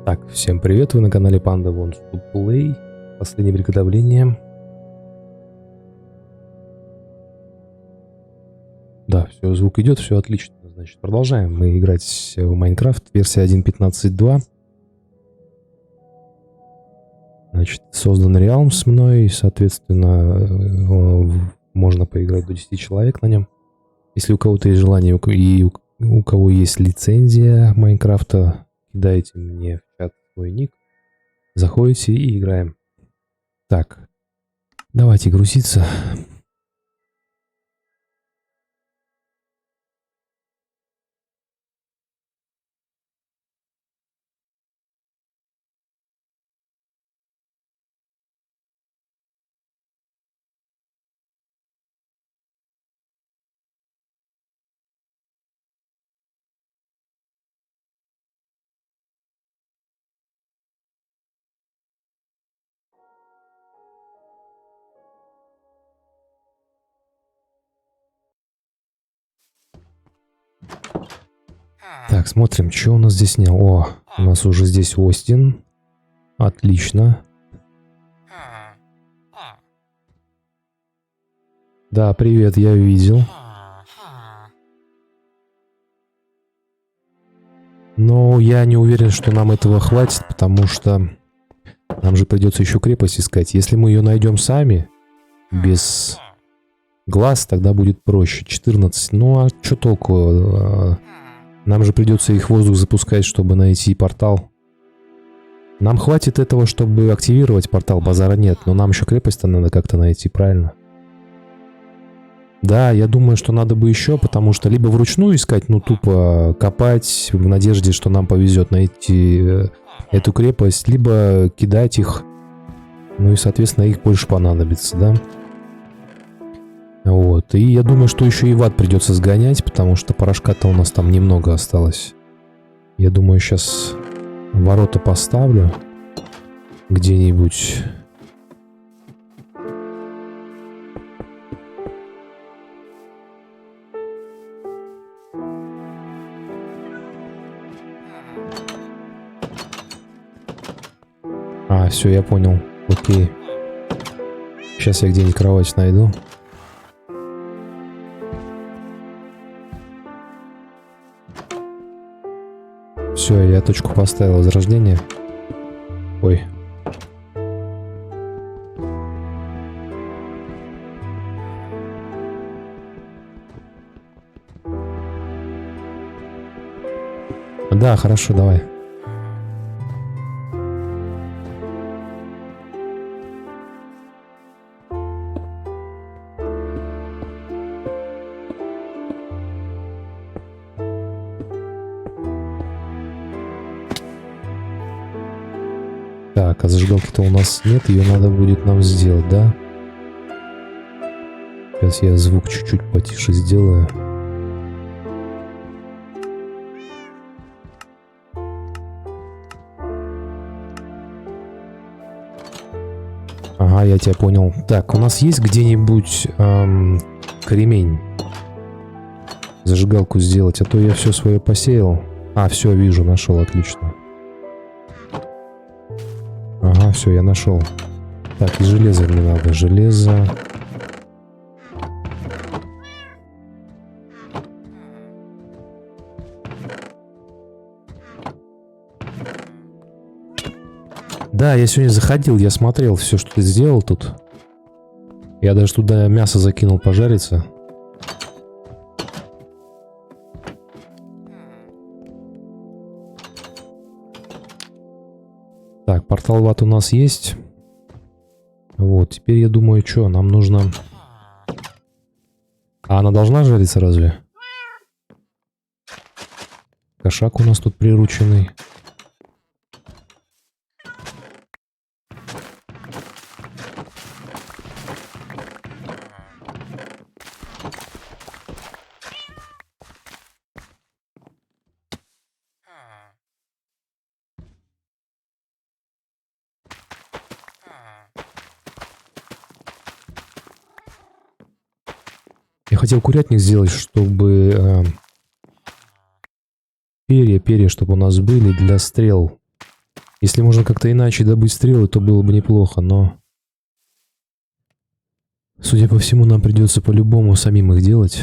Так, всем привет, вы на канале Panda Wants to Play. Последнее приготовление. Да, все, звук идет, все отлично. Значит, продолжаем мы играть в Майнкрафт, версия 1.15.2. Значит, создан Realms мной, соответственно, можно поиграть до 10 человек на нем. Если у кого-то есть желание и у кого есть лицензия Майнкрафта, кидайте мне в чат свой ник. Заходите и играем. Так, давайте грузиться. Так, смотрим, что у нас здесь снял. О, у нас уже здесь Остин. Отлично. Да, привет, я видел. Но я не уверен, что нам этого хватит, потому что нам же придется еще крепость искать. Если мы ее найдем сами, без глаз, тогда будет проще. 14. Ну а что толку? Нам же придется их в воздух запускать, чтобы найти портал. Нам хватит этого, чтобы активировать портал, базара нет. Но нам еще крепость-то надо как-то найти, правильно? Да, я думаю, что надо бы еще, потому что либо вручную искать, ну тупо копать в надежде, что нам повезет найти эту крепость, либо кидать их, ну и, соответственно, их больше понадобится, да? Вот, и я думаю, что еще и в ад придется сгонять, потому что порошка-то у нас там немного осталось. Я думаю, сейчас ворота поставлю где-нибудь. А, все, я понял. Окей. Сейчас я где-нибудь кровать найду. Все, я точку поставил возрождение. Ой. Да, хорошо, давай. Так, а зажигалки-то у нас нет, ее надо будет нам сделать, да? Сейчас я звук чуть-чуть потише сделаю. Ага, я тебя понял. Так, у нас есть где-нибудь кремень? Зажигалку сделать, а то я все свое посеял. А, все, вижу, нашел, отлично. Ага, все, я нашел. Так, и железо мне надо. Железо. Да, я сегодня заходил, я смотрел все, что ты сделал тут. Я даже туда мясо закинул пожариться. Так, портал в ад у нас есть. Вот, теперь я думаю, что, нам нужно... А она должна жариться разве? Кошак у нас тут прирученный. Я хотел курятник сделать, чтобы перья, чтобы у нас были для стрел. Если можно как-то иначе добыть стрелы, то было бы неплохо, но... Судя по всему, нам придется по-любому самим их делать.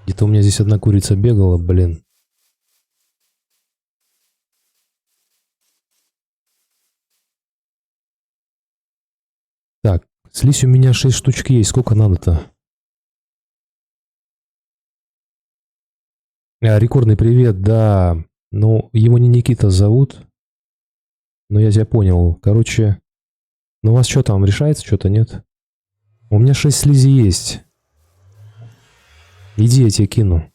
Где-то у меня здесь одна курица бегала, блин. Так, слизь у меня 6 штучек есть. Сколько надо-то? Рекордный привет, да. Ну, его не Никита зовут. Но я тебя понял. Короче, ну у вас что там, решается что-то, нет? У меня 6 слизи есть. Иди, я тебе кину.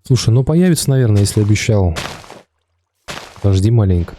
Слушай, ну появится, наверное, если обещал. Подожди маленько.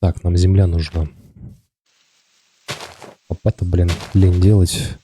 Так, нам земля нужна. Это, блин, лень делать.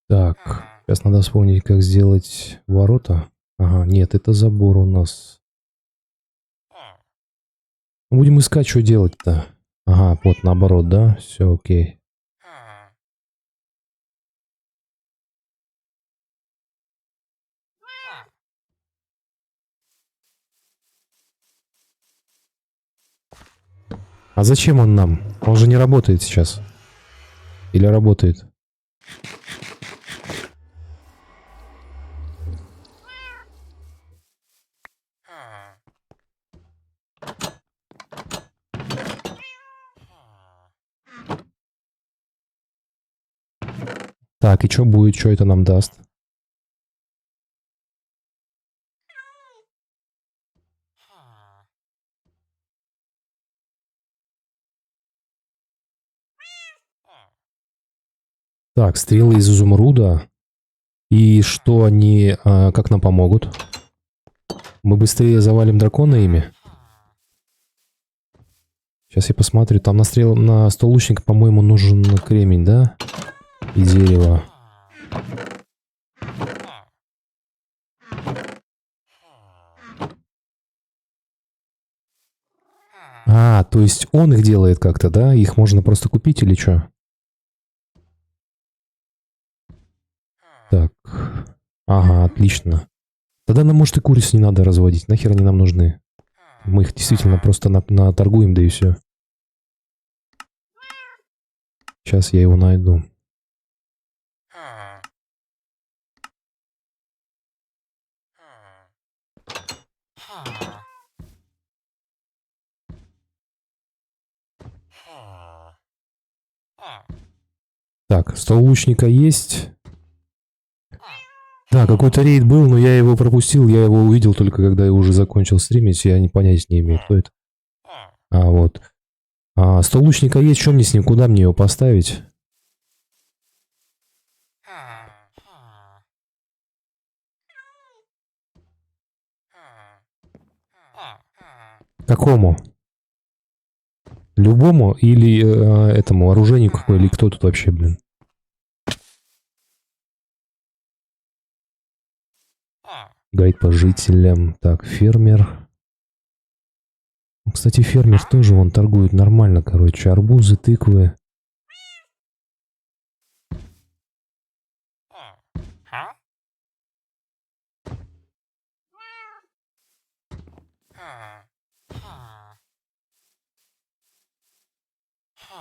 Так, сейчас надо вспомнить, как сделать ворота. Ага, нет, это забор у нас. Будем искать, что делать-то. Ага, вот наоборот, да? Все окей. А зачем он нам? Он же не работает сейчас. Или работает? Так, и что будет? Что это нам даст? Так, стрелы из изумруда. И что они, как нам помогут? Мы быстрее завалим дракона ими? Сейчас я посмотрю. Там на стол лучника, по-моему, нужен кремень, да? И дерево. А, то есть он их делает как-то, да? Их можно просто купить или что? Так. Ага, отлично. Тогда нам, может, и куриц не надо разводить. Нахер они нам нужны? Мы их действительно просто наторгуем, да и все. Сейчас я его найду. Так, стол лучника есть. Да, какой-то рейд был, но я его пропустил. Я его увидел только когда я уже закончил стримить. Я понятия не имею, кто это. А, вот. Стол лучника есть. Что мне с ним? Куда мне его поставить? Какому? Любому или этому оружейнику? Или кто тут вообще, блин? Гайд по жителям. Так, фермер. Кстати, фермер тоже вон торгует нормально, короче. Арбузы, тыквы.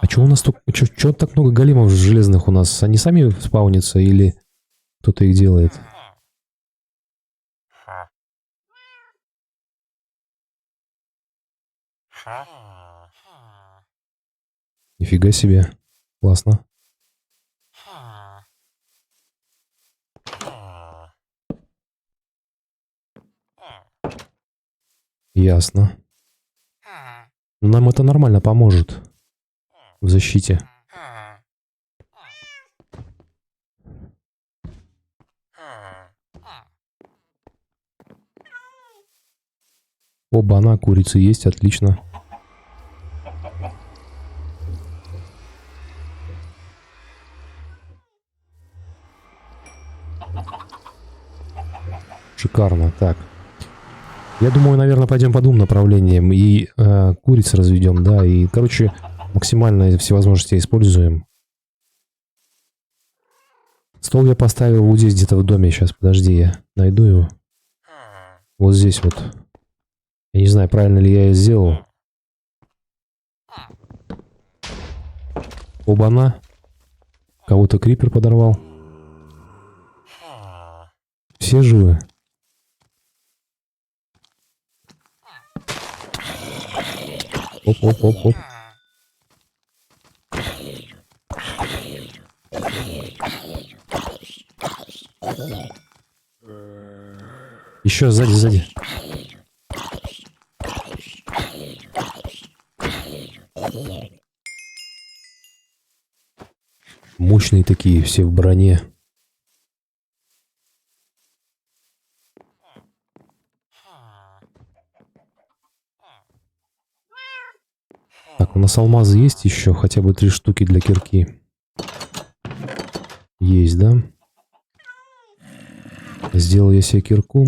А чё у нас тут... Чё так много големов железных у нас? Они сами спаунятся или кто-то их делает? Нифига себе. Классно. Ясно. Нам это нормально поможет в защите. Оба-на, курицы есть, отлично. Шикарно. Так. Я думаю, наверное, пойдем по двум направлениям. И куриц разведем, да. И, короче, максимально все возможности используем. Стол я поставил вот здесь где-то в доме. Сейчас, подожди, я найду его. Вот здесь вот. Я не знаю, правильно ли я это сделал. Оба-на. Кого-то крипер подорвал. Все живы? Оп-оп-оп-оп. Еще сзади. Мощные такие, все в броне. Так, у нас алмазы есть еще? Хотя бы 3 штуки для кирки. Есть, да? Сделал я себе кирку.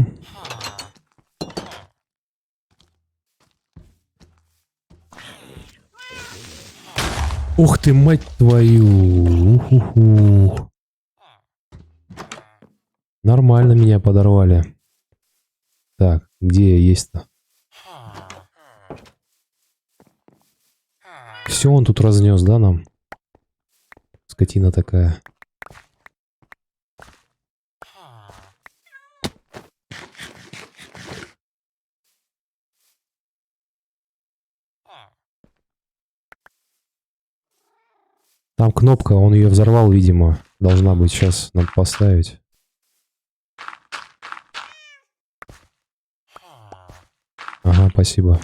Ух ты, мать твою! Уху-ху. Нормально меня подорвали. Так, где я есть-то? Все он тут разнес, да, нам? Скотина такая. Там кнопка, он ее взорвал, видимо. Должна быть, сейчас надо поставить. Ага, спасибо.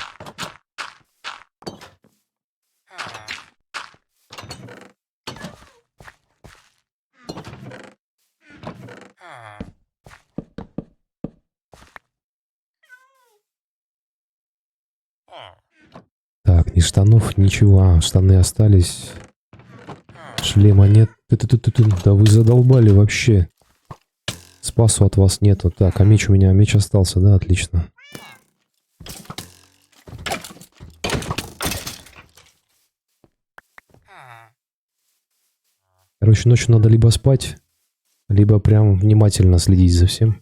Так, ни штанов, ничего. Штаны остались. Шлема нет. Да вы задолбали вообще. Спасу от вас нету. Так, а меч у меня, меч остался, да, отлично. Короче, ночью надо либо спать, либо прям внимательно следить за всем.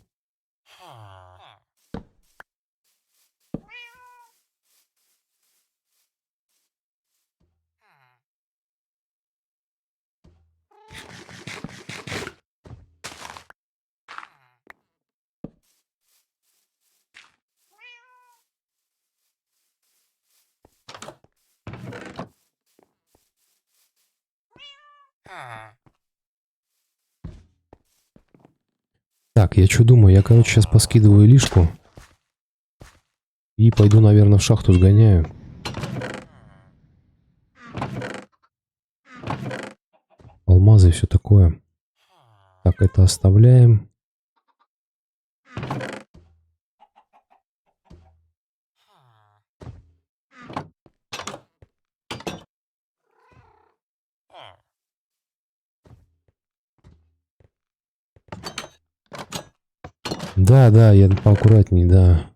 Так, я что думаю? Я, короче, сейчас поскидываю лишку. И пойду, наверное, в шахту сгоняю. Алмазы и все такое. Так, это оставляем. Да, да, я поаккуратней, да.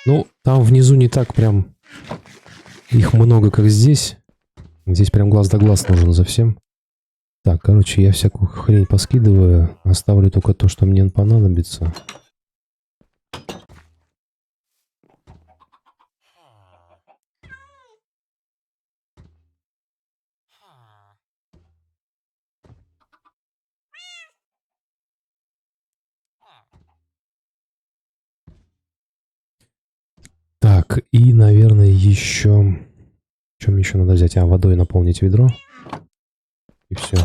Ну, там внизу не так прям их много, как здесь. Здесь прям глаз да глаз нужен за всем. Так, короче, я всякую хрень поскидываю. Оставлю только то, что мне понадобится. Так, и, наверное, еще... Что мне еще надо взять? А, водой наполнить ведро. И все.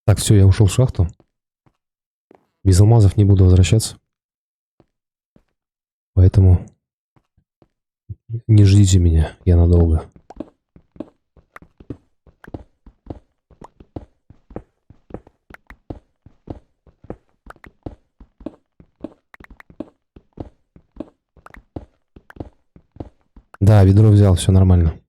Так, все, я ушел в шахту. Без алмазов не буду возвращаться. Поэтому не ждите меня, я надолго. Да, ведро взял, все нормально.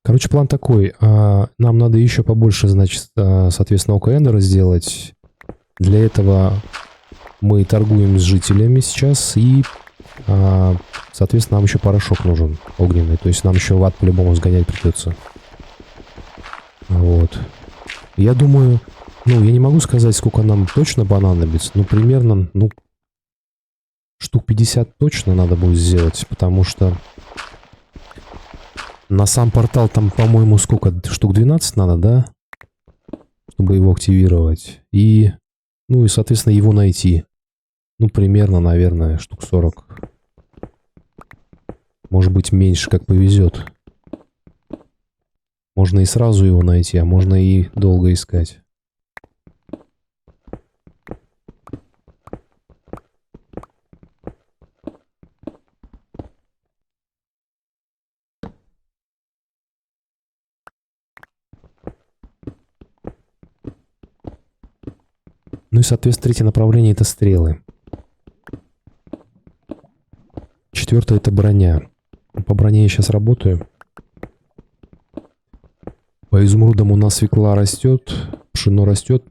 Короче, план такой. Нам надо еще побольше, значит, соответственно, ОК-эндера сделать. Для этого мы торгуем с жителями сейчас. И, соответственно, нам еще порошок нужен огненный. То есть нам еще в ад по-любому сгонять придется. Вот. Я думаю... Ну, я не могу сказать, сколько нам точно понадобится. Ну, примерно, ну, штук 50 точно надо будет сделать. Потому что... На сам портал там, по-моему, сколько? Штук 12 надо, да? Чтобы его активировать. И, ну и, соответственно, его найти. Ну, примерно, наверное, штук 40. Может быть, меньше, как повезет. Можно и сразу его найти, а можно и долго искать. Ну и, соответственно, третье направление — это стрелы. Четвертое — это броня. По броне я сейчас работаю. По изумрудам у нас свекла растет, пшено растет.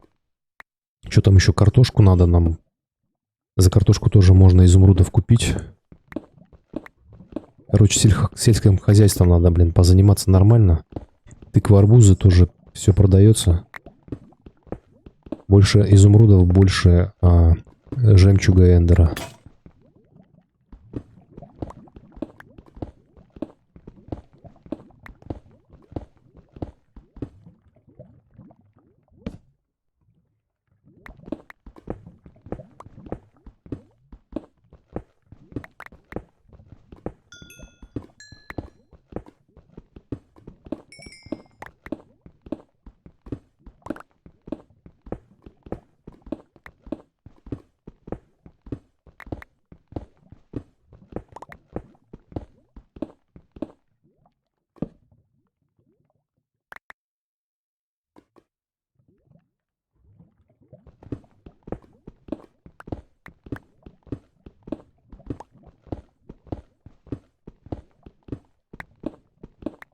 Что там еще? Картошку надо нам. За картошку тоже можно изумрудов купить. Короче, сельским хозяйством надо, блин, позаниматься нормально. Тыква, арбузы тоже все продается. Больше изумрудов, больше жемчуга эндера.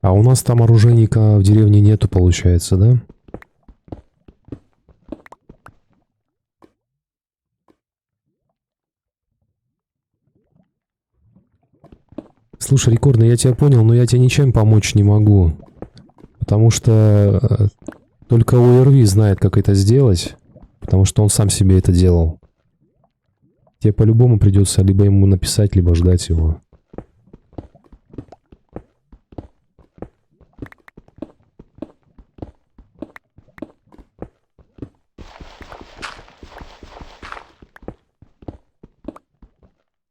А у нас там оружейника в деревне нету, получается, да? Слушай, Рекордный, я тебя понял, но я тебе ничем помочь не могу. Потому что только ОРВ знает, как это сделать. Потому что он сам себе это делал. Тебе по-любому придется либо ему написать, либо ждать его.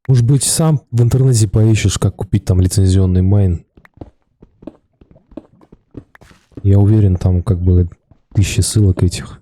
Может быть, сам в интернете поищешь, как купить там лицензионный майн. Я уверен, там как бы 1000 ссылок этих.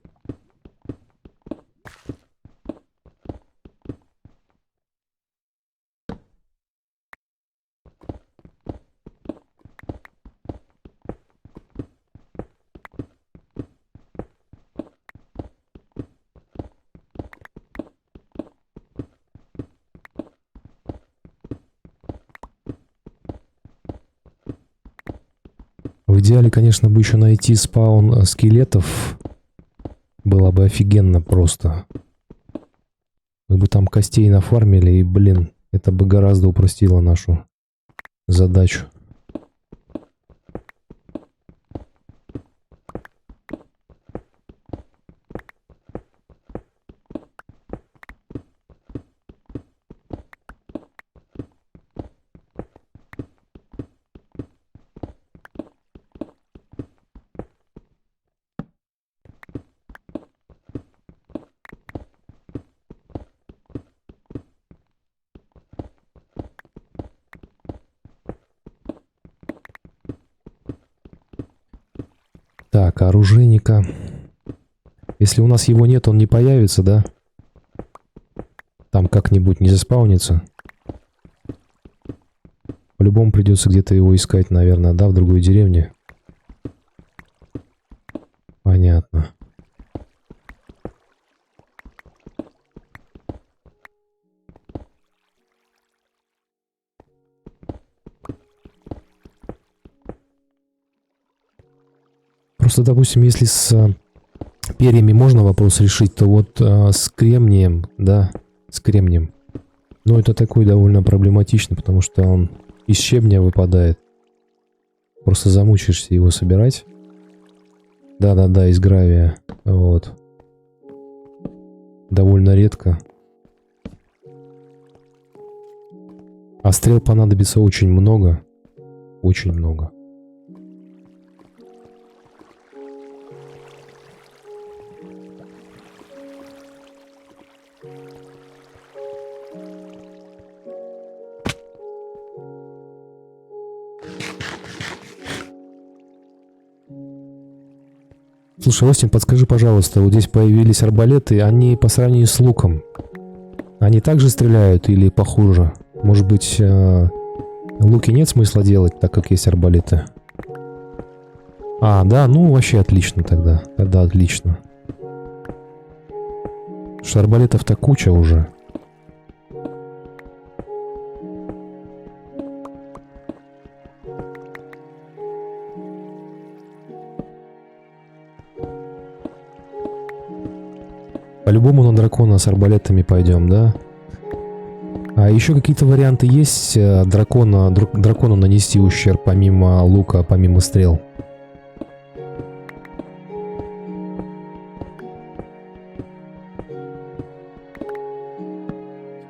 В идеале, конечно, бы еще найти спаун скелетов. Было бы офигенно просто. Мы бы там костей нафармили, и, блин, это бы гораздо упростило нашу задачу. Так, оружейника. Если у нас его нет, он не появится, да? Там как-нибудь не заспаунится. По-любому придется где-то его искать, наверное, да, в другой деревне. Понятно. Просто, допустим, если с перьями можно вопрос решить, то вот с кремнием, да, с кремнием. Но это такой довольно проблематично, потому что он из щебня выпадает. Просто замучаешься его собирать. Да-да-да, из гравия. Вот. Довольно редко. А стрел понадобится очень много. Очень много. Слушай, Остин, подскажи, пожалуйста, вот здесь появились арбалеты, они по сравнению с луком, они также стреляют или похуже? Может быть, луки нет смысла делать, так как есть арбалеты? А, да, ну вообще отлично тогда. Тогда отлично. Потому что арбалетов-то куча уже. По-любому на дракона с арбалетами пойдем, да? А еще какие-то варианты есть дракону нанести ущерб помимо лука, помимо стрел?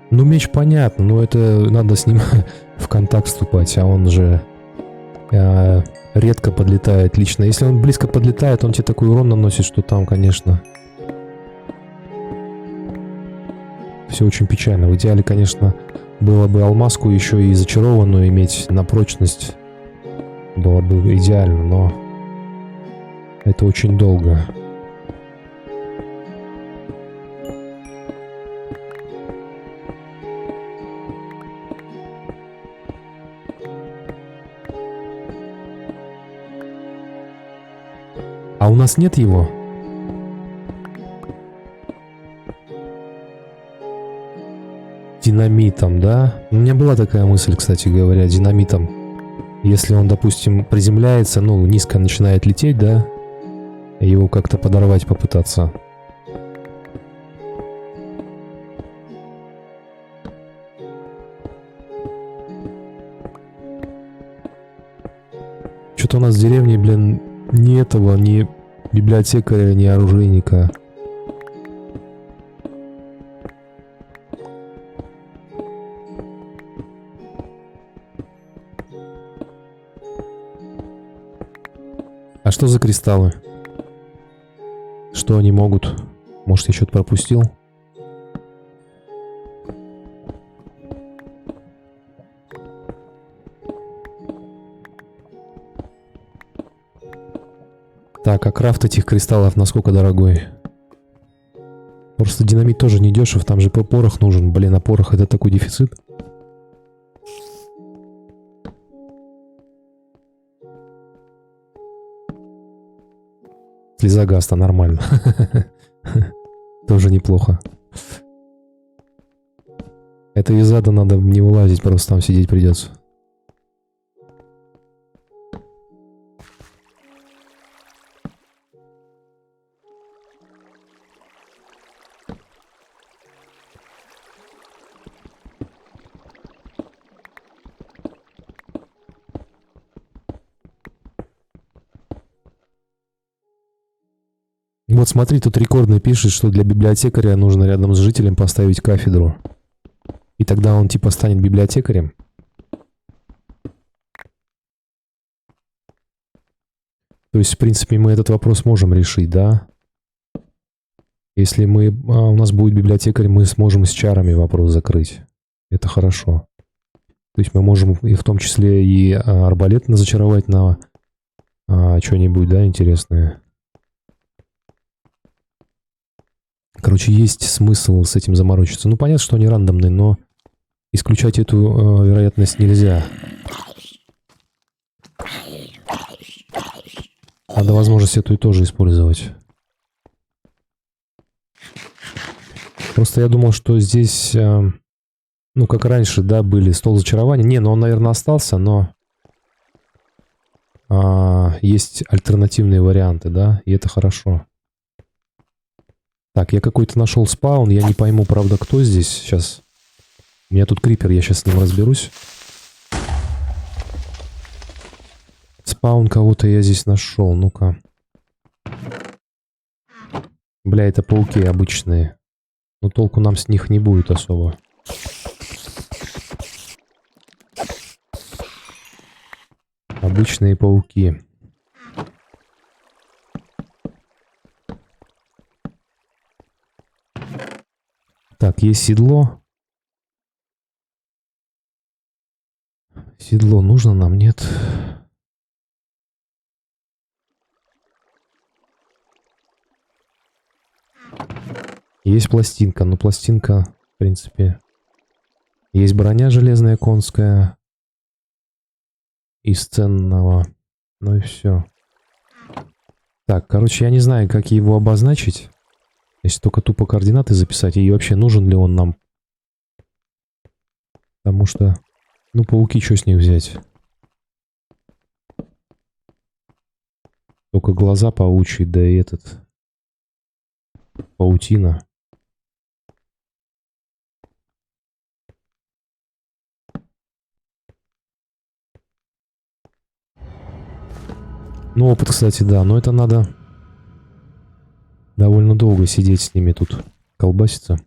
Ну, меч понятно, но это надо с ним в контакт вступать, а он же редко подлетает лично. Если он близко подлетает, он тебе такой урон наносит, что там, конечно... Все очень печально. В идеале, конечно, было бы алмазку еще и зачарованную иметь на прочность. Было бы идеально, но это очень долго. А у нас нет его? Динамитом, да? У меня была такая мысль, кстати говоря, динамитом Если он, допустим, приземляется, ну, низко начинает лететь, да, его как-то подорвать попытаться. Что-то у нас в деревне, блин, ни этого, ни библиотекаря, ни оружейника. А что за кристаллы? Что они могут? Может, я что-то пропустил? Так, а крафт этих кристаллов насколько дорогой? Просто динамит тоже не дешев, там же порох нужен. Блин, а порох это такой дефицит. Слеза гаста, нормально. Тоже неплохо. Это из ада надо не вылазить, просто там сидеть придется. Вот смотри, тут рекордный пишет, что для библиотекаря нужно рядом с жителем поставить кафедру. И тогда он типа станет библиотекарем. То есть, в принципе, мы этот вопрос можем решить, да? Если у нас будет библиотекарь, мы сможем с чарами вопрос закрыть. Это хорошо. То есть мы можем и в том числе и арбалет зачаровать на что-нибудь, да, интересное. Короче, есть смысл с этим заморочиться. Ну, понятно, что они рандомные, но исключать эту вероятность нельзя. Надо возможность эту и тоже использовать. Просто я думал, что здесь, ну, как раньше, да, были стол зачарования. Не, ну он, наверное, остался, но есть альтернативные варианты, да, и это хорошо. Так, я какой-то нашел спаун, я не пойму, правда, кто здесь сейчас. У меня тут крипер, я сейчас с ним разберусь. Спаун кого-то я здесь нашел, ну-ка. Бля, это пауки обычные. Но толку нам с них не будет особо. Обычные пауки. Так, есть седло. Седло нужно нам, нет? Есть пластинка, но пластинка, в принципе... Есть броня железная конская. Из ценного. Ну и все. Так, короче, я не знаю, как его обозначить. Если только тупо координаты записать. И вообще, нужен ли он нам. Потому что... Ну, пауки, что с них взять? Только глаза паучьи, да и этот... Паутина. Ну, опыт, кстати, да. Но это надо довольно долго сидеть с ними тут. Колбаситься.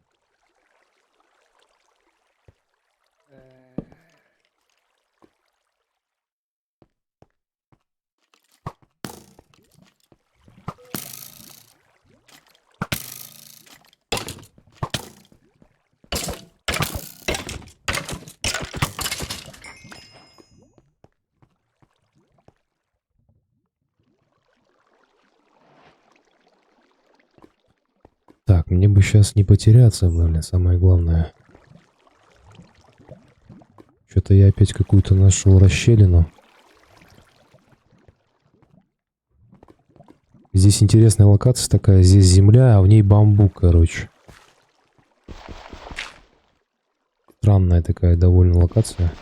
Так, мне бы сейчас не потеряться, блин, самое главное. Что-то я опять какую-то нашел расщелину. Здесь интересная локация такая. Здесь земля, а в ней бамбук, короче. Странная такая довольно локация.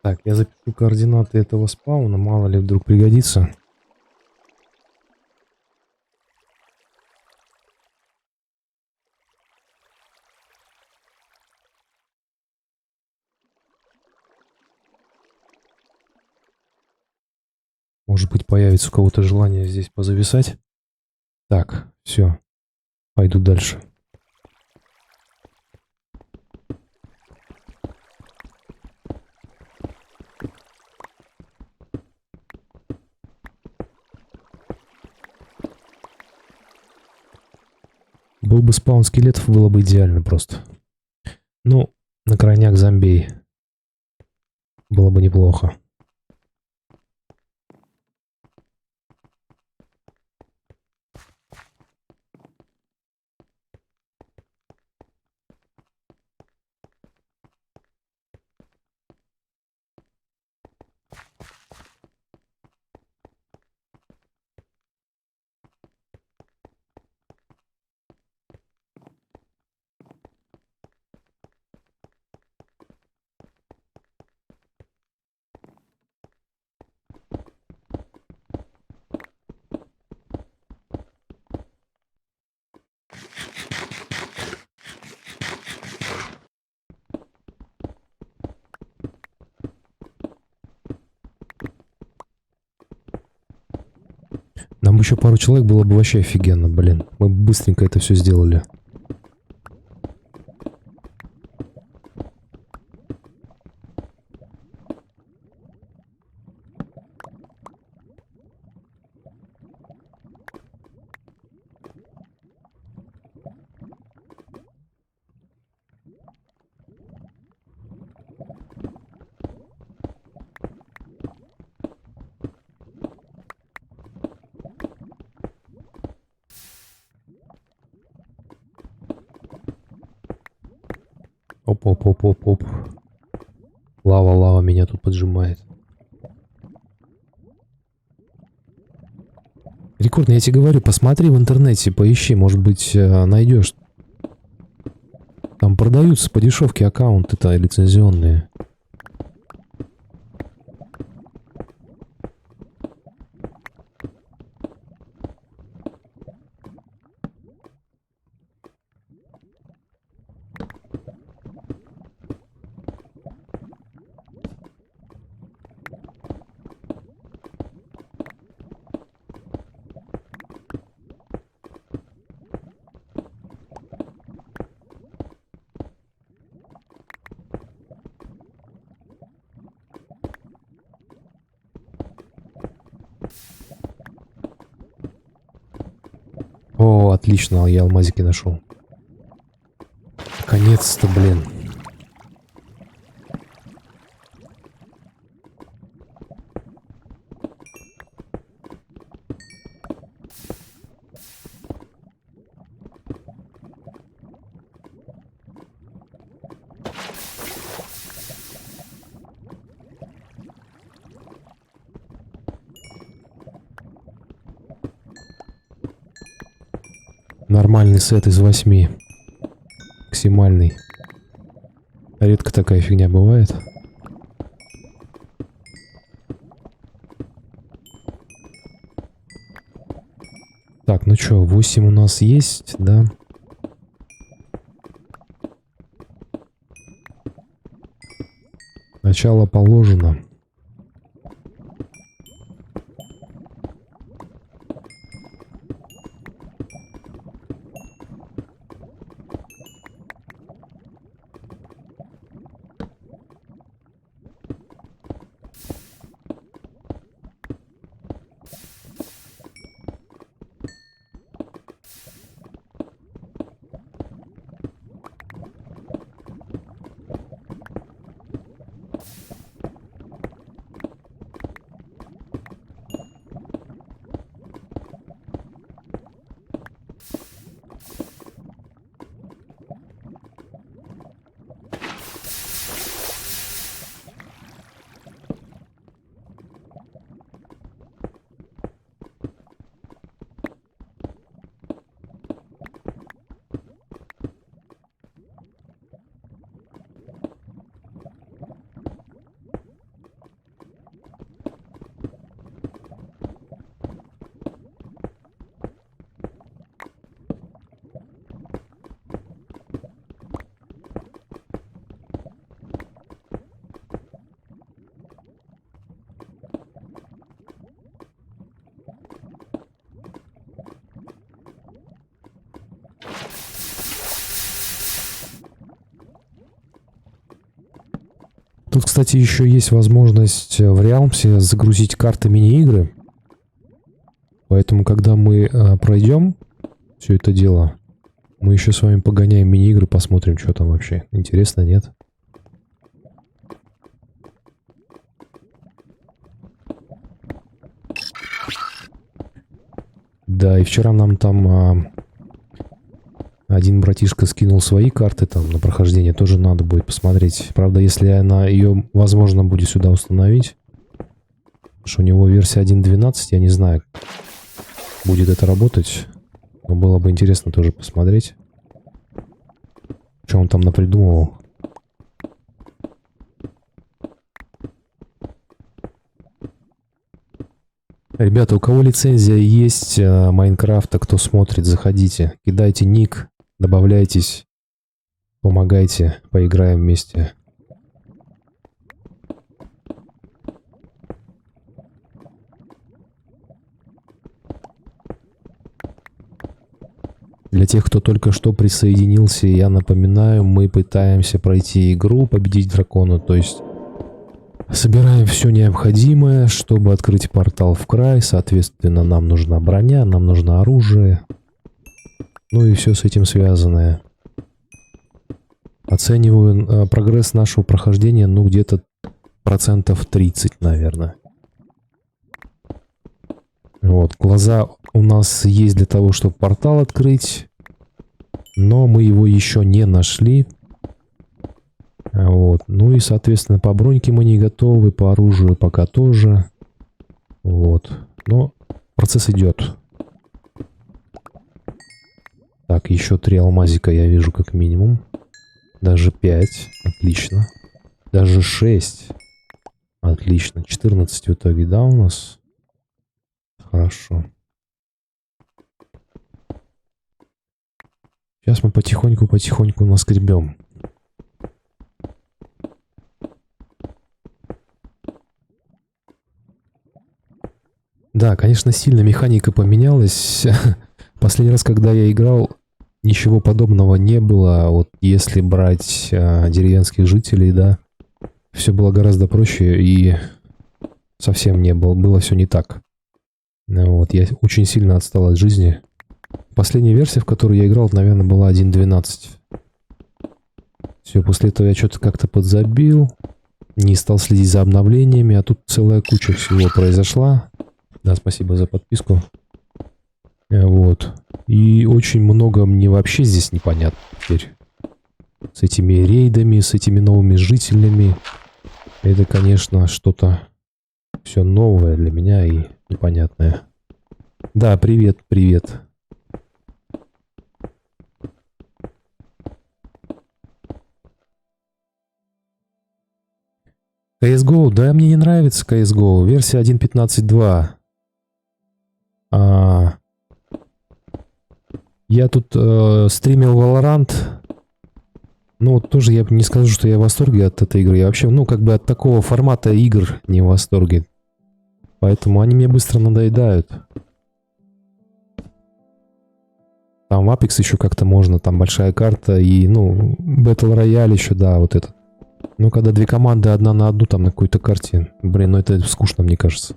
Так, я запишу координаты этого спауна, мало ли вдруг пригодится. Может быть, появится у кого-то желание здесь позависать. Так, все, пойду дальше. Был бы спаун скелетов, было бы идеально просто. Ну, на крайняк зомбей. Было бы неплохо. Нам бы еще пару человек, было бы вообще офигенно, блин. Мы бы быстренько это все сделали. Оп-оп-оп-оп-оп. Лава меня тут поджимает. Рекордно, я тебе говорю, посмотри в интернете, поищи, может быть, найдешь. Там продаются по дешевке аккаунты-то лицензионные. О, отлично, я алмазики нашел. Наконец-то, блин. Нормальный сет из 8. Максимальный. Редко такая фигня бывает. Так, ну чё, 8 у нас есть, да? Начало положено. Тут, кстати, еще есть возможность в Realms загрузить карты мини-игры. Поэтому, когда мы пройдем все это дело, мы еще с вами погоняем мини-игры, посмотрим, что там вообще. Интересно, нет? Да, и вчера нам там один братишка скинул свои карты там на прохождение. Тоже надо будет посмотреть. Правда, если ее возможно будет сюда установить. Потому что у него версия 1.12, я не знаю, будет это работать. Но было бы интересно тоже посмотреть, что он там напридумывал. Ребята, у кого лицензия есть Майнкрафта, кто смотрит, заходите, кидайте ник, добавляйтесь, помогайте, поиграем вместе. Для тех, кто только что присоединился, я напоминаю, мы пытаемся пройти игру, победить дракона, то есть собираем все необходимое, чтобы открыть портал в край. Соответственно, нам нужна броня, нам нужно оружие. Ну и все с этим связанное. Оцениваю прогресс нашего прохождения, ну, где-то 30%, наверное. Вот, глаза у нас есть для того, чтобы портал открыть. Но мы его еще не нашли. Вот. Ну и, соответственно, по броньке мы не готовы, по оружию пока тоже. Вот. Но процесс идет. Так, еще 3 алмазика я вижу как минимум. Даже 5. Отлично. Даже 6. Отлично. 14 в итоге, да, у нас? Хорошо. Сейчас мы потихоньку наскребем. Да, конечно, сильно механика поменялась. Последний раз, когда я играл, ничего подобного не было. Вот если брать деревенских жителей, да, все было гораздо проще и совсем не было. Было все не так. Вот, я очень сильно отстал от жизни. Последняя версия, в которую я играл, наверное, была 1.12. Все, после этого я что-то как-то подзабил. Не стал следить за обновлениями, а тут целая куча всего произошла. Да, спасибо за подписку. Вот. И очень много мне вообще здесь непонятно теперь. С этими рейдами, с этими новыми жителями. Это, конечно, что-то все новое для меня и непонятное. Да, привет, привет. CSGO, да, мне не нравится CSGO. Версия 1.15.2. Я тут стримил Valorant. Ну, вот тоже я не скажу, что я в восторге от этой игры. Я вообще, ну, как бы от такого формата игр не в восторге. Поэтому они мне быстро надоедают. Там Apex еще как-то можно, там большая карта и, ну, Battle Royale еще, да, вот этот. Ну, когда две команды одна на одну там на какой-то карте. Блин, ну это скучно, мне кажется.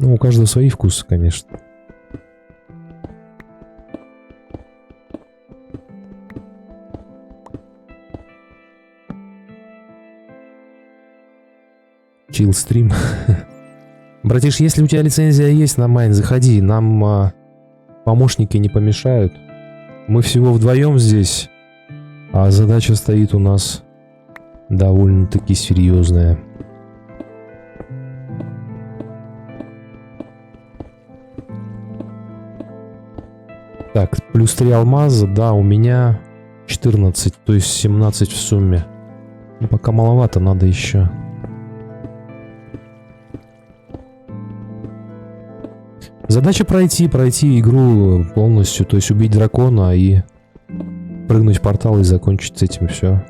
Ну, у каждого свои вкусы, конечно. Chill стрим. Братиш, если у тебя лицензия есть на Майн, заходи. Нам помощники не помешают. Мы всего вдвоем здесь. А задача стоит у нас довольно-таки серьезная. Так, плюс 3 алмаза, да, у меня 14, то есть 17 в сумме. Ну, пока маловато, надо еще. Задача пройти игру полностью, то есть убить дракона и прыгнуть в портал и закончить с этим все.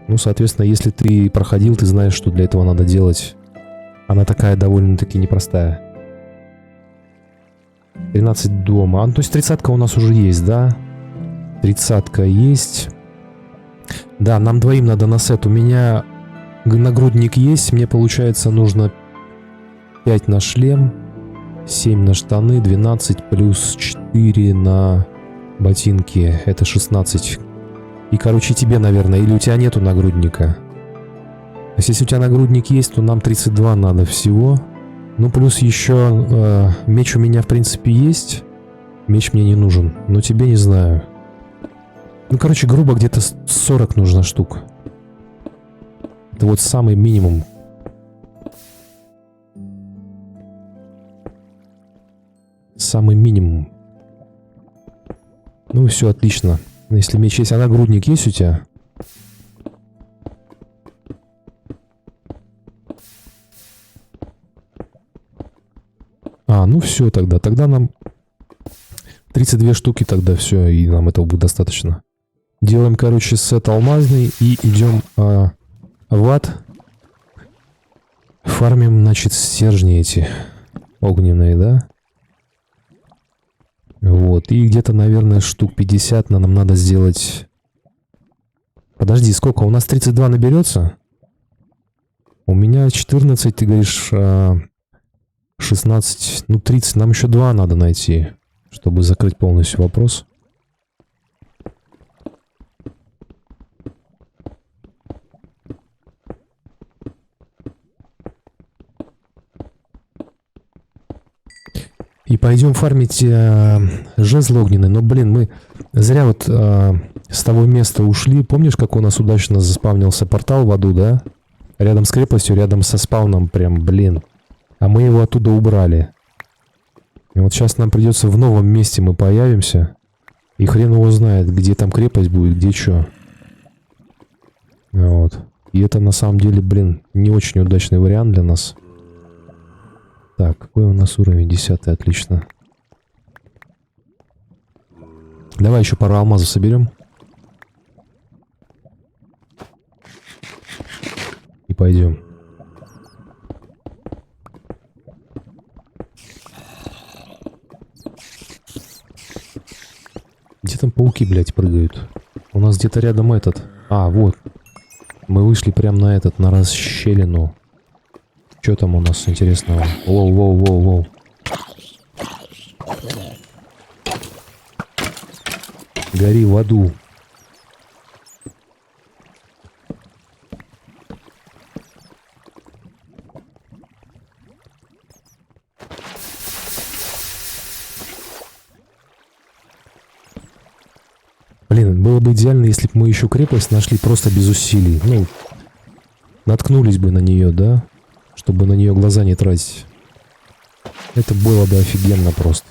Ну, соответственно, если ты проходил, ты знаешь, что для этого надо делать. Она такая довольно-таки непростая. 13 дома. А, ну, то есть 30-ка у нас уже есть, да? 30-ка есть. Да, нам двоим надо на сет. У меня нагрудник есть. Мне, получается, нужно 5 на шлем, 7 на штаны, 12 плюс 4 на ботинки. Это 16. И, короче, тебе, наверное, или у тебя нету нагрудника. То есть, если у тебя нагрудник есть, то нам 32 надо всего. Ну, плюс еще меч у меня, в принципе, есть. Меч мне не нужен. Но тебе не знаю. Ну, короче, грубо где-то 40 нужно штук. Это вот самый минимум. Самый минимум. Ну, все отлично. Если меч есть, а нагрудник есть у тебя? А, ну все тогда. Тогда нам 32 штуки тогда все, и нам этого будет достаточно. Делаем, короче, сет алмазный и идем в ад. Фармим, значит, стержни эти огненные, да? Вот, и где-то, наверное, штук 50 нам надо сделать... Подожди, сколько? У нас 32 наберется? У меня 14, ты говоришь, 16, ну 30. Нам еще 2 надо найти, чтобы закрыть полностью вопрос. И пойдем фармить жезл огненный. Но, блин, мы зря вот с того места ушли. Помнишь, как у нас удачно заспавнился портал в аду, да? Рядом с крепостью, рядом со спауном прям, блин. А мы его оттуда убрали. И вот сейчас нам придется в новом месте мы появимся. И хрен его знает, где там крепость будет, где что. Вот. И это на самом деле, блин, не очень удачный вариант для нас. Так, какой у нас уровень? 10, отлично. Давай еще пару алмазов соберем. И пойдем. Где там пауки, блядь, прыгают? У нас где-то рядом этот. А, вот. Мы вышли прямо на этот, на расщелину. Что там у нас интересного? Воу-воу-воу-воу. Гори в аду. Блин, было бы идеально, если бы мы еще крепость нашли просто без усилий. Ну, наткнулись бы на нее, да? Чтобы на нее глаза не тратить. Это было бы офигенно просто.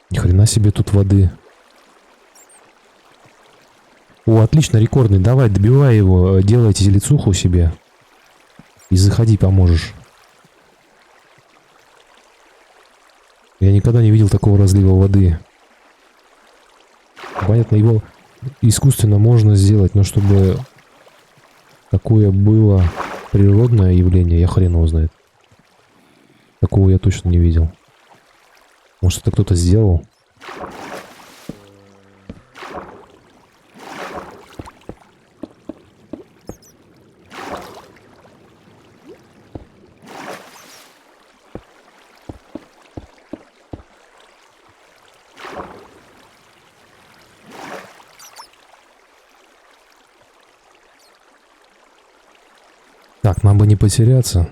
Ни хрена себе тут воды. О, отлично, рекордный. Давай, добивай его, делайте лицуху себе. И заходи, поможешь. Я никогда не видел такого разлива воды. Понятно, его искусственно можно сделать, но чтобы такое было природное явление, я хрен его знает. Такого я точно не видел. Может, это кто-то сделал? Так, нам бы не потеряться.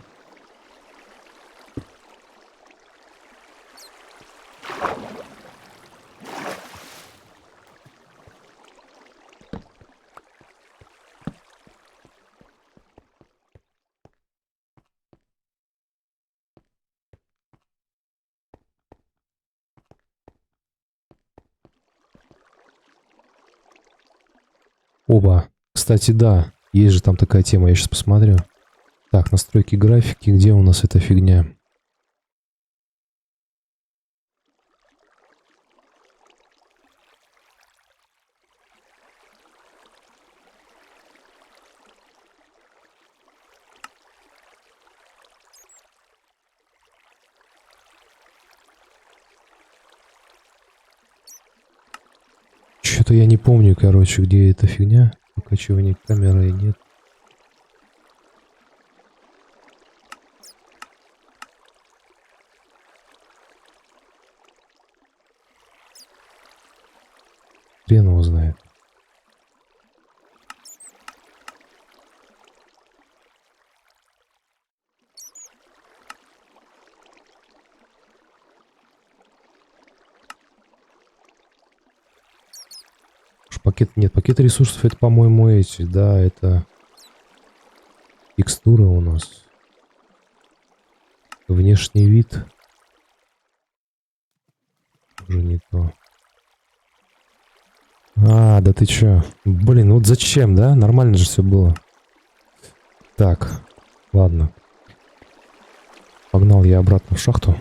Оба. Кстати, да, есть же там такая тема, я сейчас посмотрю. Так, настройки графики, где у нас эта фигня? Что-то я не помню, короче, где эта фигня. Покачивание камеры нет. Хрен его знает. Пакет, нет, пакет ресурсов это, по-моему, эти, да, это текстуры у нас. Внешний вид. Уже не то. А, да ты чё? Блин, вот зачем, да? Нормально же все было. Так, ладно. Погнал я обратно в шахту.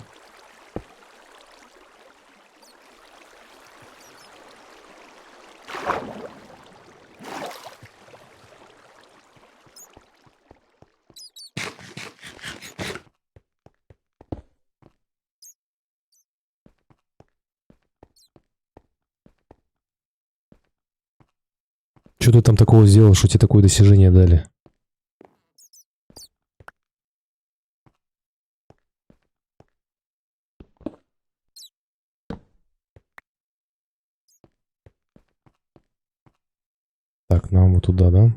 Что ты там такого сделал, что тебе такое достижение дали? Так, нам вот туда, да?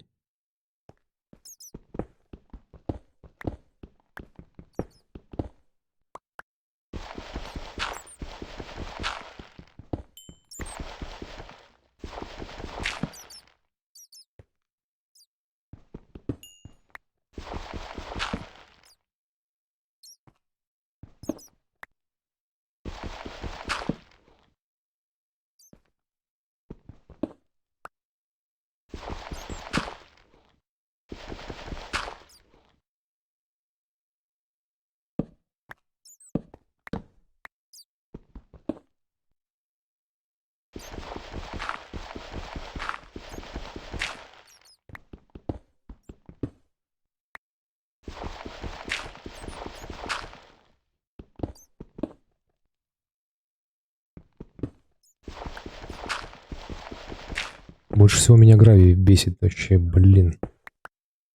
Больше всего меня гравий бесит вообще, блин.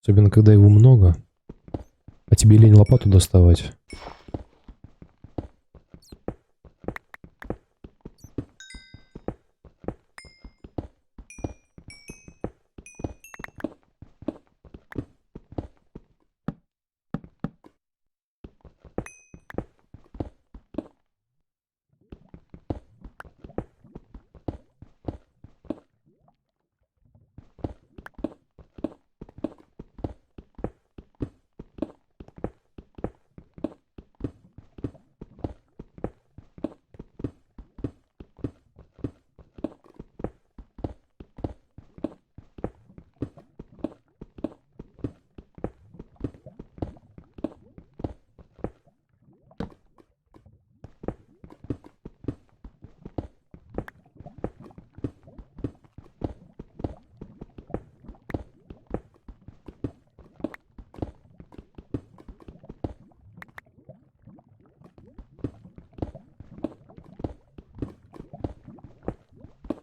Особенно, когда его много. А тебе лень лопату доставать.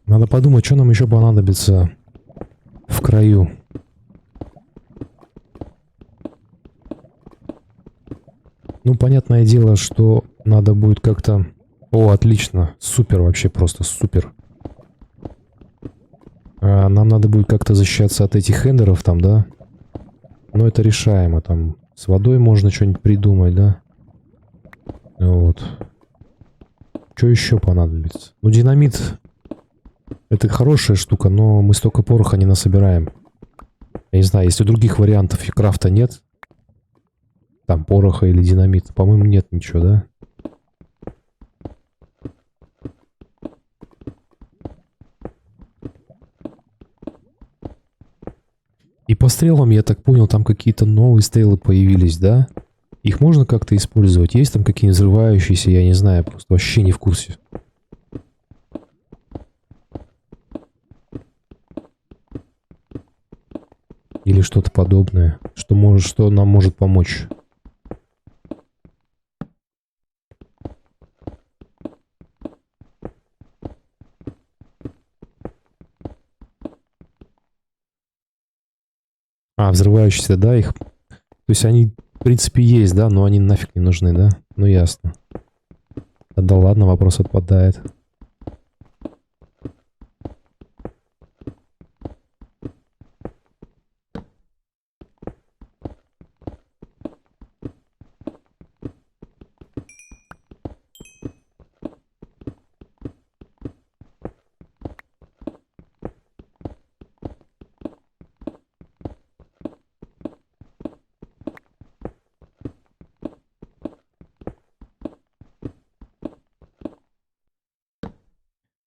Надо подумать, что нам еще понадобится в краю. Ну, понятное дело, что надо будет как-то... О, отлично. Супер вообще, просто супер. Нам надо будет как-то защищаться от этих хендеров там, да? Но это решаемо. Там с водой можно что-нибудь придумать, да? Вот. Что еще понадобится? Ну, динамит... Это хорошая штука, но мы столько пороха не насобираем. Я не знаю, если других вариантов и крафта нет... Там пороха или динамит. По-моему, нет ничего, да? И по стрелам, я так понял, там какие-то новые стрелы появились, да? Их можно как-то использовать? Есть там какие-нибудь взрывающиеся? Я не знаю, просто вообще не в курсе. Или что-то подобное, что может, что нам может помочь. А, взрывающиеся, да, их... То есть они, в принципе, есть, да, но они нафиг не нужны, да? Ну, ясно. Да ладно, вопрос отпадает.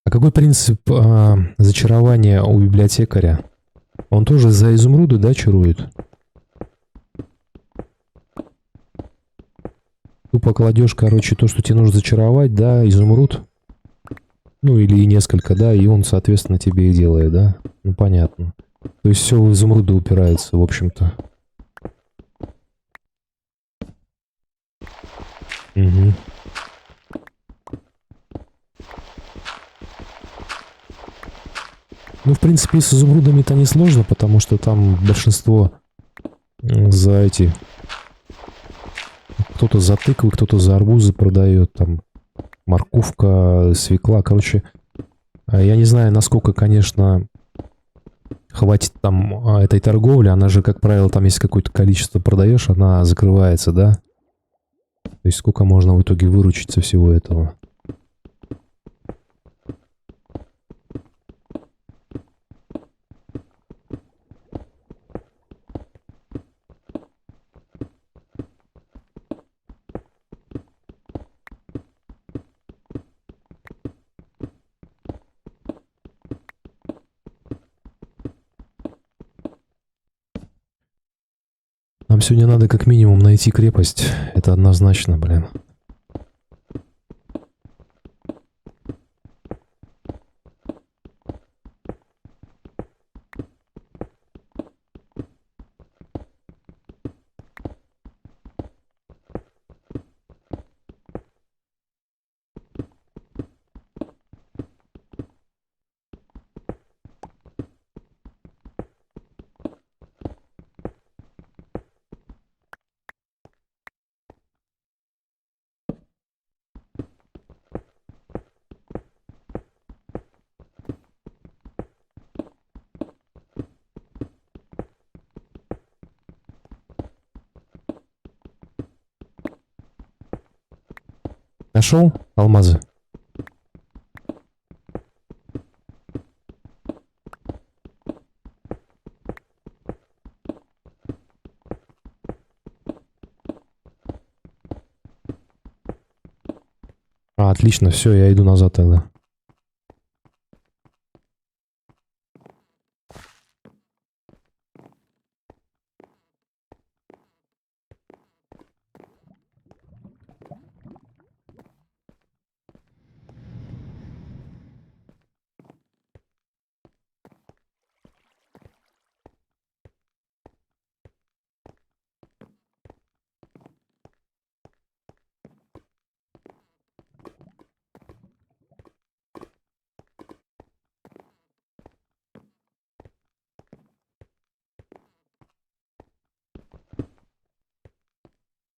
А какой принцип зачарования у библиотекаря? Он тоже за изумруды, да, чарует? Тупо кладешь, короче, то, что тебе нужно зачаровать, да, изумруд. Ну, или и несколько, да, и он, соответственно, тебе и делает, да? Ну, понятно. То есть все в изумруды упирается, в общем-то. Угу. Ну, в принципе, с изумрудами-то не сложно, потому что там большинство за эти... Кто-то за тыквы, кто-то за арбузы продает, там морковка, свекла, короче. Я не знаю, насколько, конечно, хватит там этой торговли. Она же, как правило, там если какое-то количество продаешь, она закрывается, да? То есть сколько можно в итоге выручить со всего этого? Нам сегодня надо как минимум найти крепость. Это однозначно, блин. Нашел алмазы? А, отлично, все, я иду назад тогда.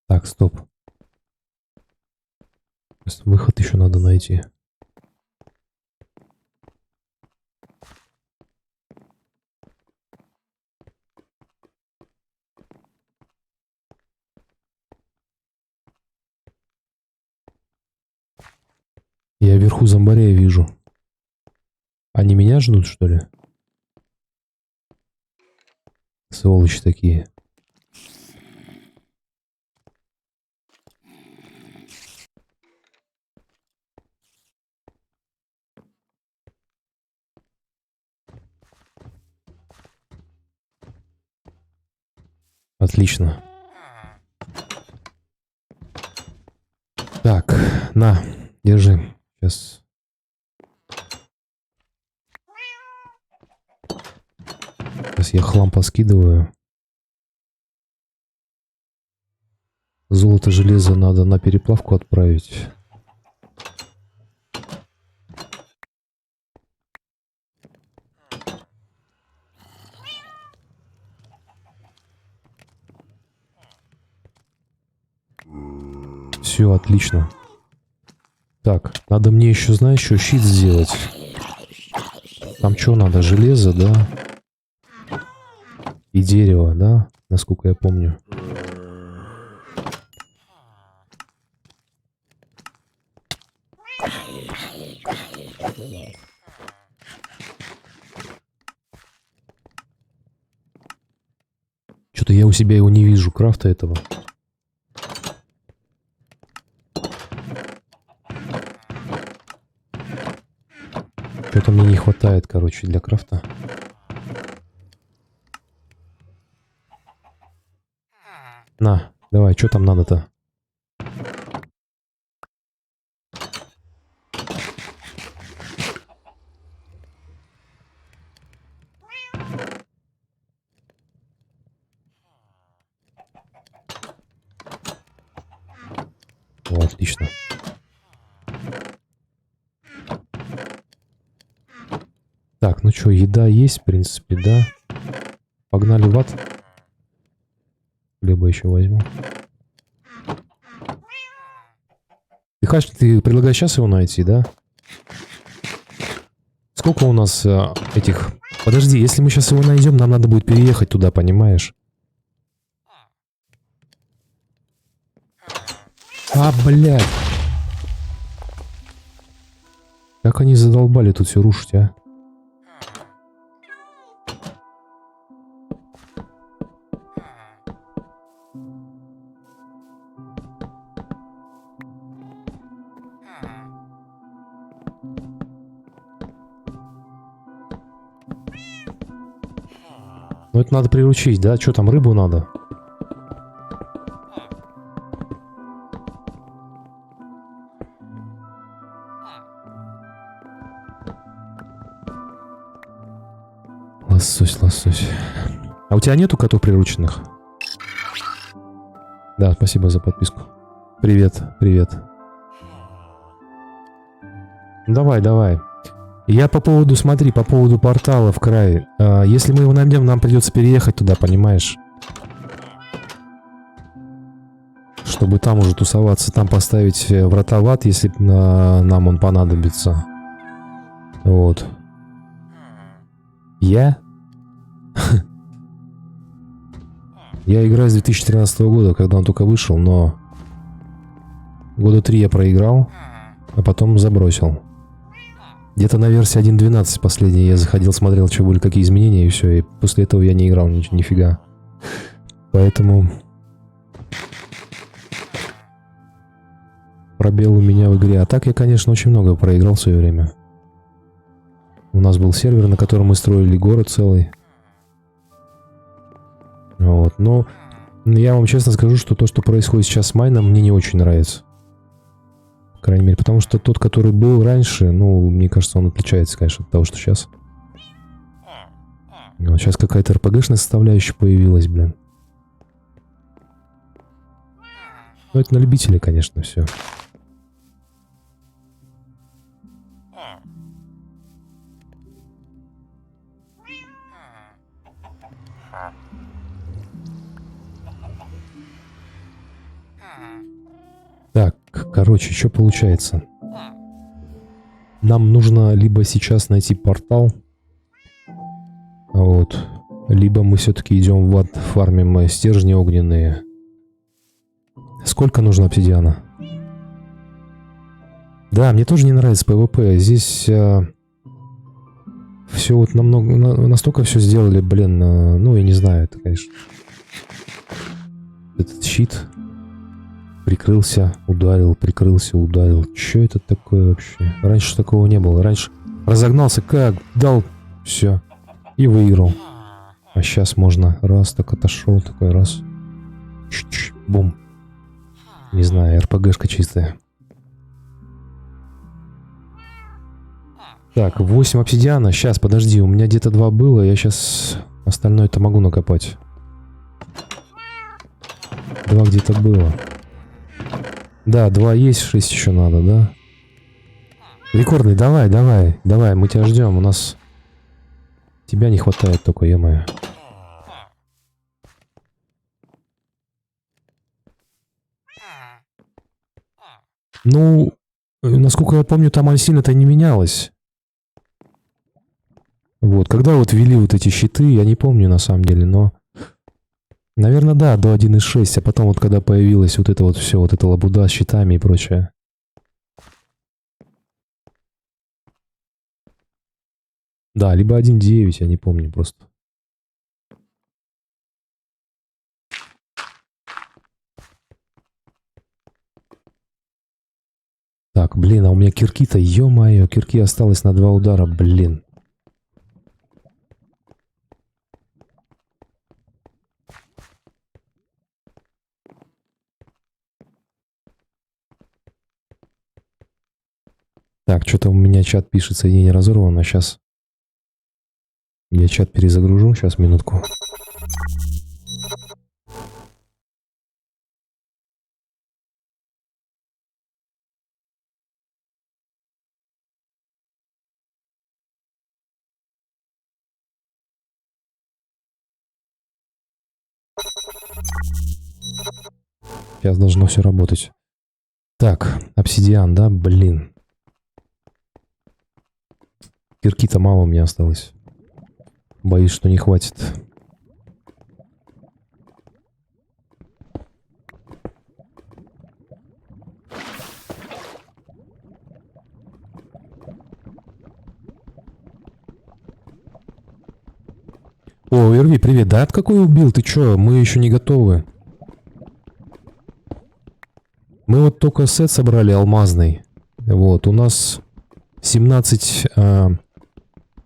Так, стоп. Выход еще надо найти. Я вверху зомбарей вижу. Они меня ждут, что ли? Сволочи такие. Отлично. Так, на, держи. Сейчас. Сейчас я хлам поскидываю. Золото, железо надо на переплавку отправить. Все, отлично. Так, надо мне еще, знаешь, что щит сделать. Там что надо? Железо, да? И дерево, да? Насколько я помню. Что-то я у себя его не вижу, крафта этого. Что-то мне не хватает, короче, для крафта. На, давай, что там надо-то? О, отлично. Так, ну что, еда есть, в принципе, да? Погнали в ад. Хлеба еще возьму. Ты предлагаешь сейчас его найти, да? Сколько у нас этих... Подожди, если мы сейчас его найдем, нам надо будет переехать туда, понимаешь? А, блядь. Как они задолбали тут все рушить, а? Ну это надо приручить, да? Что там, рыбу надо? Лосось, лосось. А у тебя нету котов прирученных? Да, спасибо за подписку. Привет, привет. Давай, давай. Я по поводу, смотри, по поводу портала в край. Если мы его найдем, нам придется переехать туда, понимаешь? Чтобы там уже тусоваться, там поставить врата в ад, если нам он понадобится. Вот. Я играю с 2013 года, когда он только вышел, но года 3 я проиграл, а потом забросил. Где-то на версии 1.12 последней я заходил, смотрел, что были, какие изменения, и все. И после этого я не играл нифига. Поэтому пробел у меня в игре. А так я, конечно, очень много проиграл в свое время. У нас был сервер, на котором мы строили город целый. Вот. Но я вам честно скажу, что то, что происходит сейчас с майном, мне не очень нравится. По крайней мере, потому что тот, который был раньше, ну, мне кажется, он отличается, конечно, от того, что сейчас. Вот сейчас какая-то РПГшная составляющая появилась, блин. Ну, это на любителей, конечно, все. Так, короче, что получается? Нам нужно либо сейчас найти портал, вот, либо мы все-таки идем в ад, фармим стержни огненные. Сколько нужно обсидиана? Да, мне тоже не нравится PvP. Здесь все вот настолько все сделали, блин, ну, я не знаю, это, конечно. Этот щит прикрылся, ударил, прикрылся, ударил. Что это такое вообще? Раньше такого не было. Раньше разогнался, как дал, все, и выиграл. А сейчас можно раз, так отошел, такой раз. Бум. Не знаю, РПГшка чистая. Так, 8 обсидиана. Сейчас, подожди, у меня где-то 2 было. Я сейчас остальное-то могу накопать. 2 где-то было. Да, 2 есть, 6 еще надо, да? Рекордный, давай, давай, давай, мы тебя ждем. У нас тебя не хватает только, е-мое. Ну, насколько я помню, там сильно-то не менялось. Вот, когда вот ввели вот эти щиты, я не помню на самом деле, но... Наверное, да, до 1.6, а потом вот когда появилось вот это вот все, вот эта лабуда с щитами и прочее. Да, либо 1.9, я не помню просто. Так, блин, а у меня кирки-то, ё-моё, кирки осталось на 2 удара, блин. Так, что-то у меня чат пишет, соединение разорвано, сейчас я чат перезагружу, сейчас, минутку. Сейчас должно все работать. Так, обсидиан, да, блин. Кирки-то мало у меня осталось. Боюсь, что не хватит. О, Ирви, привет. Да, от какой убил? Ты чё? Мы еще не готовы. Мы вот только сет собрали алмазный. Вот, у нас 17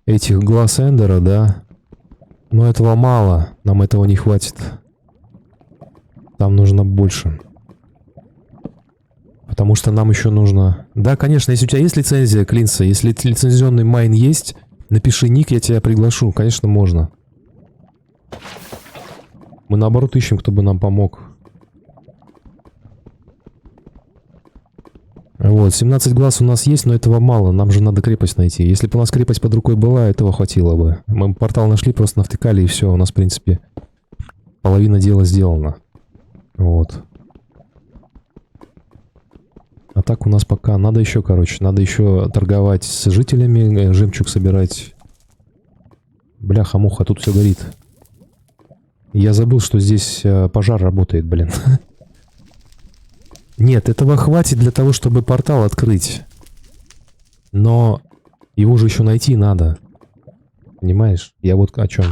этих глаз Эндера, да. Но этого мало. Нам этого не хватит. Там нужно больше. Потому что нам еще нужно... Да, конечно, если у тебя есть лицензия, Клинса, если лицензионный майн есть, напиши ник, я тебя приглашу. Конечно, можно. Мы наоборот ищем, кто бы нам помог. Вот, 17 глаз у нас есть, но этого мало. Нам же надо крепость найти. Если бы у нас крепость под рукой была, этого хватило бы. Мы портал нашли, просто навтыкали, и все. У нас, в принципе, половина дела сделана. Вот. А так у нас пока... Надо еще, короче, надо еще торговать с жителями, жемчуг собирать. Бляха-муха, тут все горит. Я забыл, что здесь пожар работает, блин. Нет, этого хватит для того, чтобы портал открыть. Но его же еще найти надо. Понимаешь? Я вот о чем.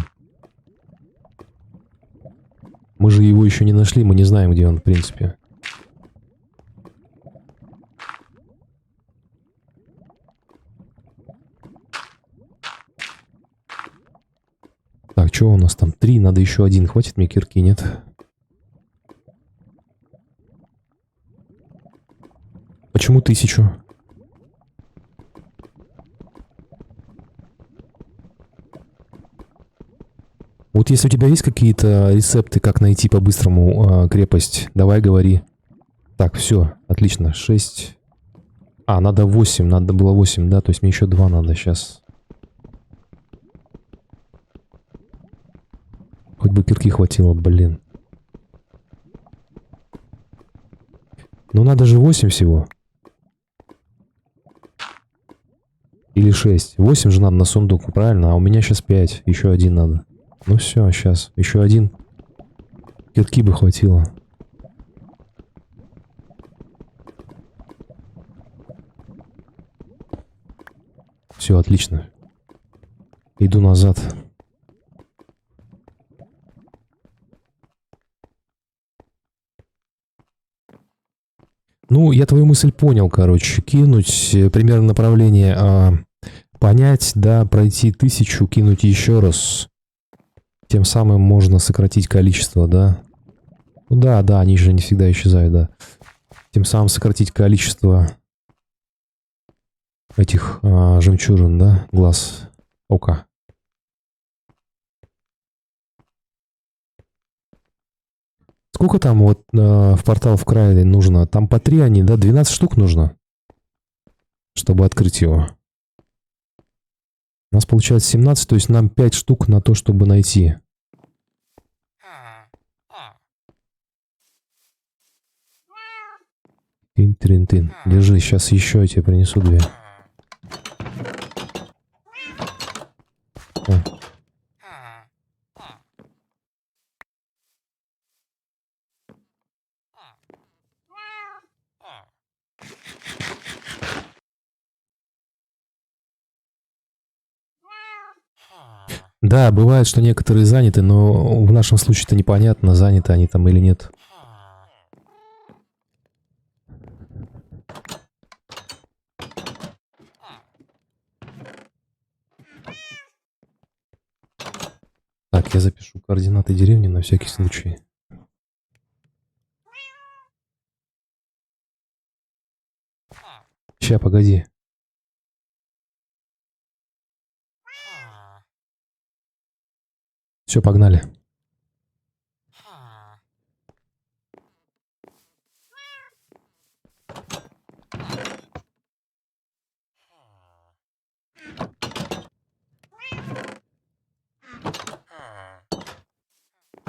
Мы же его еще не нашли, мы не знаем, где он, в принципе. Так, что у нас там? 3, надо еще 1. Хватит мне кирки, нет? Почему 1000? Вот если у тебя есть какие-то рецепты, как найти по-быстрому крепость, давай говори. Так, все, отлично, 6. А, надо 8, надо было 8, да, то есть мне еще 2 надо сейчас. Хоть бы кирки хватило, блин. Ну надо же 8 всего. Или 6. 8 же надо на сундук, правильно? А у меня сейчас 5, еще 1 надо. Ну все, сейчас, еще 1. Кирки бы хватило. Все, отлично. Иду назад. Ну, я твою мысль понял, короче. Кинуть примерно направление, понять, да, пройти 1000, кинуть еще раз. Тем самым можно сократить количество, да. Ну да, да, они же не всегда исчезают, да. Тем самым сократить количество этих жемчужин, да, глаз ока. Сколько там вот в портал в крае нужно? Там по 3 они, да? 12 штук нужно, чтобы открыть его. У нас получается 17, то есть нам 5 штук на то, чтобы найти. Тын-тын-тын. Держи, сейчас еще я тебе принесу 2. О. Да, бывает, что некоторые заняты, но в нашем случае-то непонятно, заняты они там или нет. Так, я запишу координаты деревни на всякий случай. Ща, погоди. Все, погнали.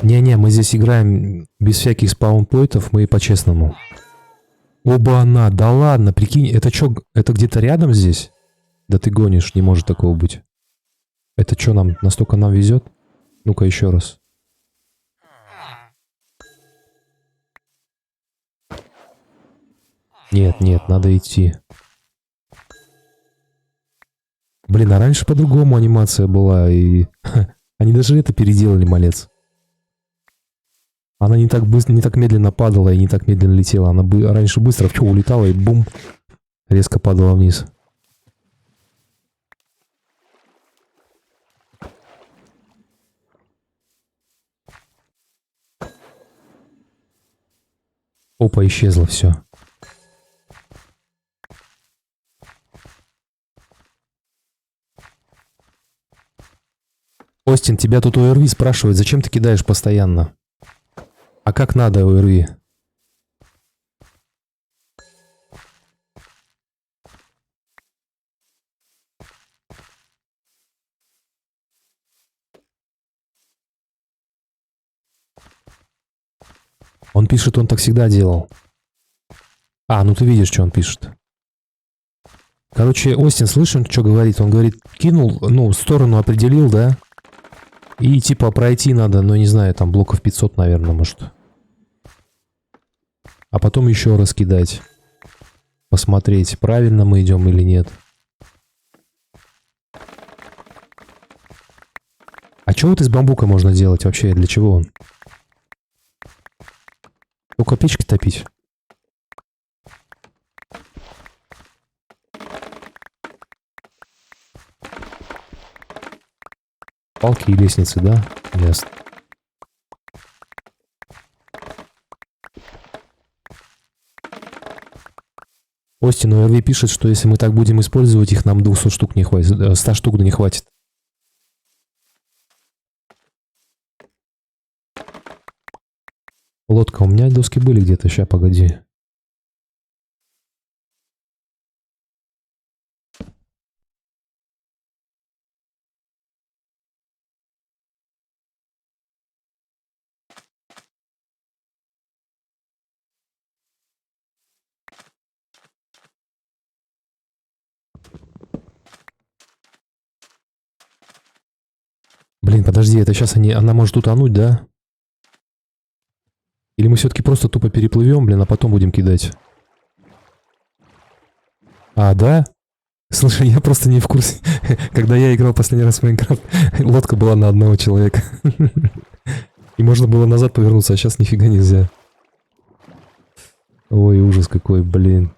Не-не, мы здесь играем без всяких спаунпоинтов, мы по-честному. Оба-на, да ладно, прикинь, это чё, это где-то рядом здесь? Да ты гонишь, не может такого быть. Это что нам, настолько нам везет? Ну-ка еще раз. Нет, нет, надо идти. Блин, а раньше по-другому анимация была, и они даже это переделали, малец. Она не так быстро, не так медленно падала и не так медленно летела. Она раньше быстро улетала и бум, резко падала вниз. Опа, исчезло все. Остин, тебя тут ОРВИ спрашивает, зачем ты кидаешь постоянно? А как надо ОРВИ? Он пишет, он так всегда делал. А, ну ты видишь, что он пишет. Короче, Остин, слышим, что говорит? Он говорит, кинул, ну, сторону определил, да? И типа пройти надо, ну, не знаю, там блоков 500, наверное, может. А потом еще раз кидать. Посмотреть, правильно мы идем или нет. А что вот из бамбука можно делать вообще? Для чего он? Только печки топить. Палки и лестницы, да? Ясно. Остин ОРВ пишет, что если мы так будем использовать их, нам 200 штук не хватит, 100 штук не хватит. Лодка, у меня доски были где-то, ща, погоди. Блин, подожди, это сейчас она может утонуть, да? Или мы все-таки просто тупо переплывем, блин, а потом будем кидать? А, да? Слушай, я просто не в курсе. Когда я играл последний раз в Майнкрафт, лодка была на одного человека. И можно было назад повернуться, а сейчас нифига нельзя. Ой, ужас какой, блин.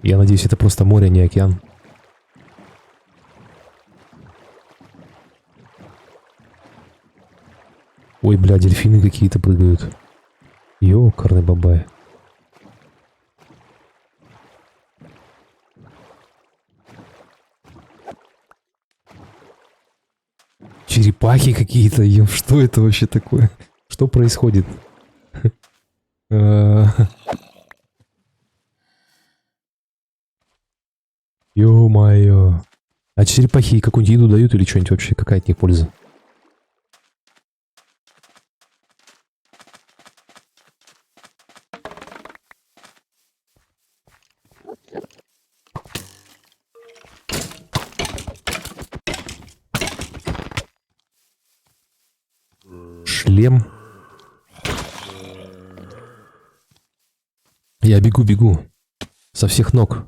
Я надеюсь, это просто море, а не океан. Ой, бля, дельфины какие-то прыгают. Ёкарный бабай. Черепахи какие-то, что это вообще такое? Что происходит? Ё-моё. А черепахи какую-нибудь еду дают или что-нибудь вообще? Какая от них польза? Шлем. Я бегу. Со всех ног.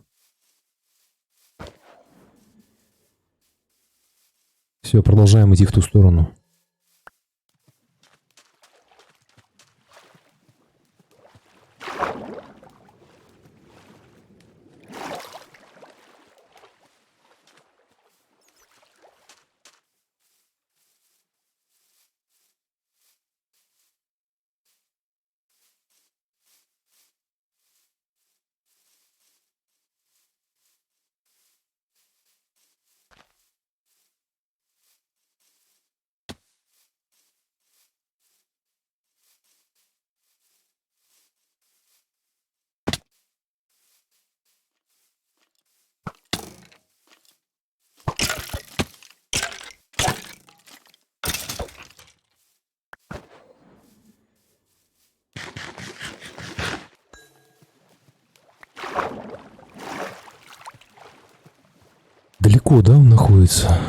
Все, продолжаем идти в ту сторону. Далеко, да, он находится?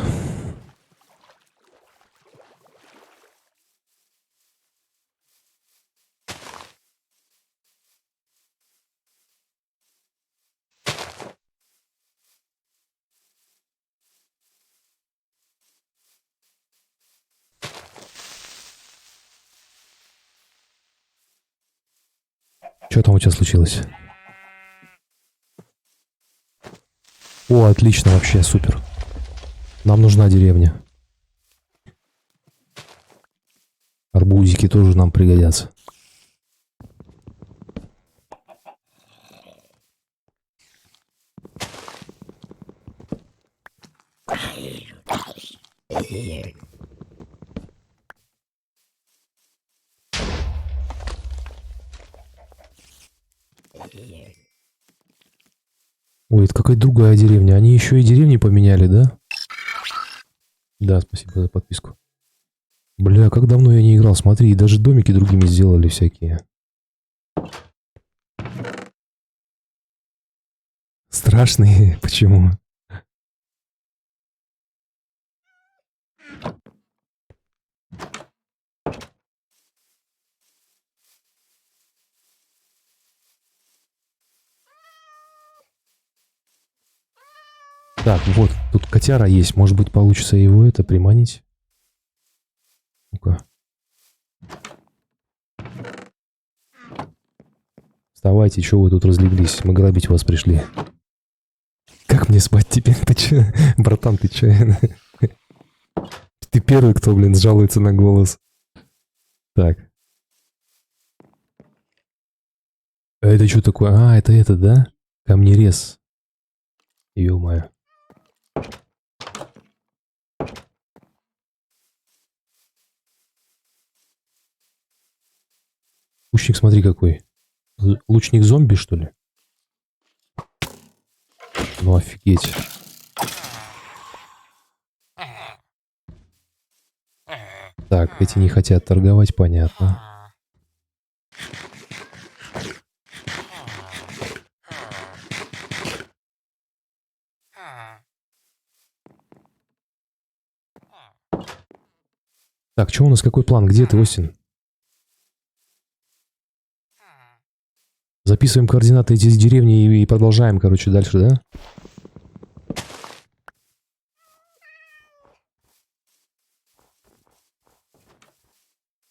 Что там у тебя случилось? О, отлично, вообще, супер. Нам нужна деревня. Арбузики тоже нам пригодятся. Ой, это какая-то другая деревня. Они еще и деревни поменяли, да? Да, спасибо за подписку. Бля, как давно я не играл. Смотри, и даже домики другими сделали всякие. Страшные? Почему? Так, вот, тут котяра есть. Может быть, получится его это приманить? Ну-ка. Вставайте, что вы тут разлеглись? Мы грабить вас пришли. Как мне спать теперь? Ты че? Братан, ты че? Ты первый, кто, блин, жалуется на голос. Так. А это что такое? А, это, да? Камнерез. Ё-моё. Лучник, смотри какой. Лучник зомби, что ли? Ну офигеть. Так, эти не хотят торговать, понятно. Так, что у нас, какой план? Где ты, Остин? Записываем координаты этих деревни и продолжаем, короче, дальше, да?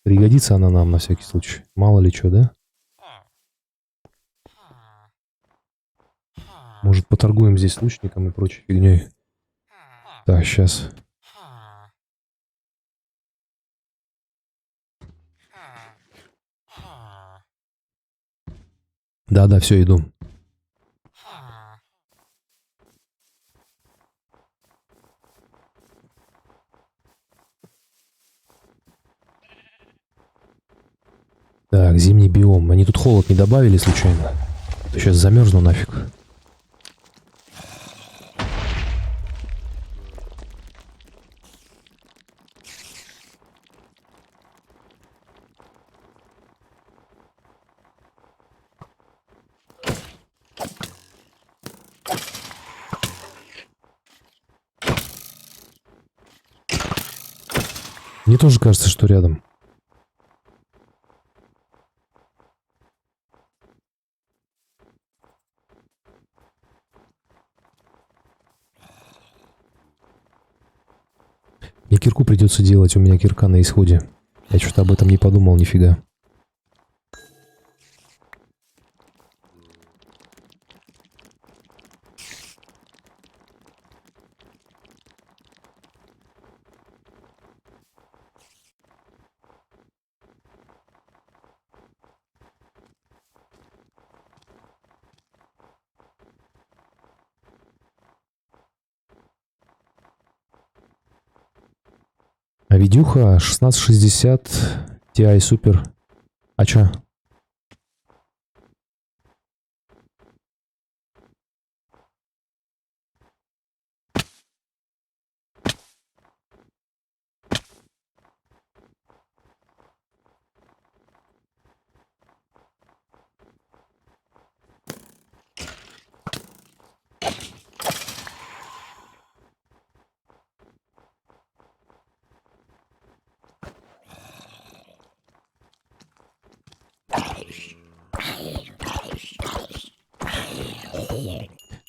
Пригодится она нам на всякий случай. Мало ли что, да? Может, поторгуем здесь лучником и прочей фигней. Так, сейчас. Да, все, иду. Так, зимний биом. Они тут холод не добавили случайно? Сейчас замерзну нафиг. Мне тоже кажется, что рядом. Мне кирку придется делать, у меня кирка на исходе. Я что-то об этом не подумал, нифига. А видюха 1660 Ti Super. А чё?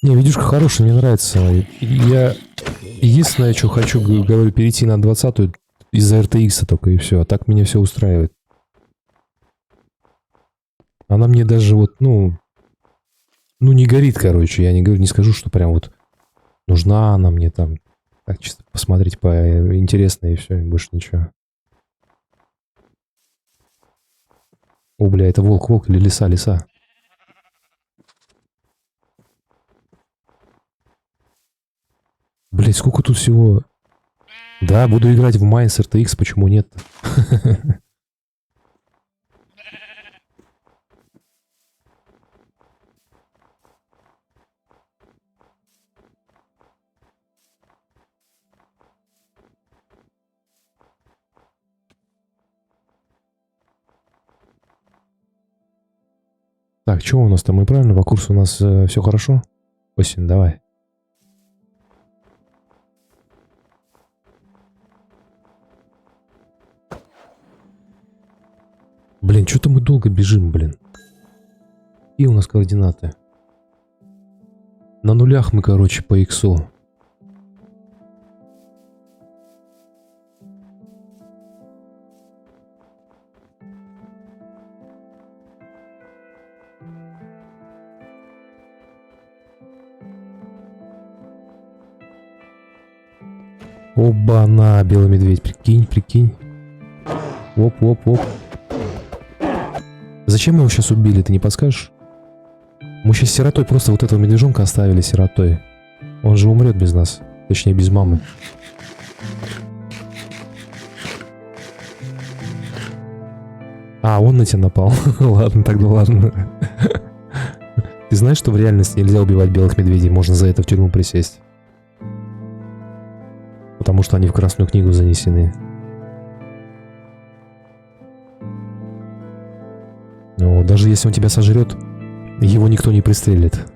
Не, видюшка хорошая, мне нравится. Я единственное, что хочу, говорю, перейти на 20-ю из-за RTX только и все. А так меня все устраивает. Она мне даже вот, ну не горит, короче. Я не говорю, не скажу, что прям вот нужна она мне там. Так, чисто посмотреть по интересно и все, и больше ничего. О, бля, это волк или лиса. Блять, сколько тут всего. Да, буду играть в Mines RTX, почему нет? Так, что у нас там? Мы правильно? По курсу у нас все хорошо? Осень, давай. Блин, что-то мы долго бежим, блин. И у нас координаты. На нулях мы, короче, по иксу. Оба-на, белый медведь, прикинь. Оп. Зачем мы его сейчас убили, ты не подскажешь? Мы сейчас сиротой просто вот этого медвежонка оставили сиротой. Он же умрет без нас. Точнее, без мамы. А, он на тебя напал. Ладно, тогда ладно. Ты знаешь, что в реальности нельзя убивать белых медведей? Можно за это в тюрьму присесть. Потому что они в Красную книгу занесены. Но даже если он тебя сожрет, его никто не пристрелит.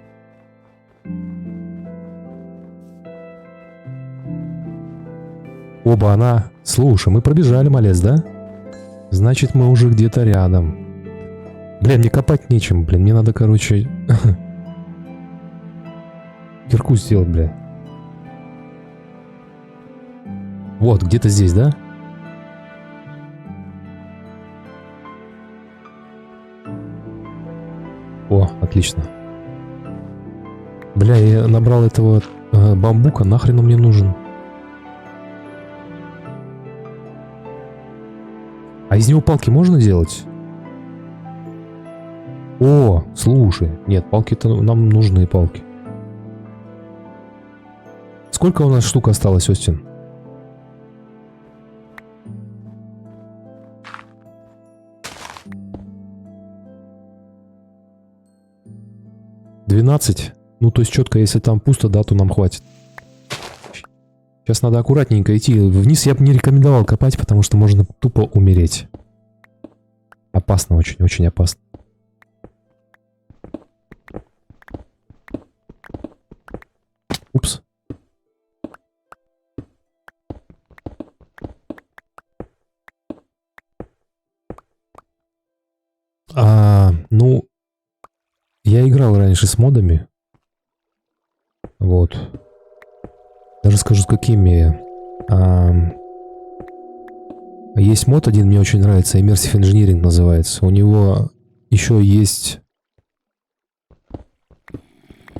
Оба она. Слушай, мы пробежали, малец, да? Значит, мы уже где-то рядом. Бля, мне копать нечем, блин. Мне надо, короче... кирку сделать, бля. Вот, где-то здесь, да? О, отлично. Бля, я набрал этого бамбука, нахрен он мне нужен? А из него палки можно делать? О, слушай. Нет, палки-то нам нужны палки. Сколько у нас штук осталось, Остин? $12. Ну, то есть четко, если там пусто, да, то нам хватит. Сейчас надо аккуратненько идти. Вниз я бы не рекомендовал копать, потому что можно тупо умереть. Опасно, очень опасно. Упс. играл раньше с модами. Вот. Даже скажу, с какими. Есть мод один, мне очень нравится, Immersive Engineering называется. У него еще есть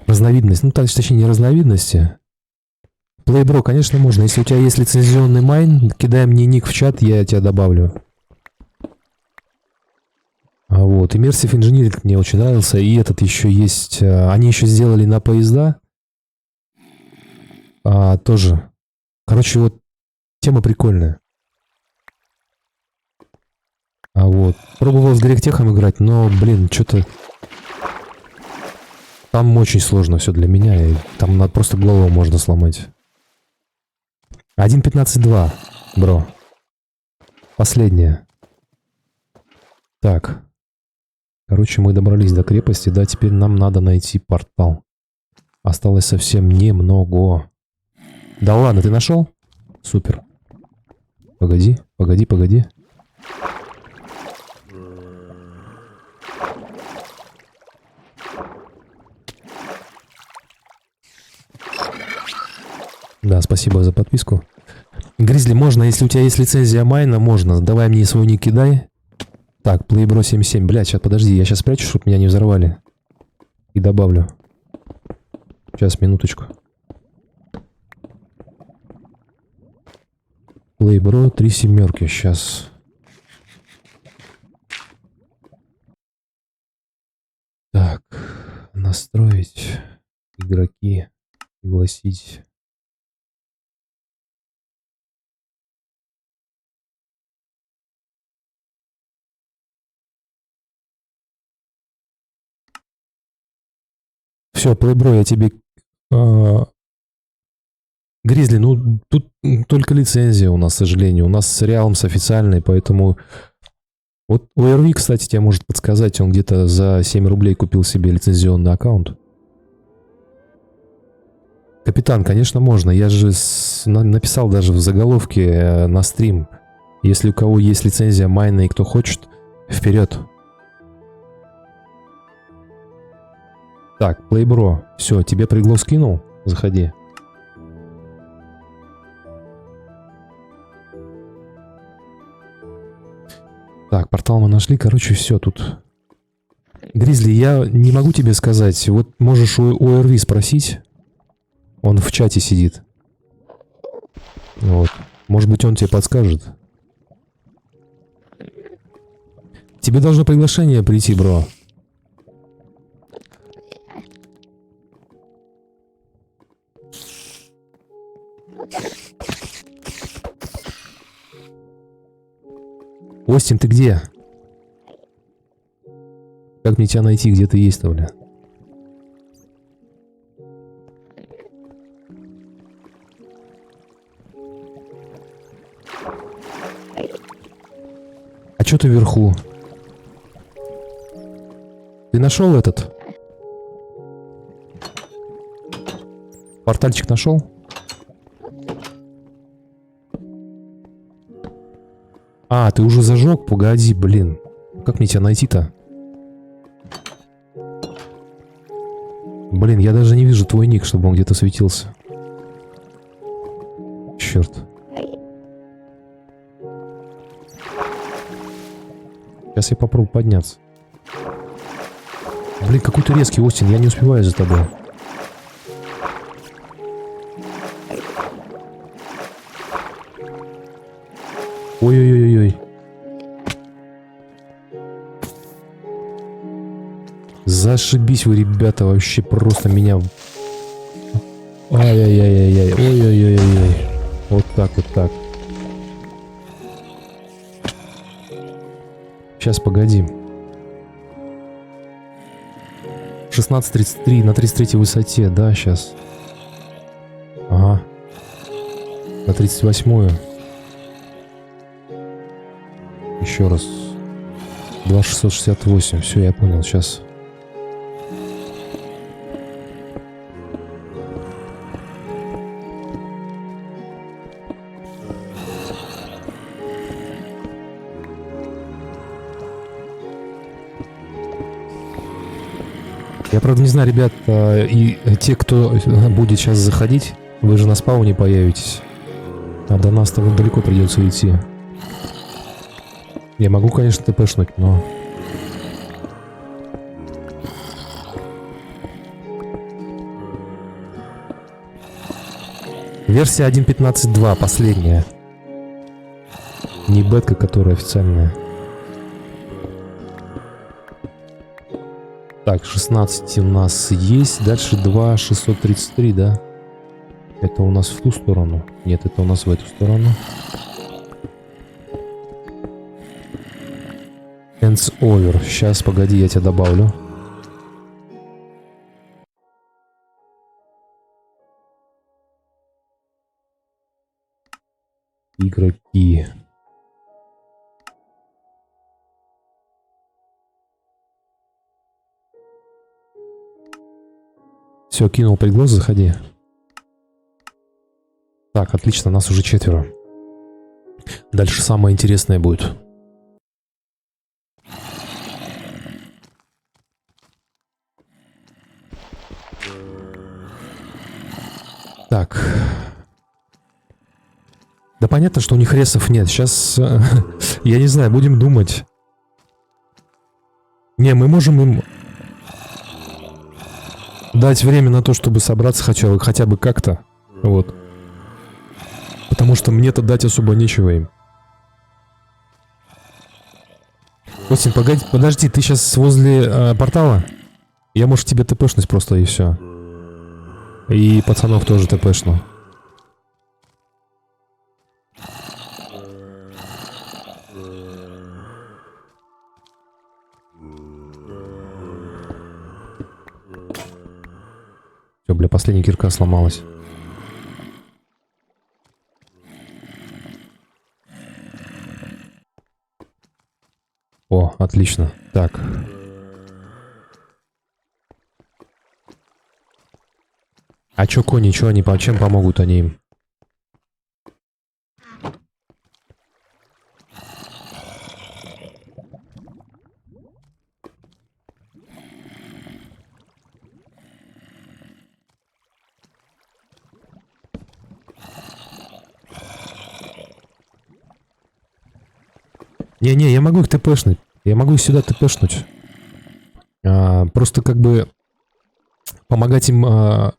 разновидность, ну, точнее, не разновидности. Playbro, конечно, можно. Если у тебя есть лицензионный майн, кидай мне ник в чат, я тебя добавлю. Вот, Immersive Engineering мне очень нравился. И этот еще есть. Они еще сделали на поезда. Тоже. Короче, вот тема прикольная. Вот. Пробовал с грехтехом играть, но, блин, что-то... Там очень сложно все для меня. И там просто голову можно сломать. 1.15.2, бро. Последняя. Так. Короче, мы добрались до крепости. Да, теперь нам надо найти портал. Осталось совсем немного. Да ладно, ты нашел? Супер. Погоди, погоди, погоди. Да, спасибо за подписку. Гризли, можно, если у тебя есть лицензия майна, можно. Давай мне свой ник кидай. Так, Playbro 77. Блядь, сейчас подожди, я сейчас спрячу, чтобы меня не взорвали. И добавлю. Сейчас, минуточку. Playbro 3 семерки, сейчас. Так, настроить игроки, пригласить. Все, Playbro, я тебе... Гризли, ну тут только лицензия у нас, к сожалению. У нас с Realms официальный, поэтому... Вот ORV, кстати, тебе может подсказать. Он где-то за 7 рублей купил себе лицензионный аккаунт. Капитан, конечно, можно. Я же написал даже в заголовке на стрим. Если у кого есть лицензия майна и кто хочет, вперед. Так, Playbro, все, тебе пригло скинул? Заходи. Так, портал мы нашли, короче, все тут. Гризли, я не могу тебе сказать. Вот можешь у ORV спросить. Он в чате сидит. Вот. Может быть, он тебе подскажет. Тебе должно приглашение прийти, бро. Остин, ты где? Как мне тебя найти? Где ты есть-то, бля? А чё ты вверху? Ты нашел этот? Портальчик нашел? А, ты уже зажег? Погоди, блин. Как мне тебя найти-то? Блин, я даже не вижу твой ник, чтобы он где-то светился. Черт. Сейчас я попробую подняться. Блин, какой ты резкий, Остин, я не успеваю за тобой. Ой-ой-ой-ой. Зашибись вы, ребята, вообще просто меня... Ай-яй-яй-яй-яй. Ой-ой-ой-ой. Вот так, вот так. Сейчас, погоди. 16:33 на 33 высоте, да, сейчас. Ага. На 38-ю. Еще раз. 2668. Все, я понял, сейчас. Я, правда, не знаю, ребят, и те, кто будет сейчас заходить, вы же на спауне появитесь. А до нас-то вот далеко придется идти. Я могу, конечно, тпшнуть, но... Версия 1.15.2, последняя. Не бетка, которая официальная. Так, 16 у нас есть. Дальше 2.633, да? Это у нас в ту сторону. Нет, это у нас в эту сторону. Ends over. Сейчас, погоди, я тебя добавлю. Игроки. Все, кинул приглас, заходи. Так, отлично, нас уже 4. Дальше самое интересное будет. Так. Да понятно, что у них ресов нет. Сейчас, я не знаю, будем думать. Не, мы можем им дать время на то, чтобы собраться хотя бы как-то. Вот. Потому что мне-то дать особо нечего им. Костин, погоди, подожди, ты сейчас возле портала? Я, может, тебе тпшнуть просто и все. И пацанов тоже тпшну. Все, бля, последняя кирка сломалась. О, отлично. Так. А чё кони, чё они, чем помогут они им? Не-не, я могу их тпшнуть. Я могу их сюда тпшнуть. Просто как бы помогать им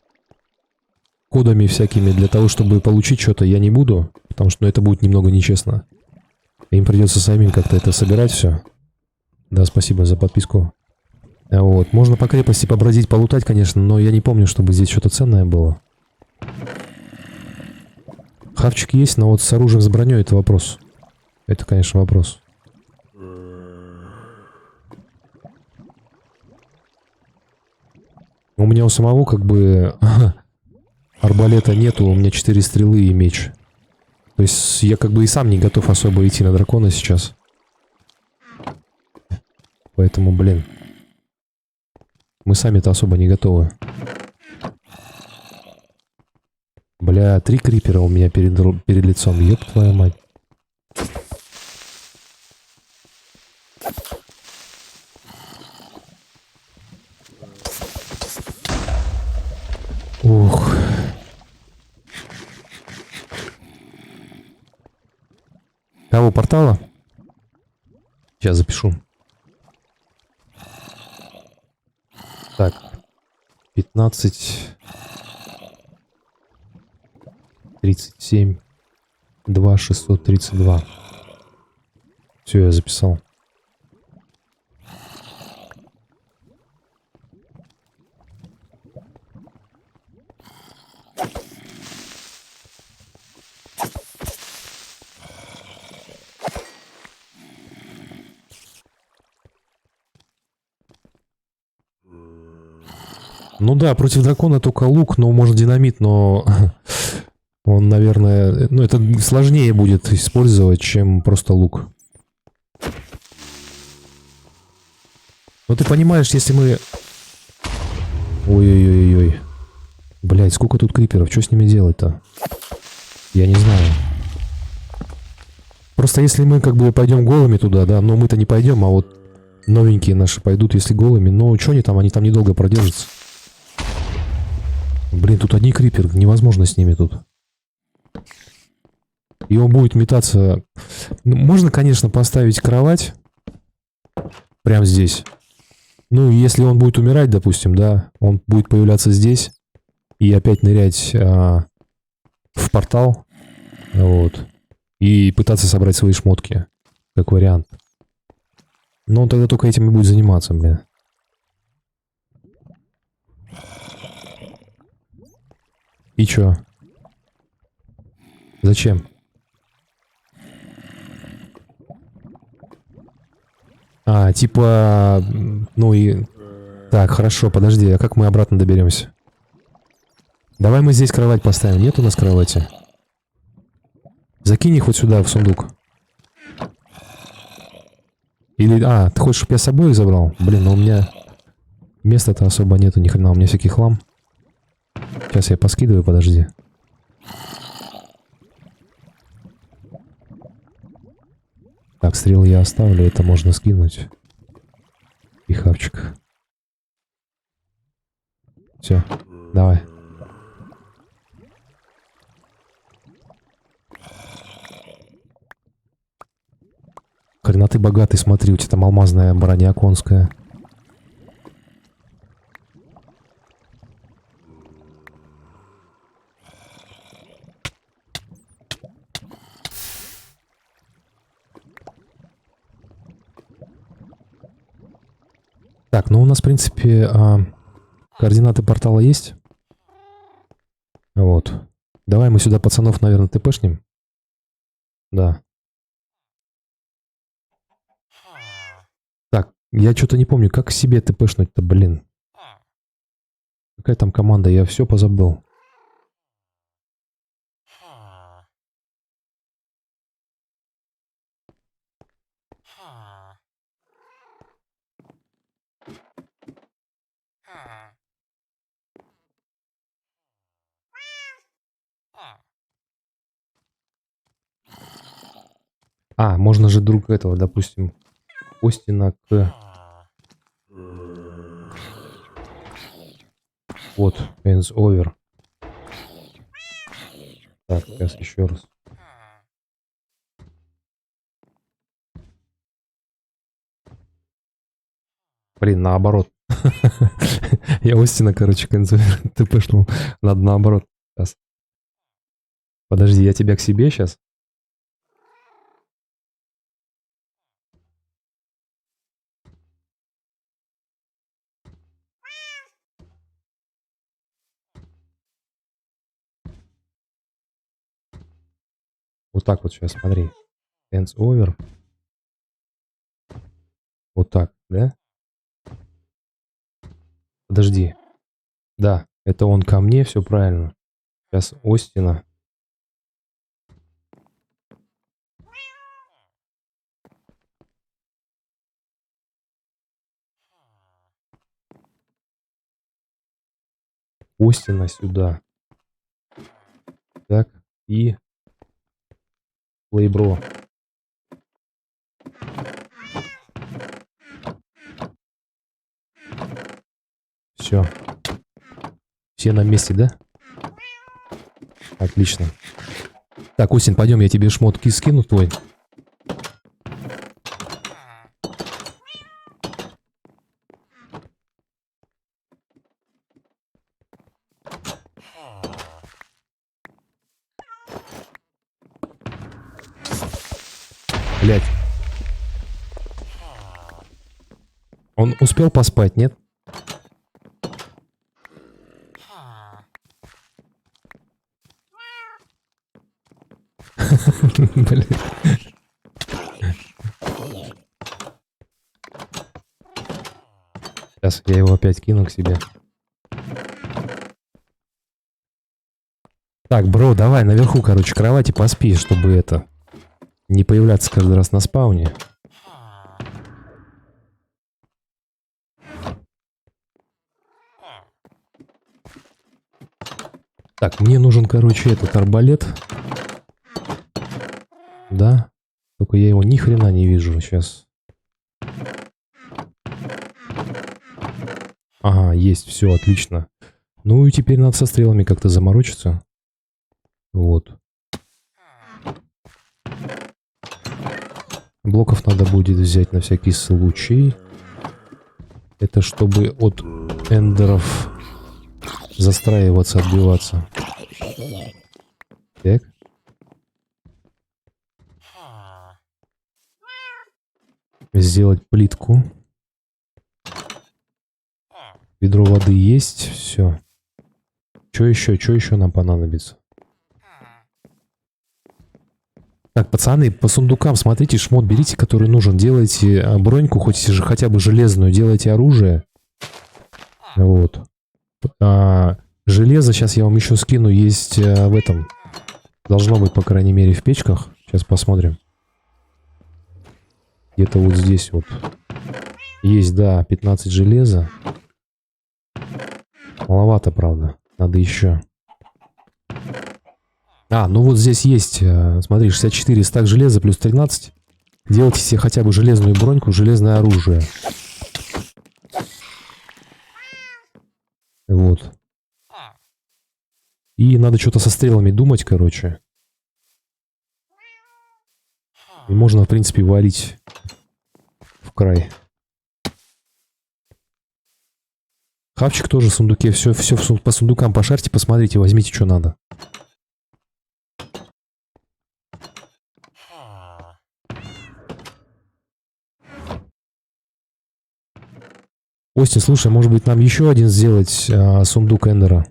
кодами всякими для того, чтобы получить что-то, я не буду. Потому что это будет немного нечестно. Им придется самим как-то это собирать все. Да, спасибо за подписку. Вот. Можно по крепости побродить, полутать, конечно, но я не помню, чтобы здесь что-то ценное было. Хавчик есть, но вот с оружием, с броней это вопрос. Это, конечно, вопрос. У меня у самого как бы арбалета нету, у меня 4 стрелы и меч. То есть я как бы и сам не готов особо идти на дракона сейчас. Поэтому, блин. Мы сами-то особо не готовы. Бля, 3 крипера у меня перед лицом. Ёб твою мать. Ух. Кого, портала? Сейчас запишу. Так. 15. 37. 2 632. Все, я записал. Ну да, против дракона только лук, но может динамит, но он, наверное, ну это сложнее будет использовать, чем просто лук. Ну ты понимаешь, если мы... Ой-ой-ой-ой. Блядь, сколько тут криперов, что с ними делать-то? Я не знаю. Просто если мы как бы пойдем голыми туда, да, но мы-то не пойдем, а вот Новенькие наши пойдут, если голыми. Но что они там недолго продержатся. Блин, тут одни криперы, невозможно с ними тут. И он будет метаться. Ну, можно, конечно, поставить кровать. Прямо здесь. Ну, если он будет умирать, допустим, да, он будет появляться здесь. И опять нырять в портал. Вот. И пытаться собрать свои шмотки. Как вариант. Но он тогда только этим и будет заниматься, блин. И чё? Зачем? Типа... Ну и... Так, хорошо, подожди, а как мы обратно доберемся? Давай мы здесь кровать поставим. Нет у нас кровати? Закинь их вот сюда, в сундук. Или... ты хочешь, чтобы я с собой их забрал? Блин, ну у меня... Места-то особо нету, ни хрена, у меня всякий хлам. Сейчас я поскидываю, подожди. Так, стрелы я оставлю, это можно скинуть. И хавчик. Все, давай. Хрена ты богатый, смотри, у тебя там алмазная броня конская. Так, ну у нас, в принципе, координаты портала есть. Вот. Давай мы сюда пацанов, наверное, тпшнем. Да. Так, я что-то не помню, как к себе тпшнуть-то, блин. Какая там команда, я все позабыл. Можно же друг этого, допустим, Остина к... Вот, hands over. Так, сейчас еще раз. Блин, наоборот. Я Остина, короче, к hands over тпшнул. Надо наоборот. Сейчас. Подожди, я тебя к себе сейчас. Вот так вот сейчас, смотри. Hands over. Вот так, да? Подожди. Да, это он ко мне, все правильно. Сейчас Остина. Остина сюда. Так, и... Плейбро. Все. Все на месте, да? Отлично. Так, Остин, пойдем, я тебе шмотки скину твой. Блять. Он успел поспать, нет? Блин. Сейчас я его опять кину к себе. Так, бро, давай наверху, короче, кровати поспи, чтобы это... Не появляться каждый раз на спауне. Так, мне нужен, короче, этот арбалет. Да. Только я его ни хрена не вижу сейчас. Ага, есть, все, отлично. Ну и теперь надо со стрелами как-то заморочиться. Вот. Блоков надо будет взять на всякий случай. Это чтобы от эндеров застраиваться, отбиваться. Так. Сделать плитку. Ведро воды есть. Все. Что еще? Что еще нам понадобится? Так, пацаны, по сундукам смотрите, шмот берите, который нужен. Делайте броньку, хотя бы железную. Делайте оружие. Вот. Железо сейчас я вам еще скину. Есть в этом. Должно быть, по крайней мере, в печках. Сейчас посмотрим. Где-то вот здесь вот. Есть, да, 15 железа. Маловато, правда. Надо еще. Ну вот здесь есть, смотри, 64 стак железа плюс 13. Делайте себе хотя бы железную броньку, железное оружие. Вот. И надо что-то со стрелами думать, короче. И можно, в принципе, валить в край. Хавчик тоже в сундуке. Все по сундукам пошарьте, посмотрите, возьмите, что надо. Остин, слушай, может быть, нам еще один сделать сундук эндера?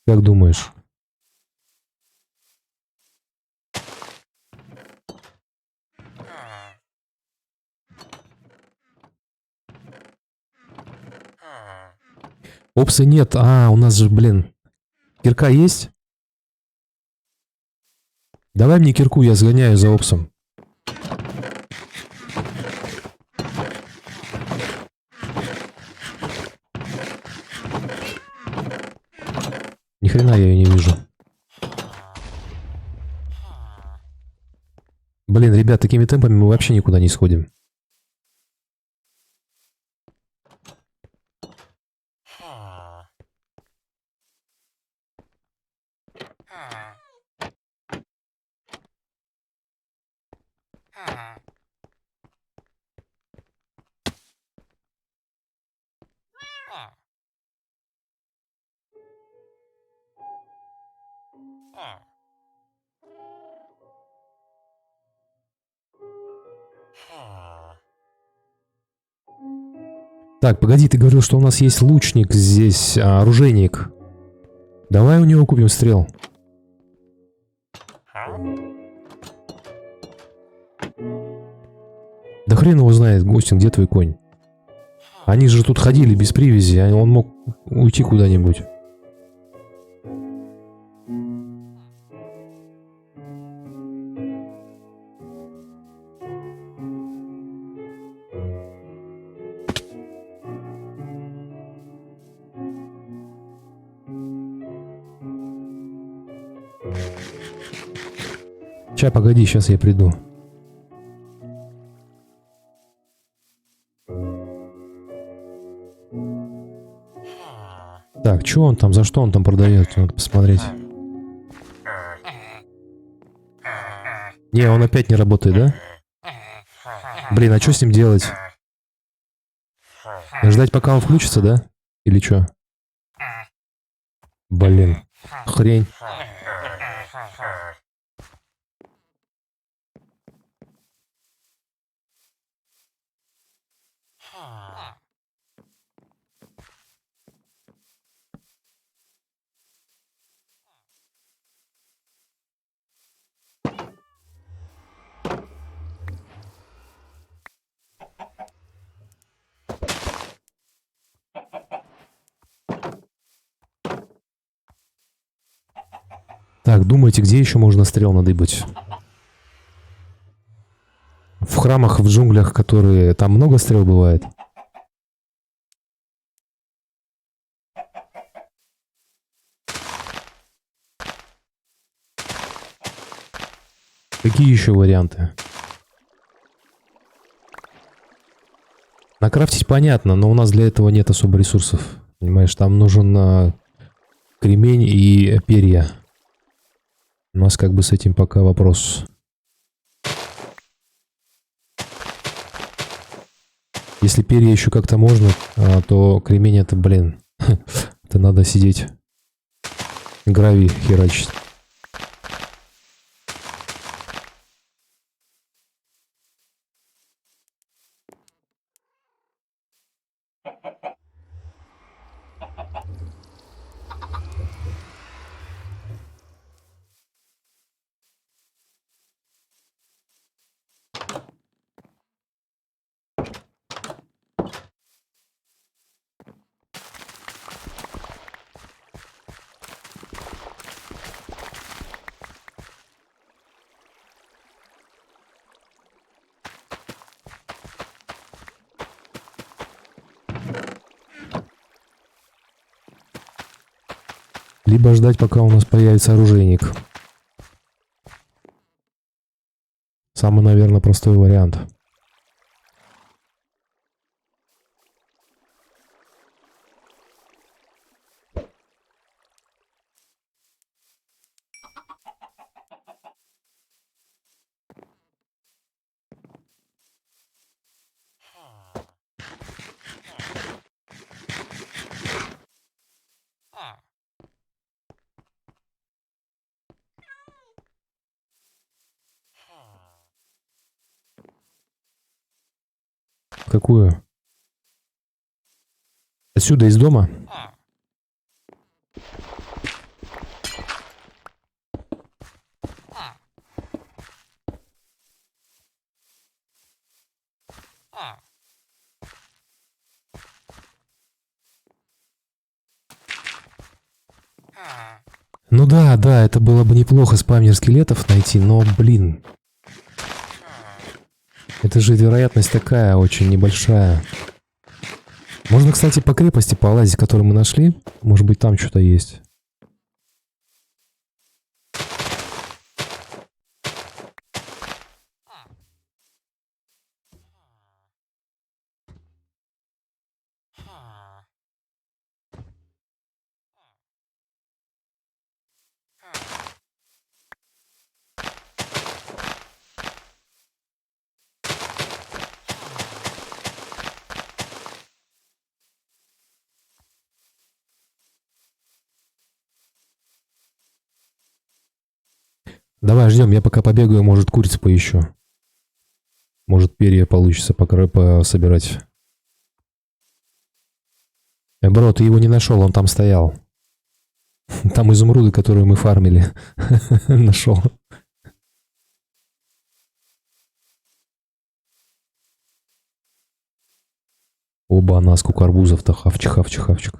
Как думаешь? Опса нет. У нас же, блин. Кирка есть? Давай мне кирку, я сгоняю за опсом. Ни хрена я ее не вижу. Блин, ребят, такими темпами мы вообще никуда не сходим. Так, погоди, ты говорил, что у нас есть лучник здесь, оружейник. Давай у него купим стрел. Да хрен его знает, Гостин, где твой конь? Они же тут ходили без привязи, он мог уйти куда-нибудь. Сейчас, погоди, сейчас я приду. Так, что он там, за что он там продает? Надо посмотреть. Не, он опять не работает, да? Блин, а что с ним делать? Ждать, пока он включится, да? Или что? Блин, хрень. Так, думайте, где еще можно стрел надыбать? В храмах, в джунглях, которые... Там много стрел бывает? Какие еще варианты? Накрафтить понятно, но у нас для этого нет особо ресурсов. Понимаешь, там нужен кремень и перья. У нас как бы с этим пока вопрос. Если перья еще как-то можно, то кремень это, блин, это надо сидеть. Гравий херачить. Либо ждать, пока у нас появится оружейник. Самый, наверное, простой вариант. Какую? Отсюда, из дома? Ну да, да, это было бы неплохо спавнер скелетов найти, но, блин. Это же вероятность такая, очень небольшая. Можно, кстати, по крепости полазить, которую мы нашли. Может быть, там что-то есть. Давай ждем, я пока побегаю, может, курицу поищу. Может, перья получится собирать. Бро, ты его не нашел, он там стоял. Там изумруды, которые мы фармили. Нашел. Оба, сколько арбузов-то. Хавчик, хавчик, хавчик.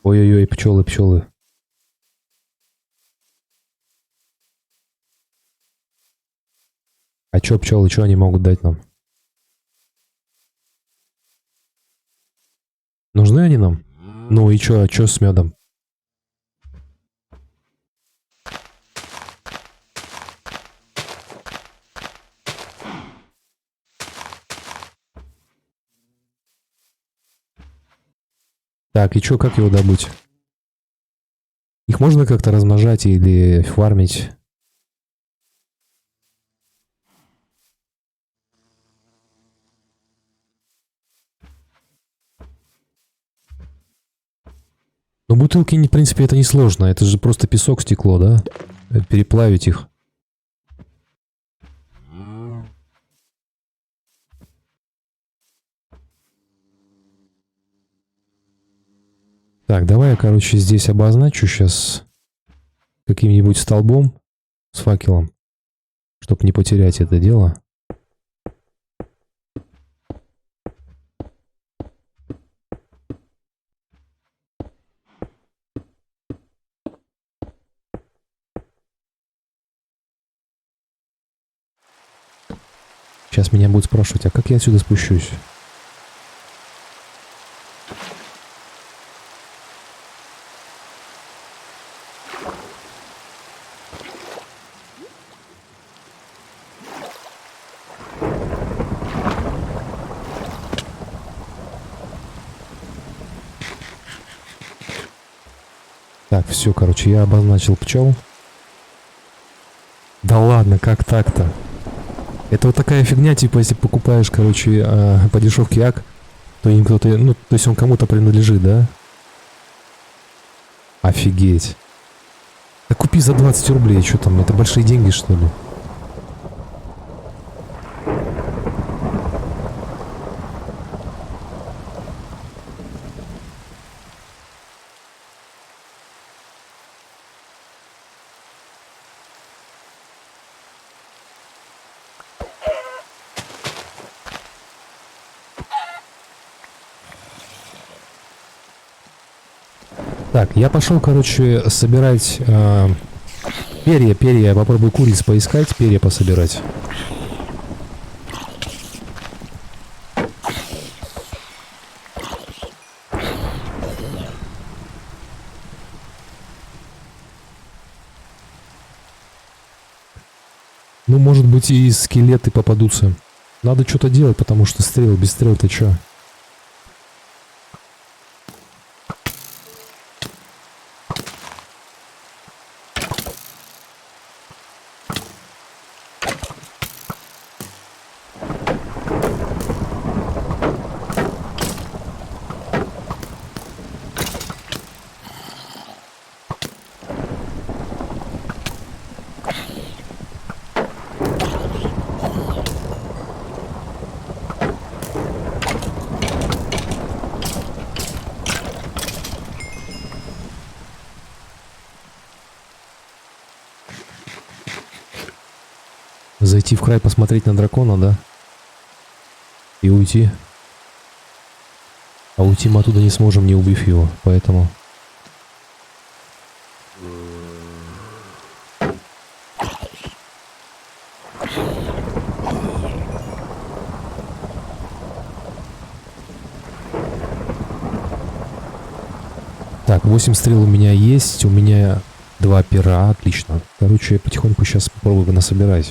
Ой-ой-ой, пчелы, пчелы. А чё пчелы, что они могут дать нам? Нужны они нам? Ну и чё с медом? Так, и чё, как его добыть? Их можно как-то размножать или фармить? Ну, бутылки, в принципе, это не сложно. Это же просто песок, стекло, да? Переплавить их. Так, давай я, короче, здесь обозначу сейчас каким-нибудь столбом с факелом, чтобы не потерять это дело. Сейчас меня будут спрашивать, а как я отсюда спущусь? Так, все, короче, я обозначил пчел. Да ладно, как так-то? Это вот такая фигня, типа, если покупаешь, короче, по дешевке ак, то им кто-то, ну, то есть он кому-то принадлежит, да? Офигеть. Да купи за 20 рублей, что там, это большие деньги, что ли? Так, я пошел, короче, собирать перья. Я попробую куриц поискать, перья пособирать. Ну, может быть, и скелеты попадутся. Надо что-то делать, потому что без стрел-то что? Зайти в край, посмотреть на дракона, да? И уйти. А уйти мы оттуда не сможем, не убив его, поэтому... Так, 8 стрел у меня есть, у меня 2 пера, отлично. Короче, я потихоньку сейчас попробую насобирать.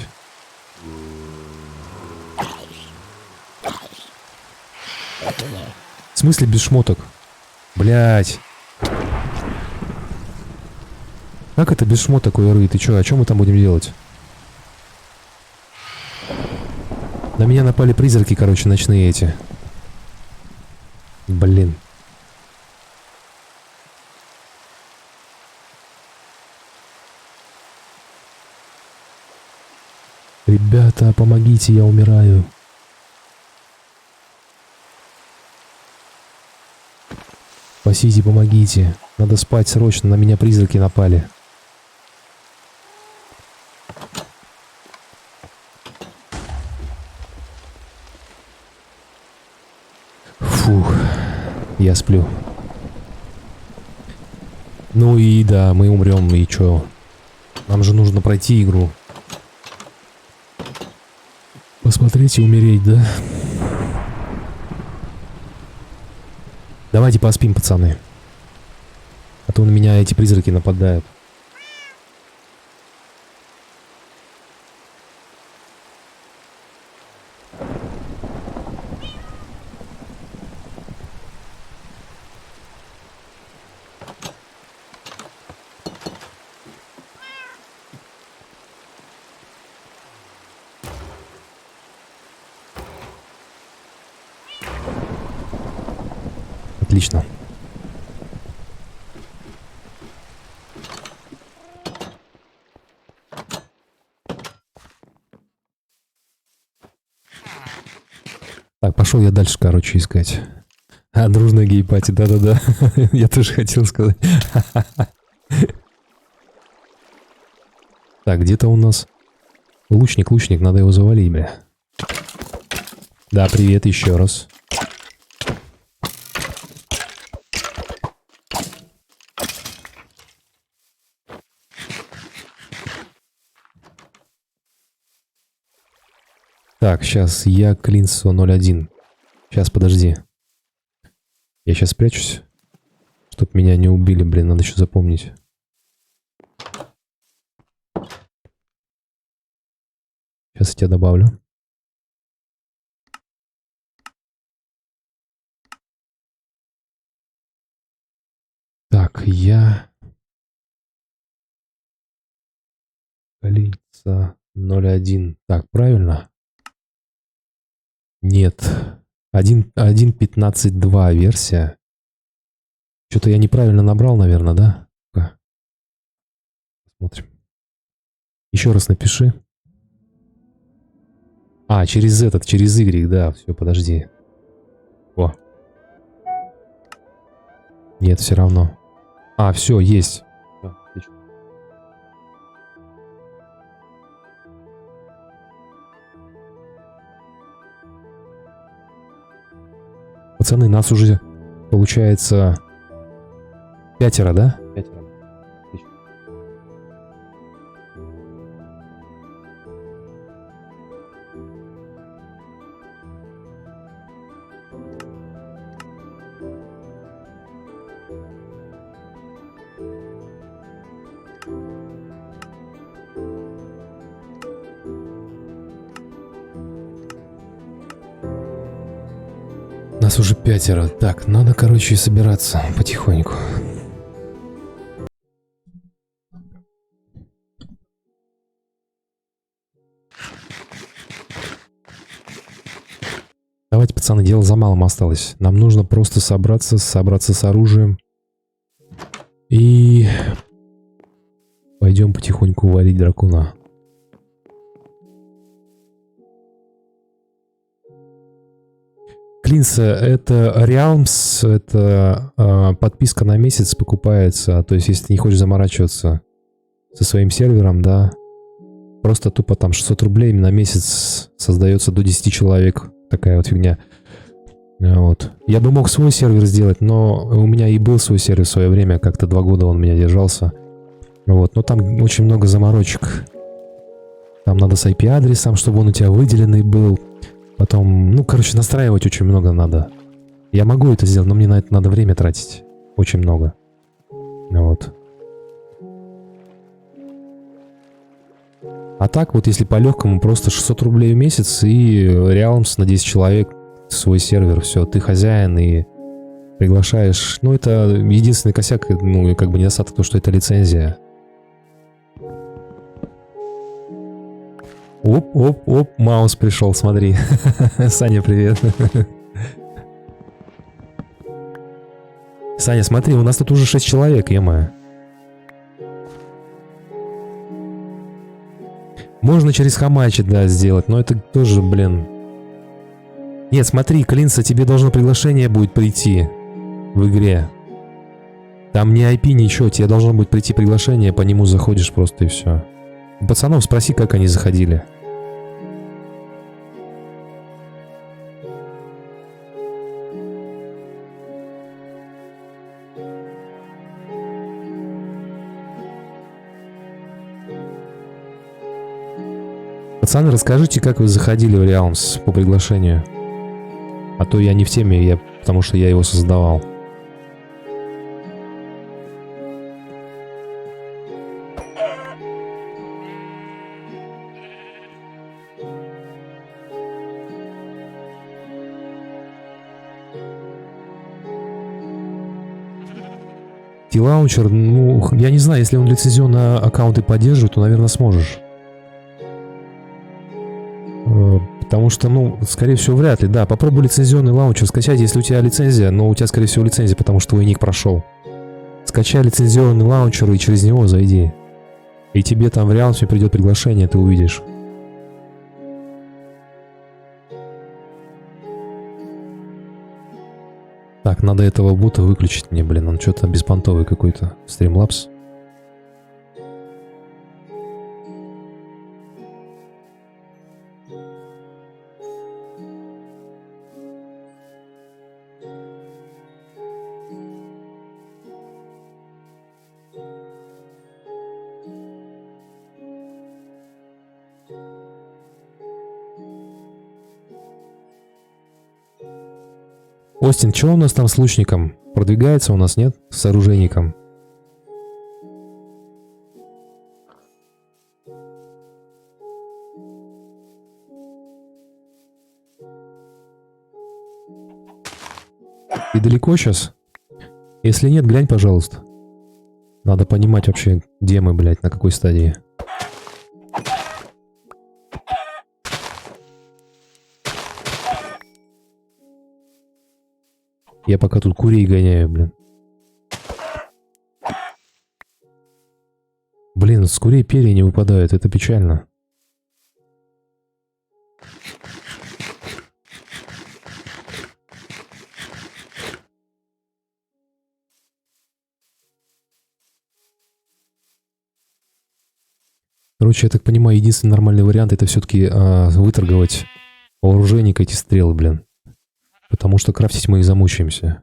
В смысле без шмоток? Блять. Как это без шмоток, ой, ты чё, о чем мы там будем делать? На меня напали призраки, короче, ночные эти. Блин. Ребята, помогите, я умираю. Спасите, помогите. Надо спать срочно, на меня призраки напали. Фух, я сплю. Ну и да, мы умрем, и чё? Нам же нужно пройти игру. Посмотреть и умереть, да? Давайте поспим, пацаны. А то на меня эти призраки нападают. Отлично. Так, пошел я дальше, короче, искать. Дружная гей-пати, да-да-да. Я тоже хотел сказать. Так, где-то у нас... Лучник, надо его завалить, бля. Да, привет еще раз. Так, сейчас я Клинсо 01. Сейчас, подожди. Я сейчас спрячусь. Чтоб меня не убили, блин, надо еще запомнить. Сейчас я тебя добавлю. Так, я... Клинсо 01. Так, правильно? Нет. 1.15.2 версия. Что-то я неправильно набрал, наверное, да? Посмотрим. Еще раз напиши. А, через Y, да. Все, подожди. О. Нет, все равно. А, все, есть. Отлично. Пацаны, нас уже, получается, 5, да? 5. Отлично. Нас уже 5. Так, надо, короче, собираться потихоньку. Давайте, пацаны, дело за малым осталось. Нам нужно просто собраться с оружием. И пойдем потихоньку валить дракона. Клинсо, это Realms, это подписка на месяц покупается. То есть, если ты не хочешь заморачиваться со своим сервером, да, просто тупо там 600 рублей на месяц создается до 10 человек. Такая вот фигня. Вот. Я бы мог свой сервер сделать, но у меня и был свой сервер в свое время, как-то 2 года он у меня держался. Вот. Но там очень много заморочек. Там надо с IP-адресом, чтобы он у тебя выделенный был. Потом, ну, короче, настраивать очень много надо. Я могу это сделать, но мне на это надо время тратить. Очень много. Вот. А так вот, если по-легкому, просто 600 рублей в месяц и Realms на 10 человек, свой сервер, все, ты хозяин и приглашаешь. Ну, это единственный косяк, ну, как бы недостаток, то, что это лицензия. Оп, Маус пришел, смотри. Саня, привет. Саня, смотри, у нас тут уже 6 человек, е-мое. Можно через Хамачи, да, сделать, но это тоже, блин. Нет, смотри, Клинсо, тебе должно приглашение будет прийти в игре. Там не IP, ничего, тебе должно будет прийти приглашение, по нему заходишь просто и все. У пацанов спроси, как они заходили. Пацаны, расскажите, как вы заходили в Realms по приглашению. А то я не в теме, потому что я его создавал. T-Launcher, ну, я не знаю, если он лицензионные аккаунты поддерживает, то, наверное, сможешь. Потому что, ну, скорее всего, вряд ли. Да, попробуй лицензионный лаунчер скачать, если у тебя лицензия, но у тебя, скорее всего, лицензия, потому что твой ник прошел. Скачай лицензионный лаунчер и через него зайди. И тебе там в Realms придет приглашение, ты увидишь. Так, надо этого бота выключить мне, блин. Он что-то беспонтовый какой-то. Стримлапс. Остин, что у нас там с лучником? Продвигается у нас, нет? С оружейником. Ты далеко сейчас? Если нет, глянь, пожалуйста. Надо понимать вообще, где мы, блядь, на какой стадии. Я пока тут курей гоняю, блин. Блин, с курей перья не выпадают, это печально. Короче, я так понимаю, единственный нормальный вариант это все-таки выторговать у оружейника эти стрелы, блин. Потому что крафтить мы их замучаемся.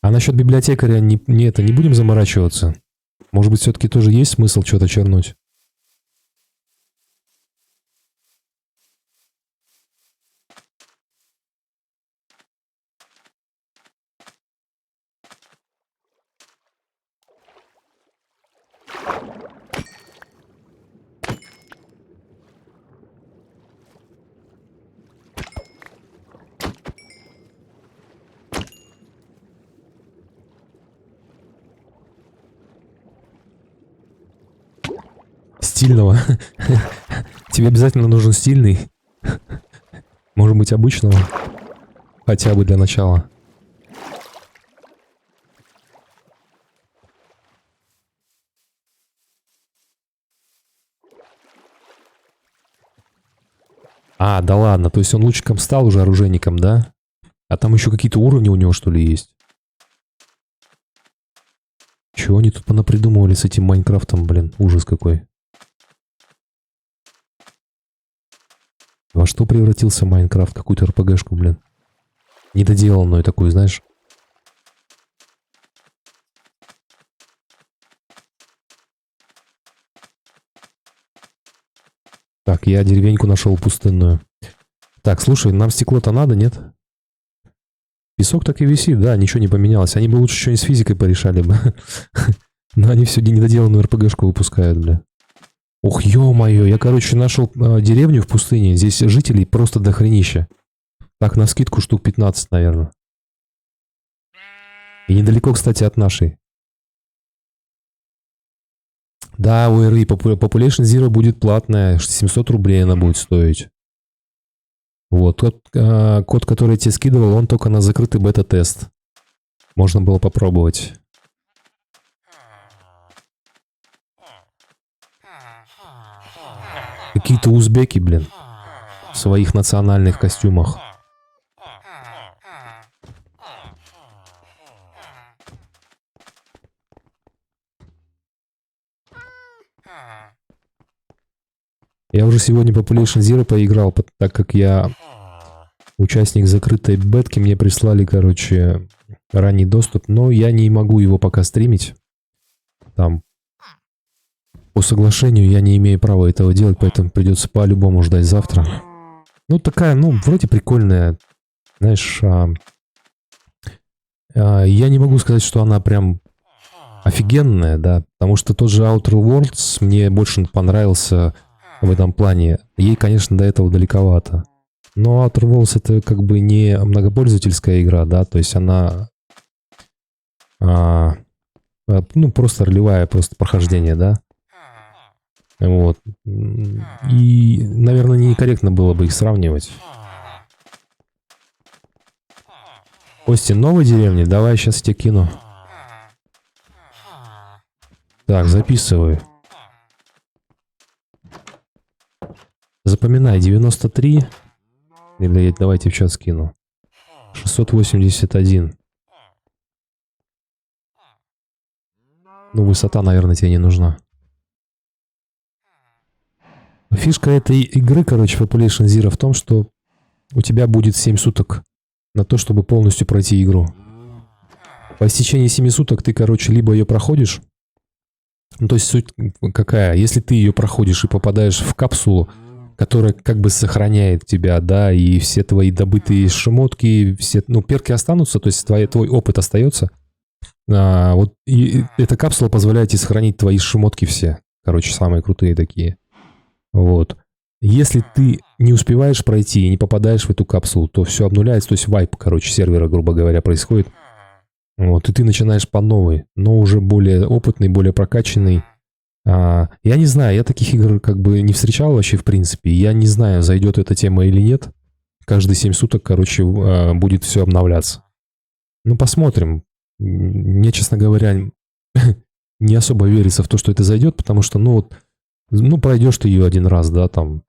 А насчет библиотекаря не будем заморачиваться? Может быть, все-таки тоже есть смысл что-то чернуть? Стильного. Тебе обязательно нужен стильный. Может быть, обычного. Хотя бы для начала. А, да ладно. То есть он лучником стал уже оружейником, да? А там еще какие-то уровни у него, что ли, есть? Чего они тут понапридумывали с этим Майнкрафтом, блин? Ужас какой. Во что превратился Майнкрафт? Какую-то РПГшку, блин. Недоделанную такую, знаешь. Так, я деревеньку нашел пустынную. Так, слушай, нам стекло-то надо, нет? Песок так и висит, да, ничего не поменялось. Они бы лучше что-нибудь с физикой порешали бы. Но они все недоделанную РПГшку выпускают, бля. Ох, ё-моё, я, короче, нашел деревню в пустыне. Здесь жителей просто дохренища. Так, навскидку штук 15, наверное. И недалеко, кстати, от нашей. Да, у РИ Population Zero будет платная. 700 рублей она будет стоить. Вот, тот код, который я тебе скидывал, он только на закрытый бета-тест. Можно было попробовать. Какие-то узбеки, блин. В своих национальных костюмах. Я уже сегодня Population Zero поиграл, так как я участник закрытой бетки, мне прислали, короче, ранний доступ, но я не могу его пока стримить. Там по соглашению я не имею права этого делать, поэтому придется по-любому ждать завтра. Ну, такая, ну, вроде прикольная, знаешь, я не могу сказать, что она прям офигенная, да, потому что тот же Outer Worlds мне больше понравился в этом плане. Ей, конечно, до этого далековато. Но Outer Worlds это как бы не многопользовательская игра, да, то есть она, ну, просто ролевая, просто прохождение, да. Вот. И, наверное, некорректно было бы их сравнивать. Остин, новой деревни? Давай сейчас тебе кину. Так, записывай. Запоминай, 93. Или давайте в чат скину. 681. Ну, высота, наверное, тебе не нужна. Фишка этой игры, короче, Population Zero в том, что у тебя будет 7 суток на то, чтобы полностью пройти игру. По истечении 7 суток ты, короче, либо ее проходишь. Ну, то есть суть какая? Если ты ее проходишь и попадаешь в капсулу, которая как бы сохраняет тебя, да, и все твои добытые шмотки, все, ну, перки останутся, то есть твой опыт остается. Вот и эта капсула позволяет тебе сохранить твои шмотки все. Короче, самые крутые такие. Вот. Если ты не успеваешь пройти и не попадаешь в эту капсулу, то все обнуляется, то есть вайп, короче, сервера, грубо говоря, происходит. Вот, и ты начинаешь по новой, но уже более опытный, более прокачанный. Я не знаю, я таких игр как бы не встречал вообще в принципе. Я не знаю, зайдет эта тема или нет. Каждые 7 суток, короче, будет все обновляться. Ну, посмотрим. Мне, честно говоря, не особо верится в то, что это зайдет, потому что, ну, вот, ну, пройдешь ты ее один раз, да, там,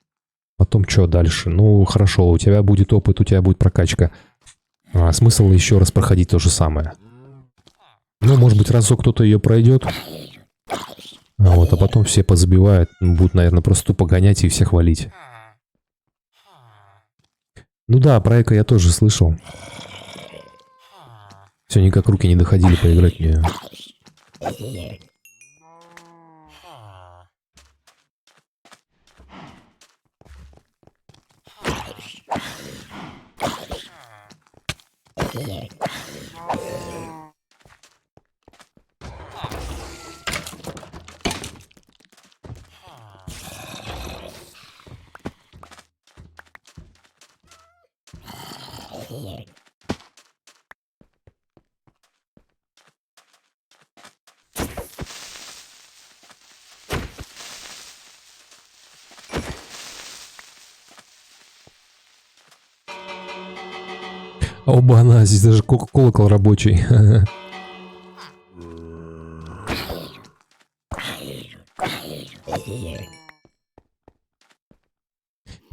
потом что дальше? Ну, хорошо, у тебя будет опыт, у тебя будет прокачка. Смысл еще раз проходить то же самое. Ну, может быть, разок кто-то ее пройдет, а потом все позабивают, будут, наверное, просто тупо гонять и всех валить. Ну да, про Эко я тоже слышал. Все никак руки не доходили поиграть в нее. Оба-на, здесь даже колокол рабочий.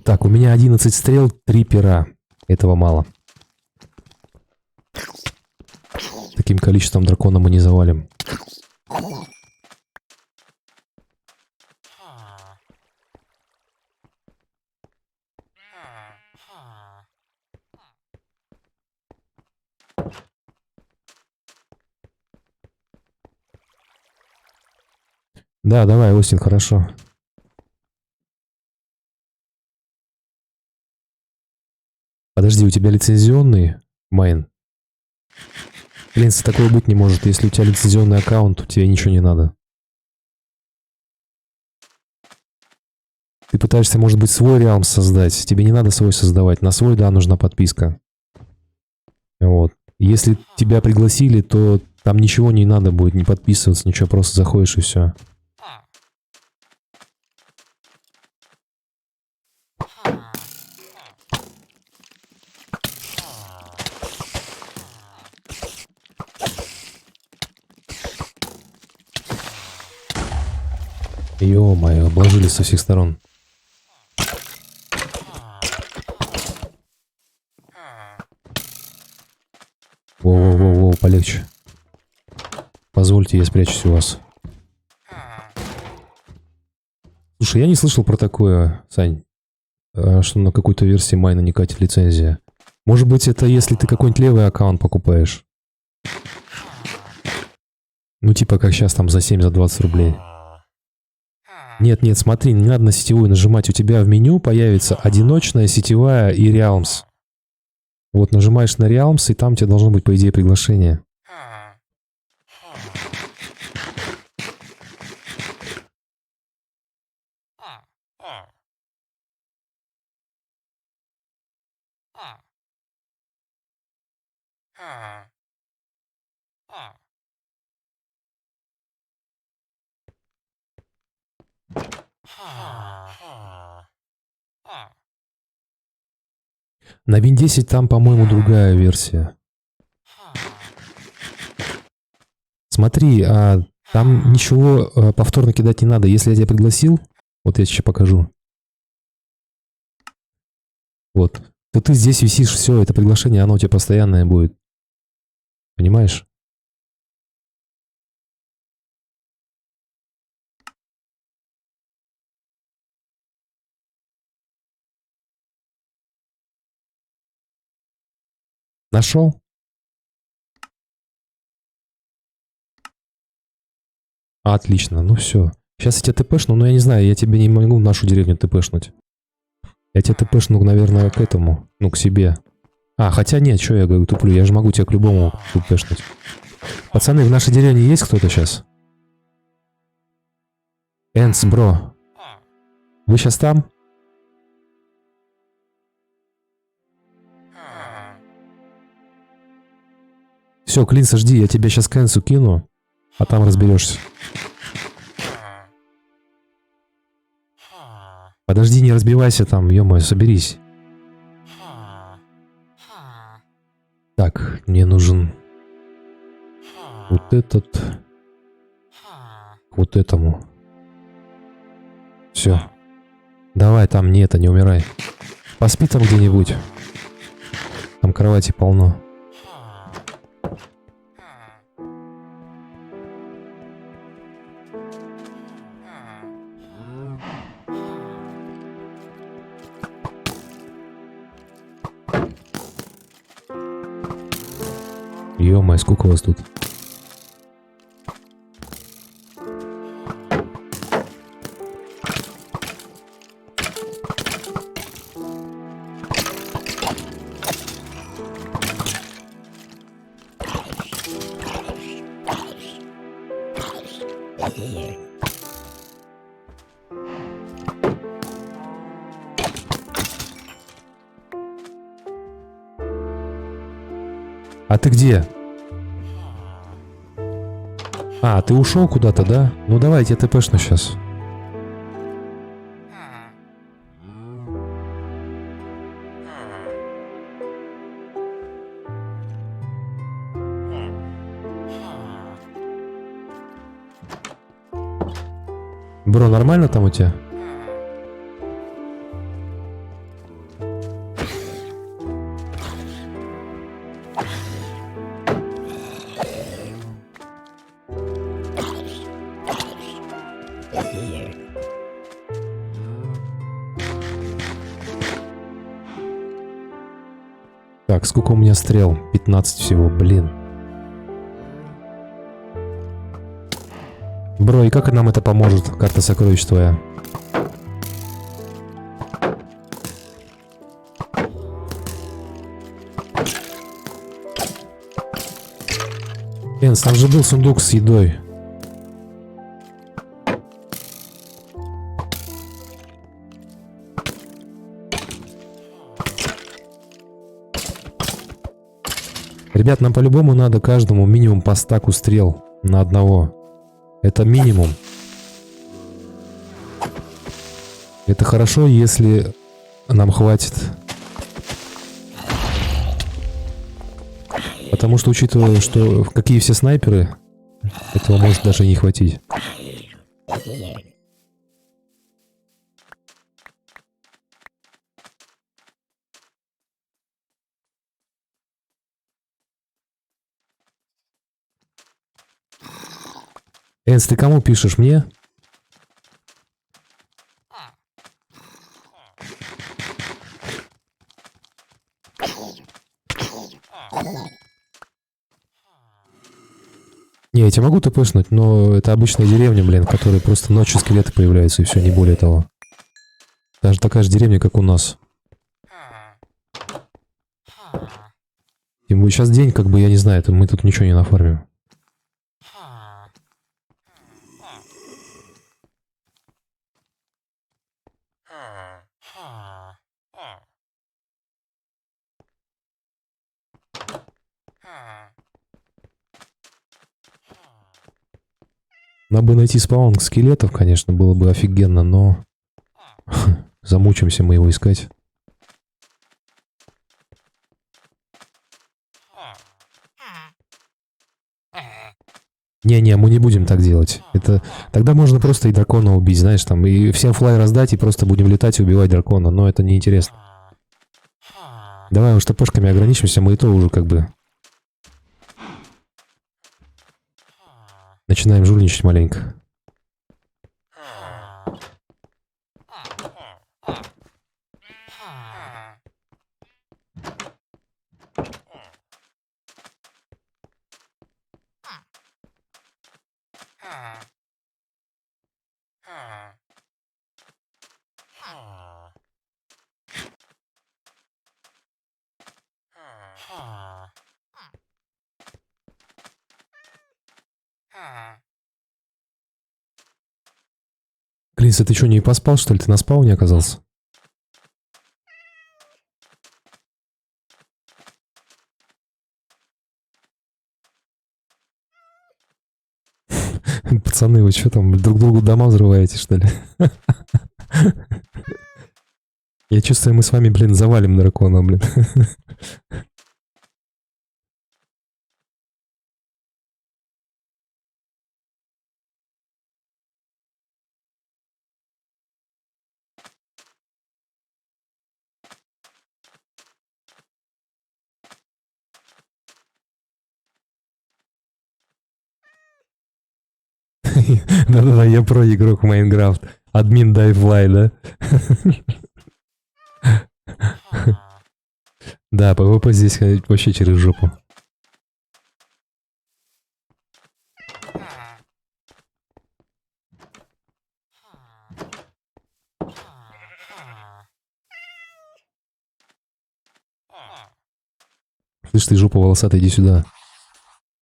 Так, у меня 11 стрел, 3 пера. Этого мало. Таким количеством дракона мы не завалим. Да, давай, Остин, хорошо. Подожди, у тебя лицензионный майн? Блин, такое быть не может. Если у тебя лицензионный аккаунт, то тебе ничего не надо. Ты пытаешься, может быть, свой реалм создать. Тебе не надо свой создавать. На свой, да, нужна подписка. Вот. Если тебя пригласили, то там ничего не надо будет, не подписываться, ничего. Просто заходишь и все. Ё-моё, обложили со всех сторон. Воу-воу-воу, полегче. Позвольте, я спрячусь у вас. Слушай, я не слышал про такое, Сань, что на какой-то версии майна не катит лицензия. Может быть, это если ты какой-нибудь левый аккаунт покупаешь. Ну, типа, как сейчас там за 7, за 20 рублей. Нет, нет, смотри, не надо на сетевую нажимать. У тебя в меню появится одиночная, сетевая и Realms. Вот нажимаешь на Realms, и там тебе должно быть, по идее, приглашение. На Win 10 там, по-моему, другая версия. Смотри, Там ничего повторно кидать не надо. Если я тебя пригласил, вот я сейчас покажу. Вот. То ты здесь висишь, все, это приглашение, оно у тебя постоянное будет. Понимаешь? Нашел? Отлично, ну все. Сейчас я тебя тпшну, но я не знаю, я тебе не могу в нашу деревню тпшнуть. Я тебя тпшну, наверное, к этому, ну, к себе. А, хотя нет, что я говорю, туплю, я же могу тебя к любому тпшнуть. Пацаны, в нашей деревне есть кто-то сейчас? Энс, бро. Вы сейчас там? Все, Клинса, жди, я тебя сейчас к Энсу кину, а там разберешься. Подожди, не разбивайся там, ё-моё, соберись. Так, мне нужен вот этот к вот этому. Все. Давай там, не это, не умирай. Поспи там где-нибудь. Там кровати полно. Ё-моё, сколько у вас тут? А ты где? А, ты ушел куда-то, да? Ну давай, я тебе тпшну сейчас. Бро, нормально там у тебя? Так, сколько у меня стрел? 15 всего, блин. Бро, и как нам это поможет, карта сокровищ твоя? Энс, там же был сундук с едой. Ребят, нам по-любому надо каждому минимум по стаку стрел на одного. Это минимум. Это хорошо, если нам хватит. Потому что, учитывая, что какие все снайперы, этого может даже не хватить. Энс, ты кому пишешь? Мне? Не, я тебя могу тпшнуть, но это обычная деревня, блин, в которой просто ночью скелеты появляются и все, не более того. Даже такая же деревня, как у нас. И сейчас день, как бы, я не знаю, мы тут ничего не нафармим. Надо бы найти спаун скелетов, конечно, было бы офигенно, но замучимся мы его искать. Не-не, мы не будем так делать. Это... Тогда можно просто и дракона убить, знаешь, там, и всем флай раздать, и просто будем летать и убивать дракона, но это неинтересно. Давай уж ТПшками ограничимся, мы и то уже как бы... Начинаем жульничать маленько. Клинс, ты что, не поспал, что ли? Ты на спауне оказался? Пацаны, вы что там, друг другу дома взрываете, что ли? Я чувствую, мы с вами, блин, завалим дракона, блин. Да-да-да, я про игрок в Майнкрафт. Админ Дайвлай, да? Да, ПВП здесь вообще через жопу. Слышь, ты жопа волосатая, иди сюда.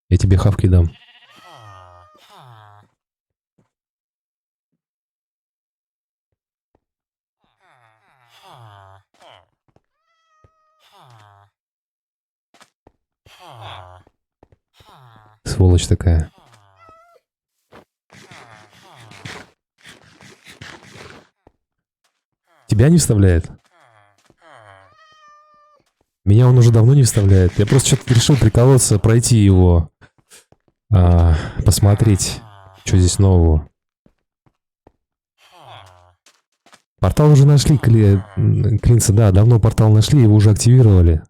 Я тебе хавки дам. Сволочь такая. Тебя не вставляет? Меня он уже давно не вставляет. Я просто что-то решил приколоться, пройти его. Посмотреть, что здесь нового. Портал уже нашли, Клинца, да, давно портал нашли, его уже активировали.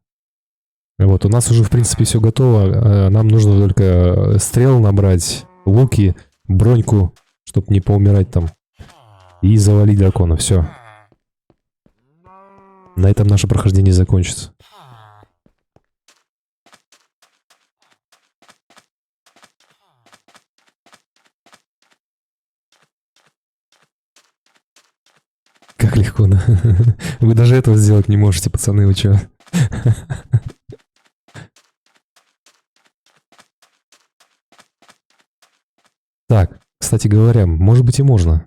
Вот, у нас уже, в принципе, все готово. Нам нужно только стрел набрать, луки, броньку, чтобы не поумирать там. И завалить дракона, все. На этом наше прохождение закончится. Как легко, да? Вы даже этого сделать не можете, пацаны, вы чё? Так, кстати говоря, может быть и можно.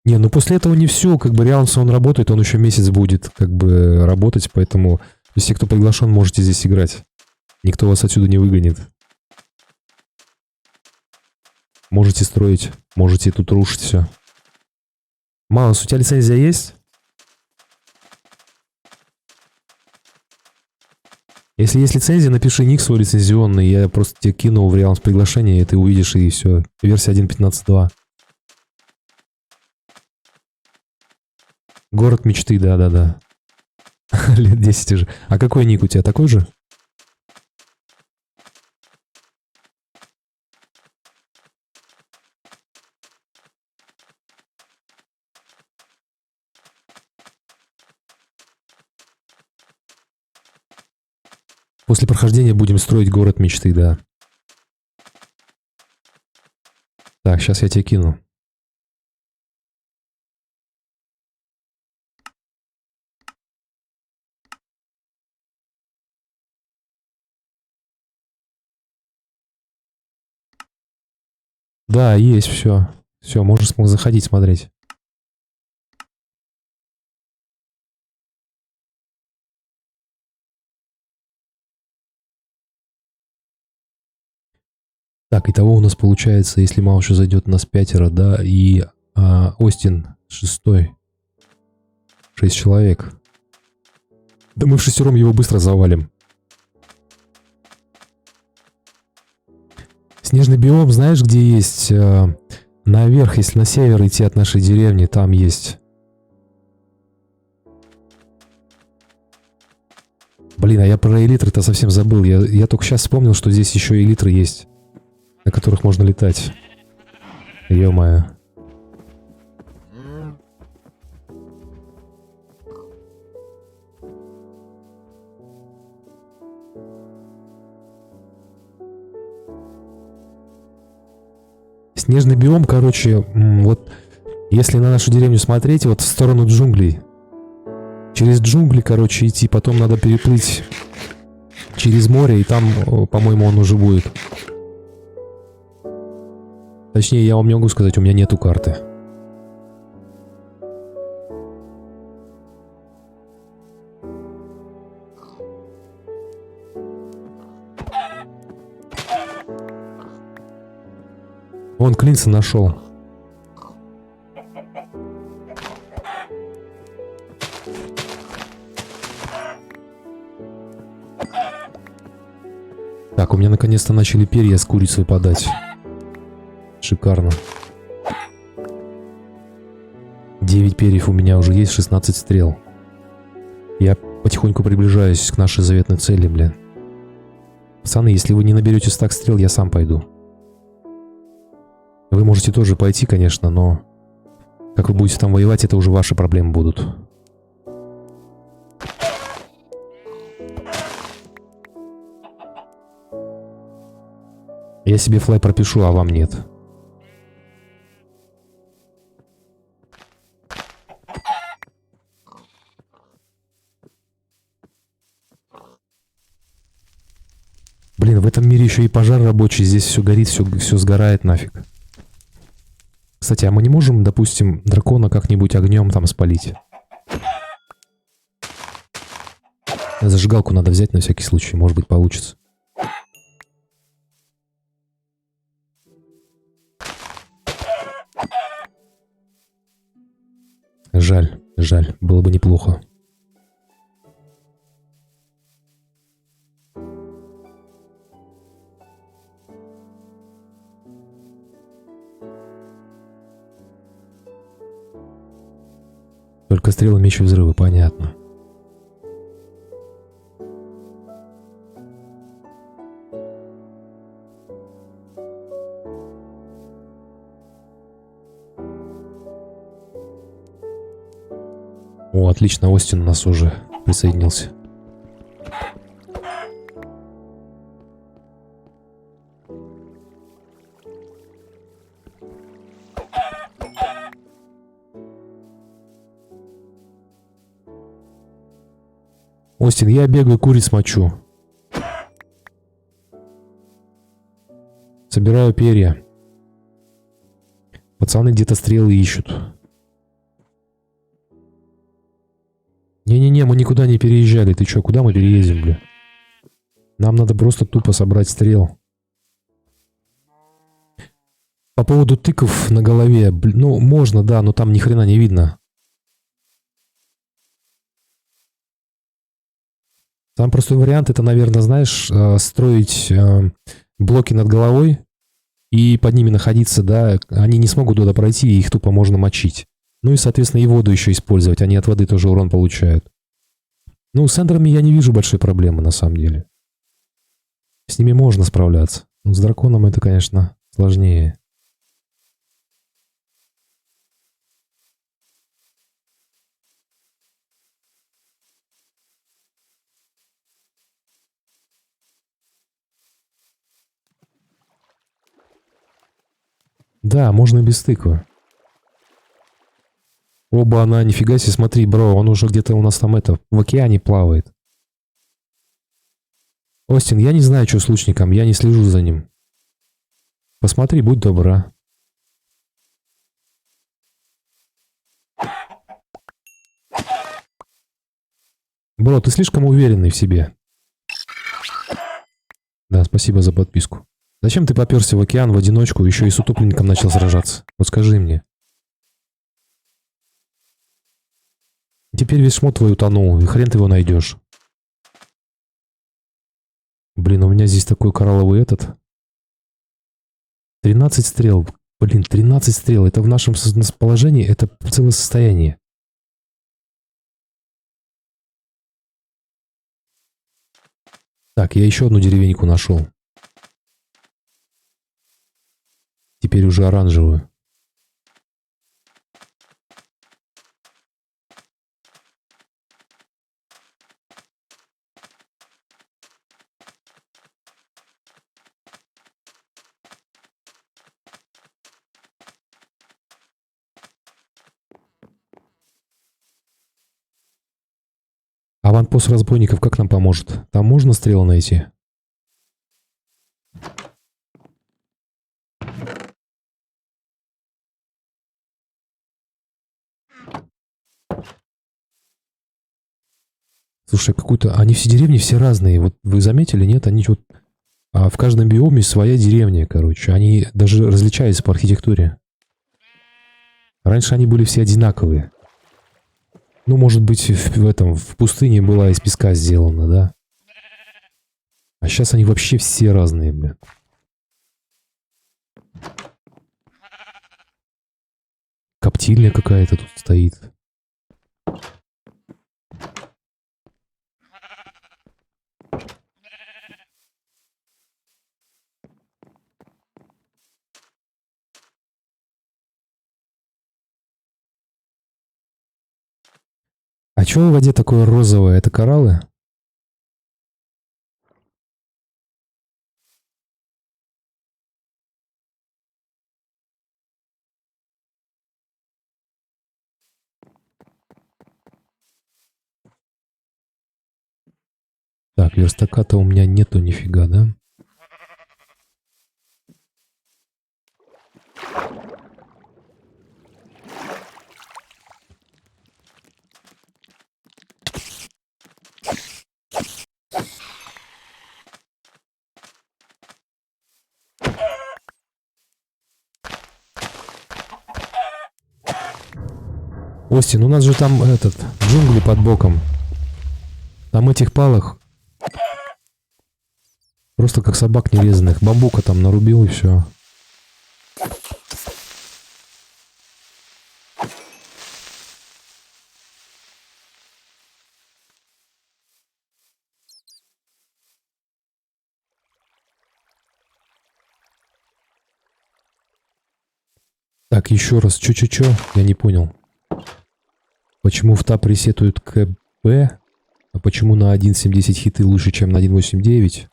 Не, ну после этого не все, как бы Реалмс он работает, он еще месяц будет как бы работать, поэтому все, кто приглашен, можете здесь играть. Никто вас отсюда не выгонит. Можете строить, можете тут рушить все. Маус, у тебя лицензия есть? Если есть лицензия, напиши ник свой лицензионный, я просто тебе кину в Реалмс приглашение, и ты увидишь, и все. Версия 1.15.2. Город мечты, да-да-да. Лет 10 уже. А какой ник у тебя, такой же? После прохождения будем строить город мечты, да. Так, сейчас я тебе кину. Да, есть, все. Все, можешь заходить, смотреть. Так, итого у нас получается, если Маус еще зайдет, у нас 5, да, и Остин 6. 6 человек. Да мы в 6 его быстро завалим. Снежный биом, знаешь, где есть? Наверх, если на север идти от нашей деревни, там есть. Блин, а я про элитры-то совсем забыл. Я только сейчас вспомнил, что здесь еще элитры есть, на которых можно летать. Ё-моё. Снежный биом, короче, вот если на нашу деревню смотреть, вот в сторону джунглей. Через джунгли, короче, идти, потом надо переплыть через море, и там, по-моему, он уже будет. Точнее, я вам не могу сказать, у меня нету карты. Вон, Клинса нашел. Так, у меня наконец-то начали перья с курицы выпадать. Шикарно. 9 перьев у меня уже есть, 16 стрел. Я потихоньку приближаюсь к нашей заветной цели, блин. Пацаны, если вы не наберете стак стрел, я сам пойду. Вы можете тоже пойти, конечно, но как вы будете там воевать, это уже ваши проблемы будут. Я себе флай пропишу, а вам нет. Блин, в этом мире еще и пожар рабочий, здесь все горит, все сгорает нафиг. Кстати, а мы не можем, допустим, дракона как-нибудь огнем там спалить? Зажигалку надо взять на всякий случай, может быть, получится. Жаль, жаль, было бы неплохо. Только стрелы, меч и взрывы, понятно. О, отлично, Остин у нас уже присоединился. Остин, я бегаю, куриц мочу. Собираю перья. Пацаны где-то стрелы ищут. Не-не-не, мы никуда не переезжали. Ты чё, куда мы переедем, бля? Нам надо просто тупо собрать стрел. По поводу тыков на голове. Ну, можно, да, но там ни хрена не видно. Самый простой вариант это, наверное, знаешь, строить блоки над головой и под ними находиться, да. Они не смогут туда пройти, и их тупо можно мочить. Ну и, соответственно, и воду еще использовать. Они от воды тоже урон получают. Ну, с эндерами я не вижу большой проблемы, на самом деле. С ними можно справляться. Но с драконом это, конечно, сложнее. Да, можно и без тыквы. Оба она, нифига себе, смотри, бро, он уже где-то у нас там в океане плавает. Остин, я не знаю, что с лучником, я не слежу за ним. Посмотри, будь добра. Бро, ты слишком уверенный в себе. Да, спасибо за подписку. Зачем ты попёрся в океан в одиночку, еще и с утопленником начал сражаться? Вот скажи мне. Теперь весь шмот твой утонул, и хрен ты его найдешь. Блин, у меня здесь такой коралловый этот. 13 стрел. Блин, 13 стрел. Это в нашем положении, это целое состояние. Так, я еще одну деревеньку нашел. Теперь уже оранжевую. Аванпост разбойников как нам поможет? Там можно стрелы найти? Слушай, какую-то... Они все деревни все разные. Вот вы заметили, нет? Они вот... в каждом биоме своя деревня, короче. Они даже различаются по архитектуре. Раньше они были все одинаковые. Ну, может быть, в пустыне была из песка сделана, да? А сейчас они вообще все разные, бля. Коптильня какая-то тут стоит. А что в воде такое розовое? Это кораллы? Так, верстака-то у меня нету нифига, да? Остин, у нас же там джунгли под боком. Там этих палок просто как собак нерезанных. Бамбука там нарубил и все. Так, еще раз, чё? Я не понял. Почему в ТАП ресетуют КБ, а почему на 1.7.10 хиты лучше, чем на 1.8.9?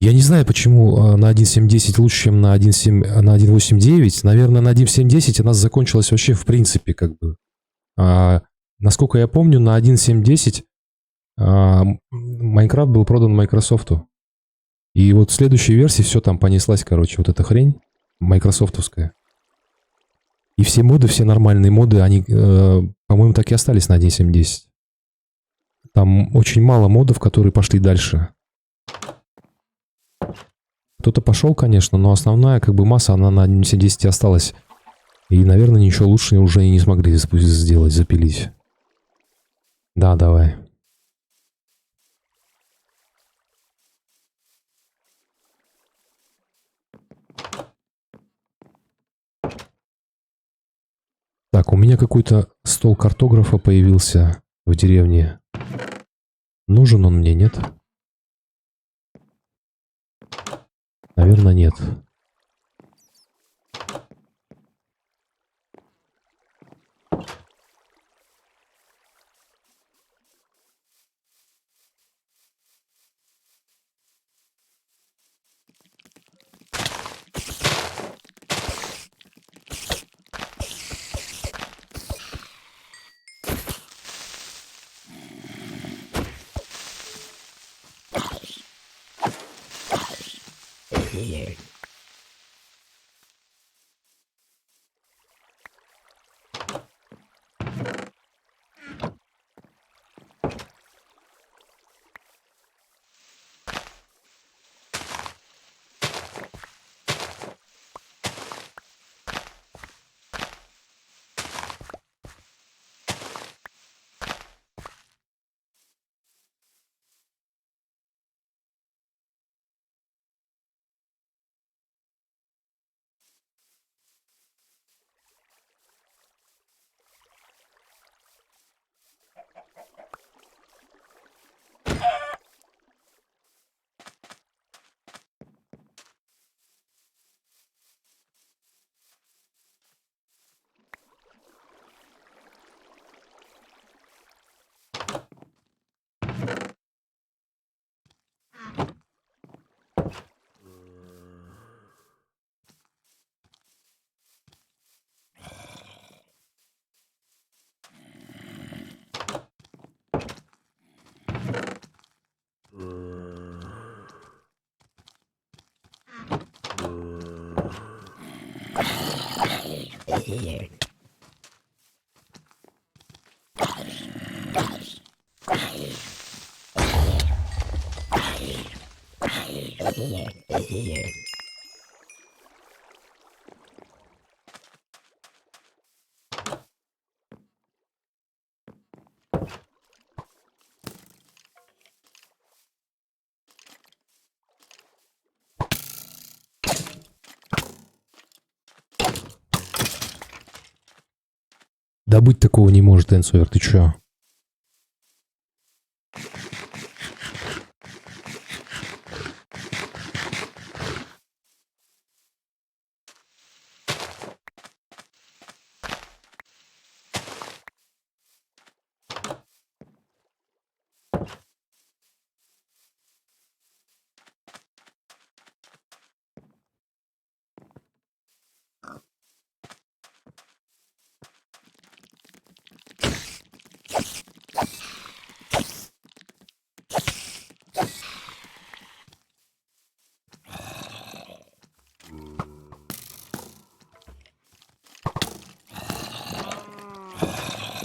Я не знаю, почему на 1.7.10 лучше, чем на 1.8.9. Наверное, на 1.7.10 у нас закончилась вообще в принципе, как бы. Насколько я помню, на 1.7.10 Майнкрафт был продан Майкрософту. И вот в следующей версии все там понеслась, короче, вот эта хрень майкрософтовская. И все моды, все нормальные моды, они, по-моему, так и остались на 1.7.10. Там очень мало модов, которые пошли дальше. Кто-то пошел, конечно, но основная как бы масса, она на 1.7.10 осталась. И, наверное, ничего лучше уже и не смогли сделать, запилить. Да, давай. Так, у меня какой-то стол картографа появился в деревне. Нужен он мне, нет? Наверное, нет. Да быть такого не может, Энсовер, ты чё?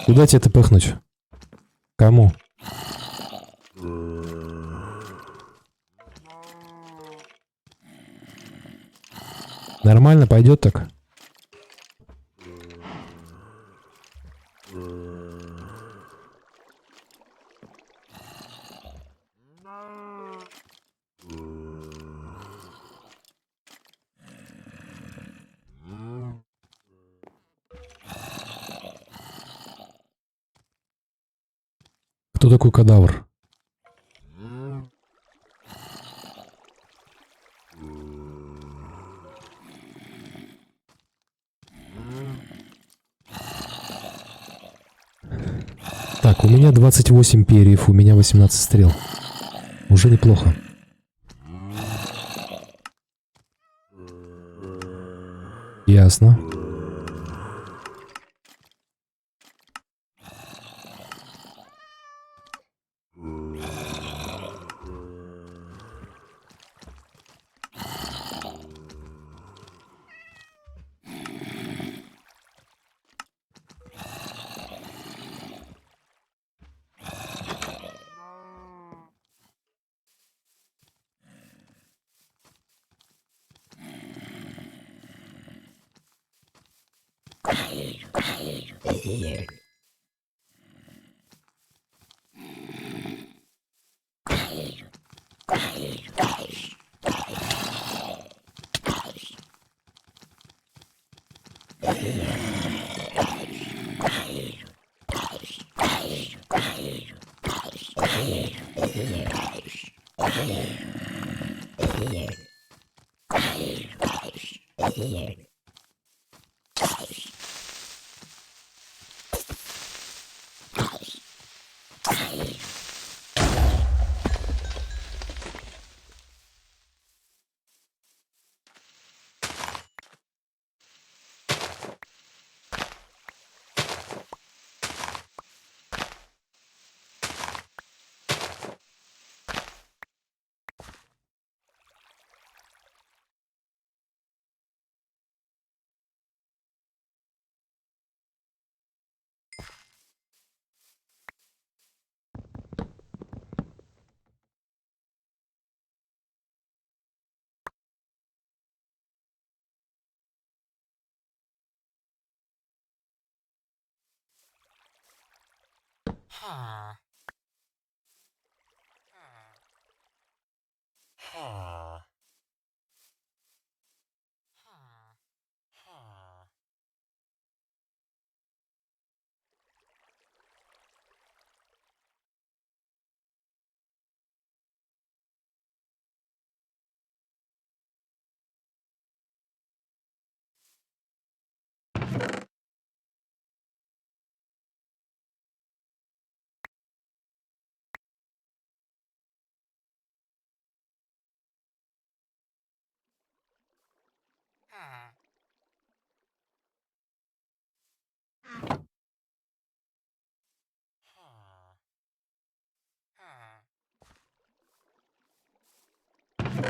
Куда тебе это пыхнуть? Кому? Нормально пойдет так? Кто такой кадавр? Так, у меня 28 перьев, у меня 18 стрел. Уже неплохо. Ясно.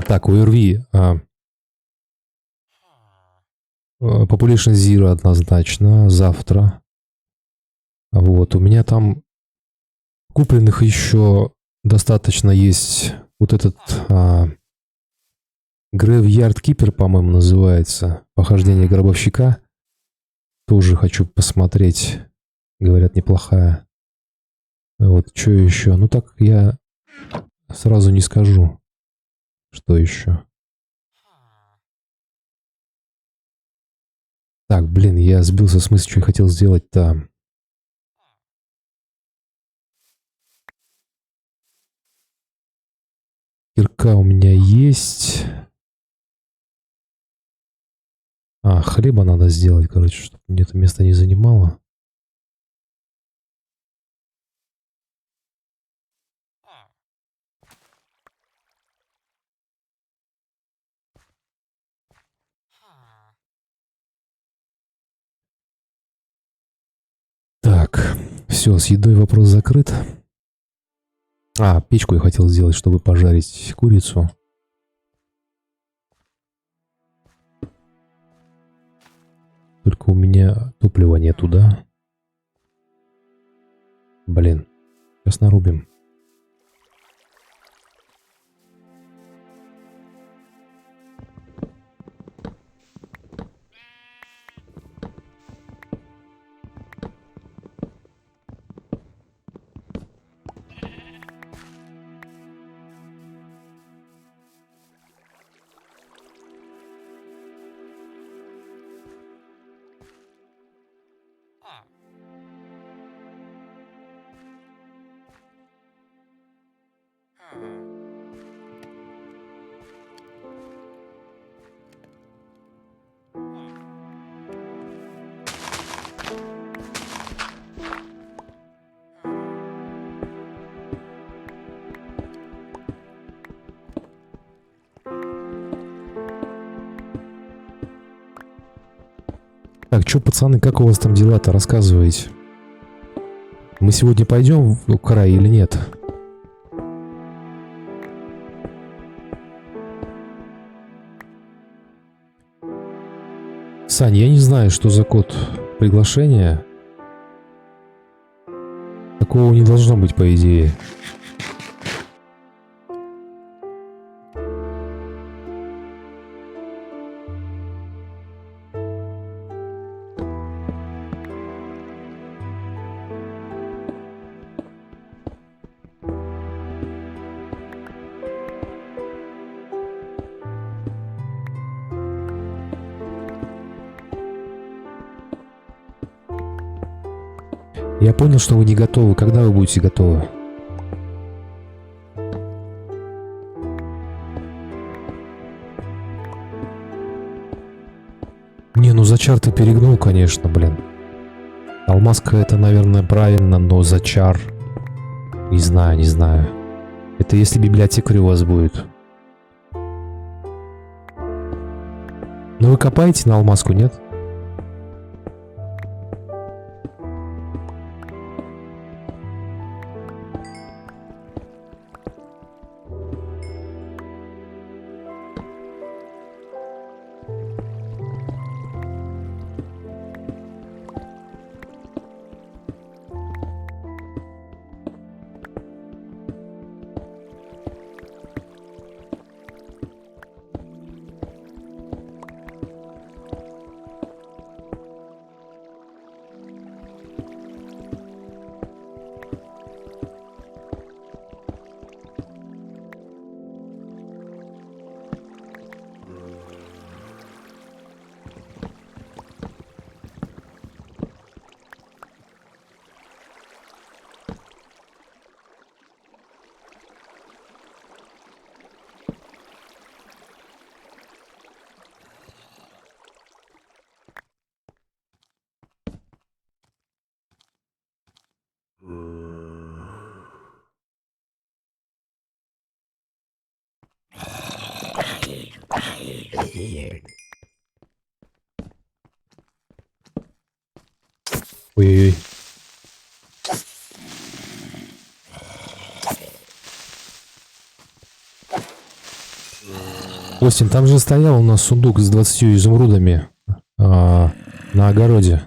Так, УРВИ. Population Zero однозначно. Завтра. Вот. У меня там купленных еще достаточно есть. Вот этот Graveyard Keeper, по-моему, называется. Похождение гробовщика. Тоже хочу посмотреть. Говорят, неплохая. Вот, что еще? Ну так я сразу не скажу. Что еще? Так, блин, я сбился с мысли, что я хотел сделать-то. Кирка у меня есть. Хлеба надо сделать, короче, чтобы мне это место не занимало. Так, все, с едой вопрос закрыт. Печку я хотел сделать, чтобы пожарить курицу. Только у меня топлива нету, да? Блин, сейчас нарубим. Так, что, пацаны, как у вас там дела-то? Рассказывайте. Мы сегодня пойдем в край или нет? Сань, я не знаю, что за код приглашения. Такого не должно быть, по идее. Я понял, что вы не готовы. Когда вы будете готовы? Не, ну зачар ты перегнул, конечно, блин. Алмазка это, наверное, правильно, но зачар... Не знаю, не знаю. Это если библиотекарь у вас будет. Ну вы копаете на алмазку, нет? Ой-ой-ой. Остин, там же стоял у нас сундук с 20 изумрудами. На огороде.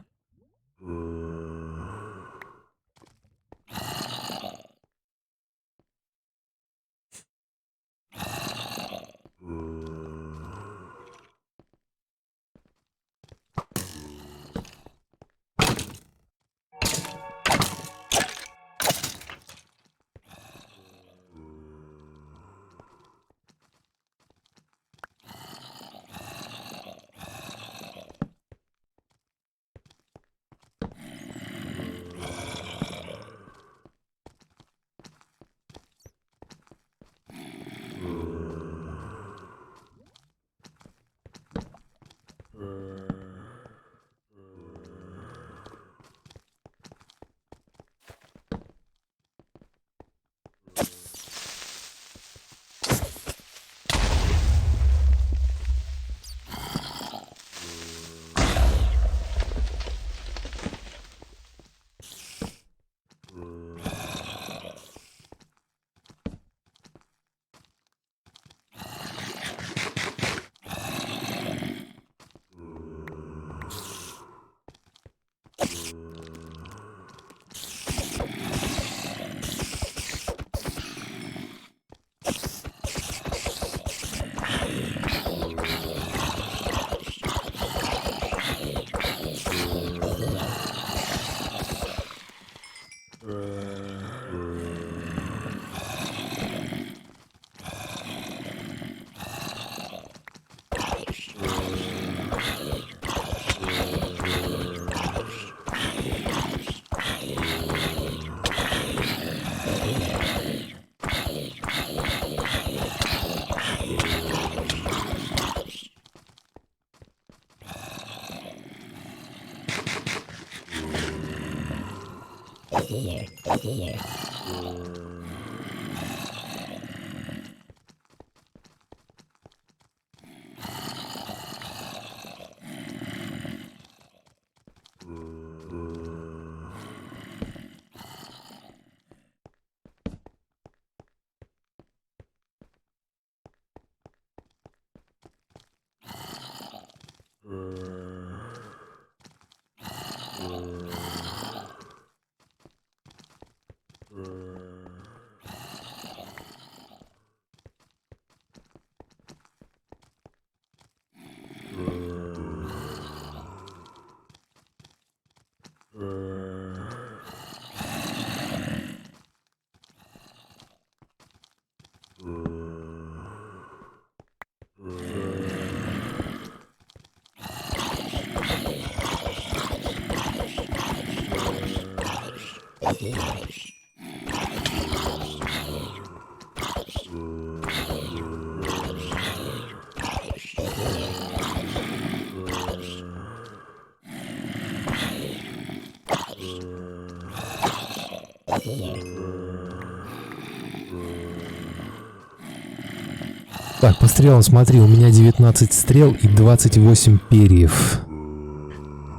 Так, по стрелам смотри, у меня 19 стрел и 28 перьев.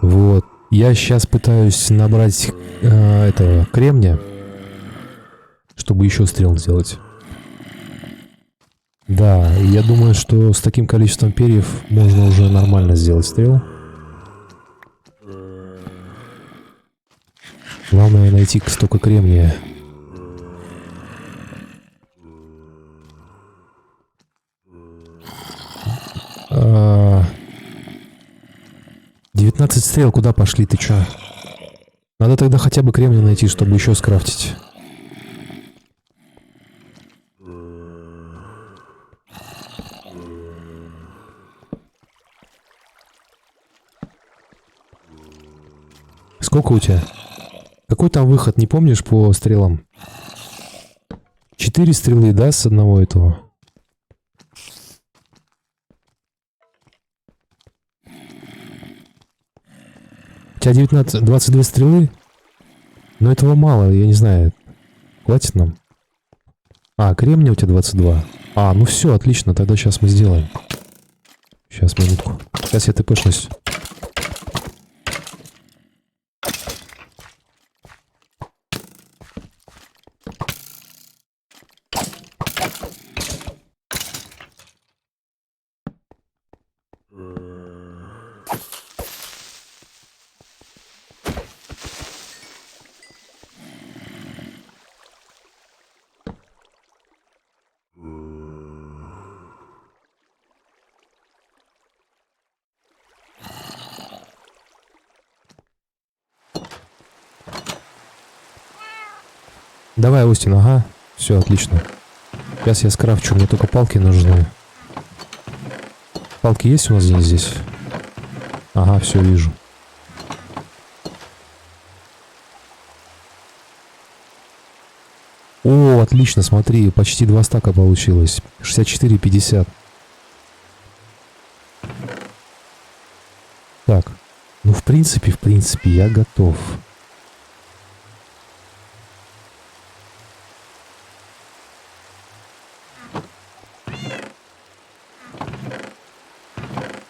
Вот. Я сейчас пытаюсь набрать этого кремня, чтобы еще стрел сделать. Да, и я думаю, что с таким количеством перьев можно уже нормально сделать стрел. Главное найти столько кремния. А, 19 стрел куда пошли, ты чё? Надо тогда хотя бы кремний найти, чтобы еще скрафтить. Сколько у тебя? Какой там выход, не помнишь, по стрелам? 4 стрелы, да, с одного этого? У тебя 22 стрелы? Но этого мало, я не знаю. Хватит нам? А, кремния у тебя 22. А, ну все, отлично, тогда сейчас мы сделаем. Сейчас, минутку. Сейчас я тпшнусь. Давай, Остин, ага. Все, отлично. Сейчас я скрафчу, мне только палки нужны. Палки есть у нас здесь? Ага, все, вижу. О, отлично, смотри, почти 2 стака получилось. 64,50. Так, ну в принципе, я готов.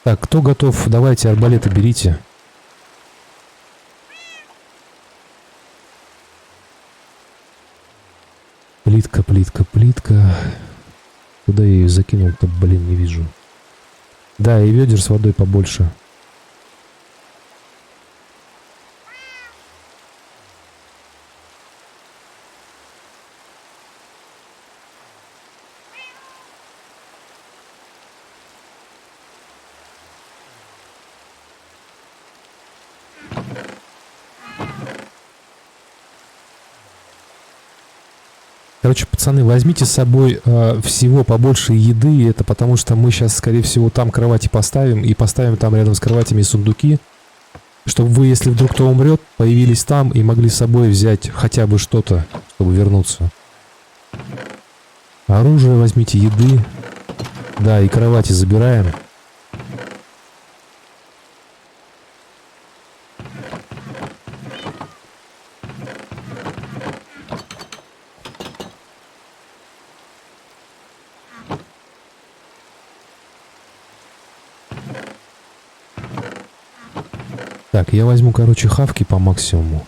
Так, кто готов? Давайте арбалеты берите. Плитка, плитка, плитка. Куда я ее закинул-то, блин, не вижу. Да, и ведер с водой побольше. Короче, пацаны, возьмите с собой всего побольше еды. Это потому что мы сейчас, скорее всего, там кровати поставим. И поставим там рядом с кроватями сундуки. Чтобы вы, если вдруг кто умрет, появились там и могли с собой взять хотя бы что-то, чтобы вернуться. Оружие возьмите, еды. Да, и кровати забираем. Так, я возьму, короче, хавки по максимуму.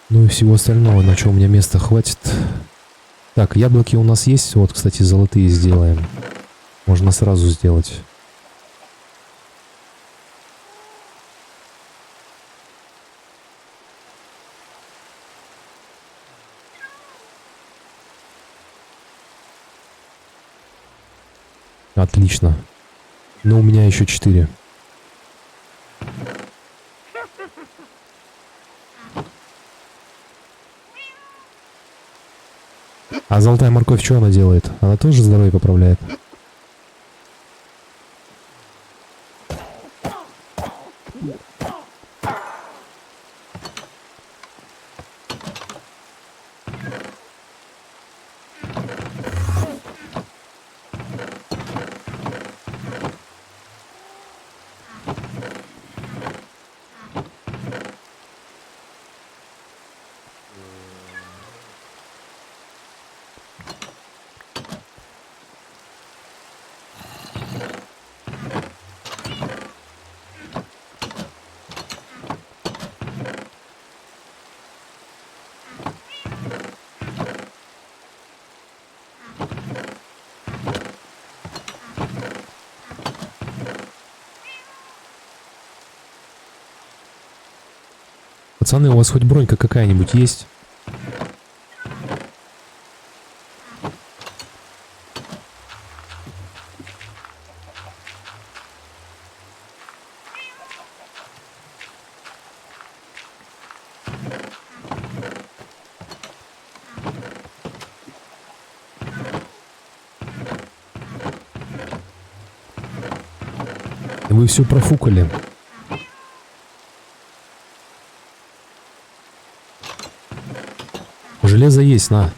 Ну и всего остального, на чем у меня места хватит. Так, яблоки у нас есть. Вот, кстати, золотые сделаем. Можно сразу сделать. Отлично. Но у меня еще 4. А золотая морковь что она делает? Она тоже здоровье поправляет? Пацаны, у вас хоть бронька какая-нибудь есть? Вы все профукали. Железо есть, на.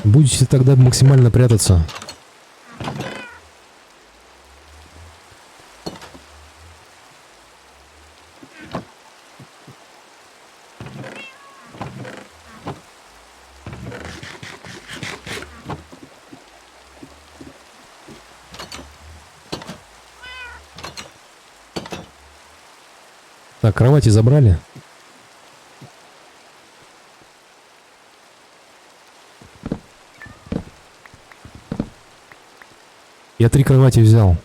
Будете тогда максимально прятаться. Так, кровати забрали. Я 3 кровати взял.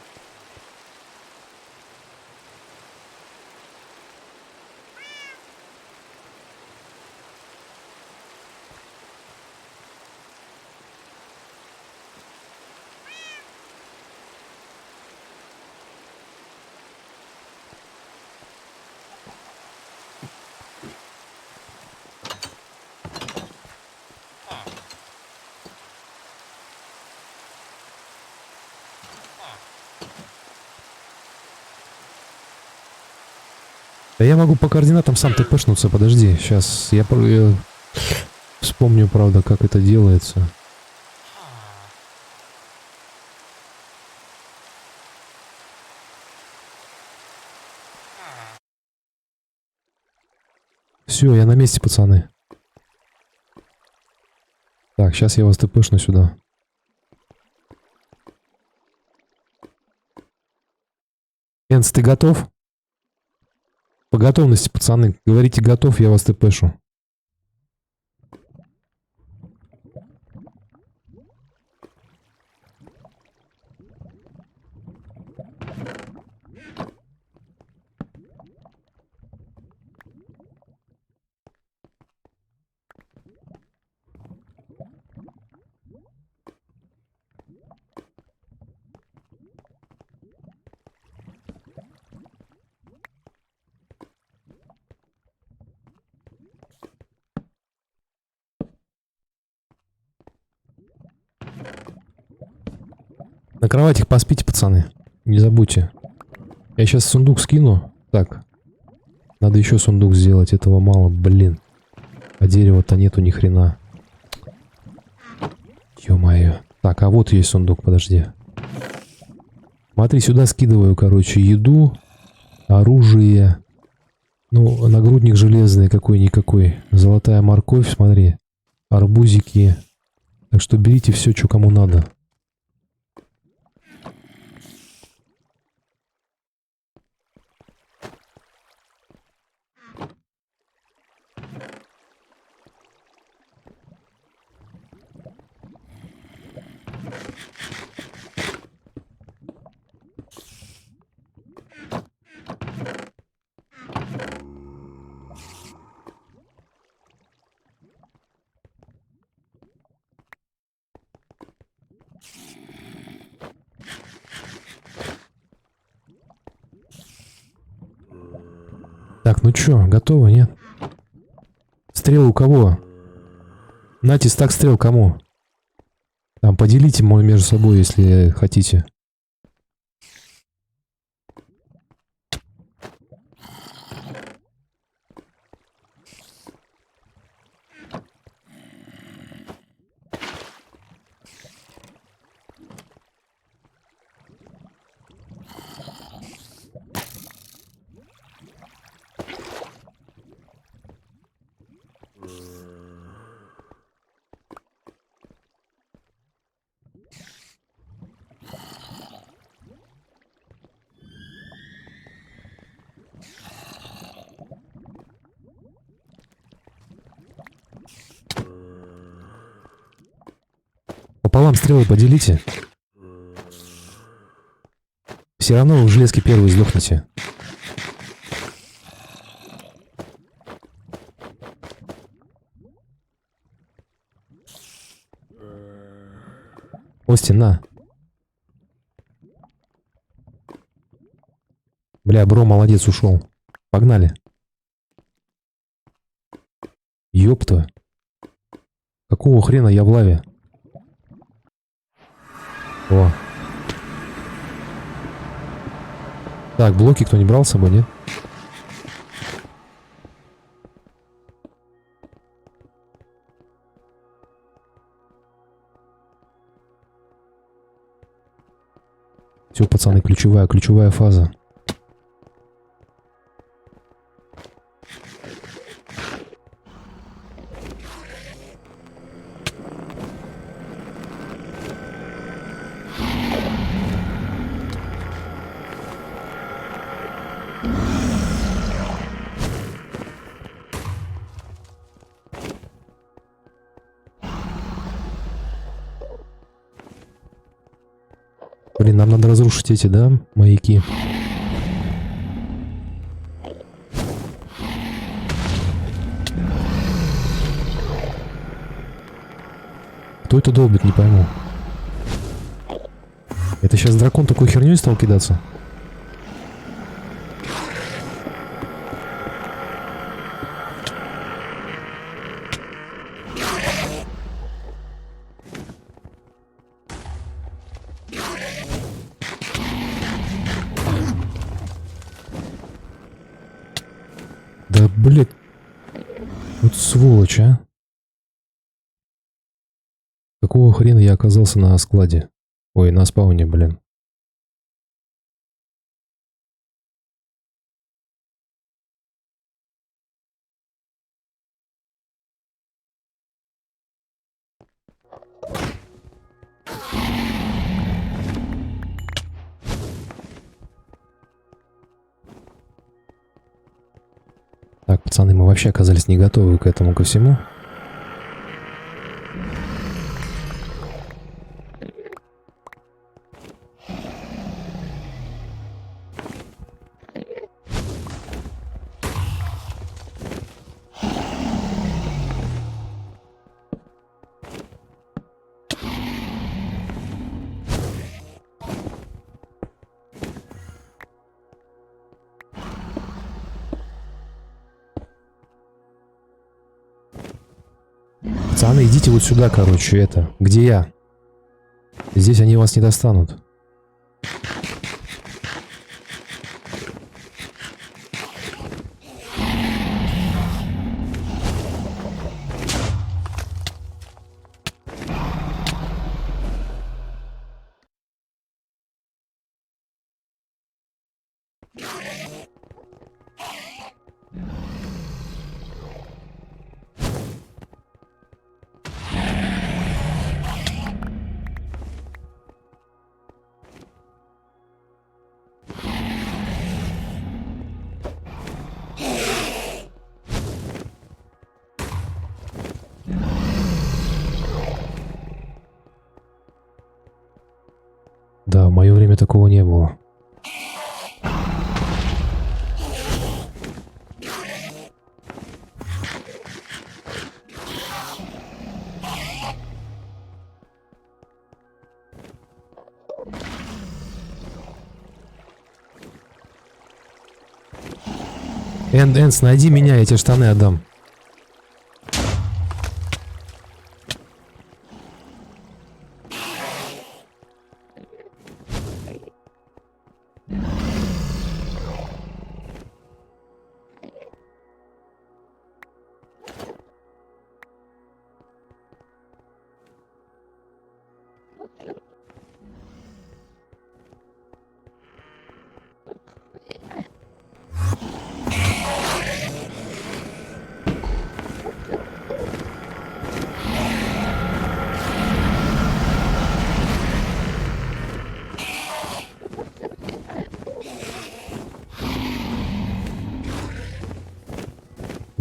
Да я могу по координатам сам тпшнуться, подожди. Сейчас я вспомню, правда, как это делается. Все, я на месте, пацаны. Так, сейчас я вас тпшну сюда. Энс, ты готов? По готовности, пацаны. Говорите готов, я вас тпшу. На кроватях поспите, пацаны. Не забудьте. Я сейчас сундук скину. Так. Надо еще сундук сделать. Этого мало, блин. А дерева-то нету ни хрена. Ё-моё. Так, а вот есть сундук, подожди. Смотри, сюда скидываю, короче, еду, оружие. Ну, нагрудник железный какой-никакой. Золотая морковь, смотри. Арбузики. Так что берите все, что кому надо. Так, ну чё, готово, нет? Стрелы у кого? Нате, стак стрел кому? Там поделите между собой, если хотите. Пополам стрелы поделите. Все равно вы в железке первый сдохнете. Остин, на. Бля, бро, молодец, ушел. Погнали. Ёпта. Какого хрена я в лаве? О. Так, блоки кто не брал с собой, нет? Все, пацаны, ключевая фаза. Блин, нам надо разрушить эти, да, маяки. Кто это долбит, не пойму. Это сейчас дракон такой херней стал кидаться? Блядь. Вот сволочь, а. Какого хрена я оказался на складе? Ой, на спауне, блин. Так, пацаны, мы вообще оказались не готовы к этому, ко всему. Пацаны, идите вот сюда, короче, это. Где я? Здесь они вас не достанут. Да, в мое время такого не было. Энс, найди меня, я тебе штаны отдам.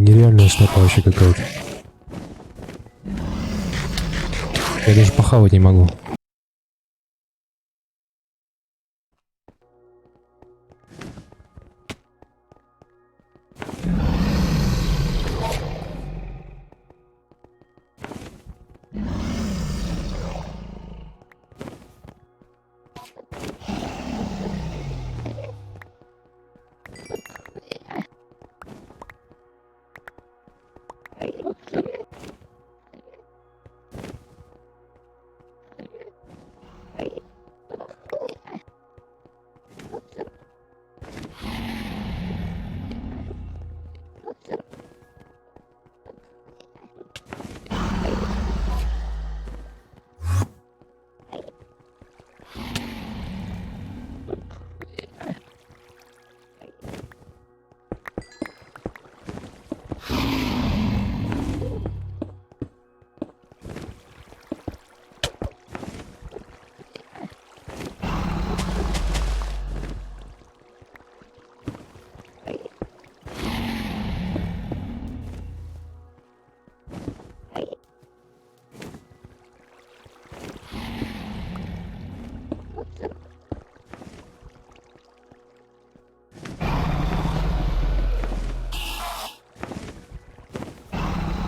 Нереальная снопа вообще какая-то. Я даже похавать не могу.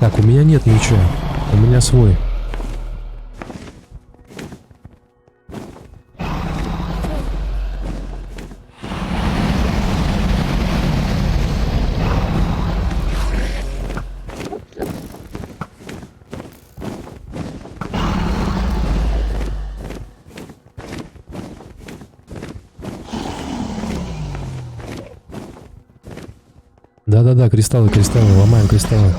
Так, у меня нет ничего. У меня свой. Да-да-да, кристаллы, кристаллы, ломаем кристаллы.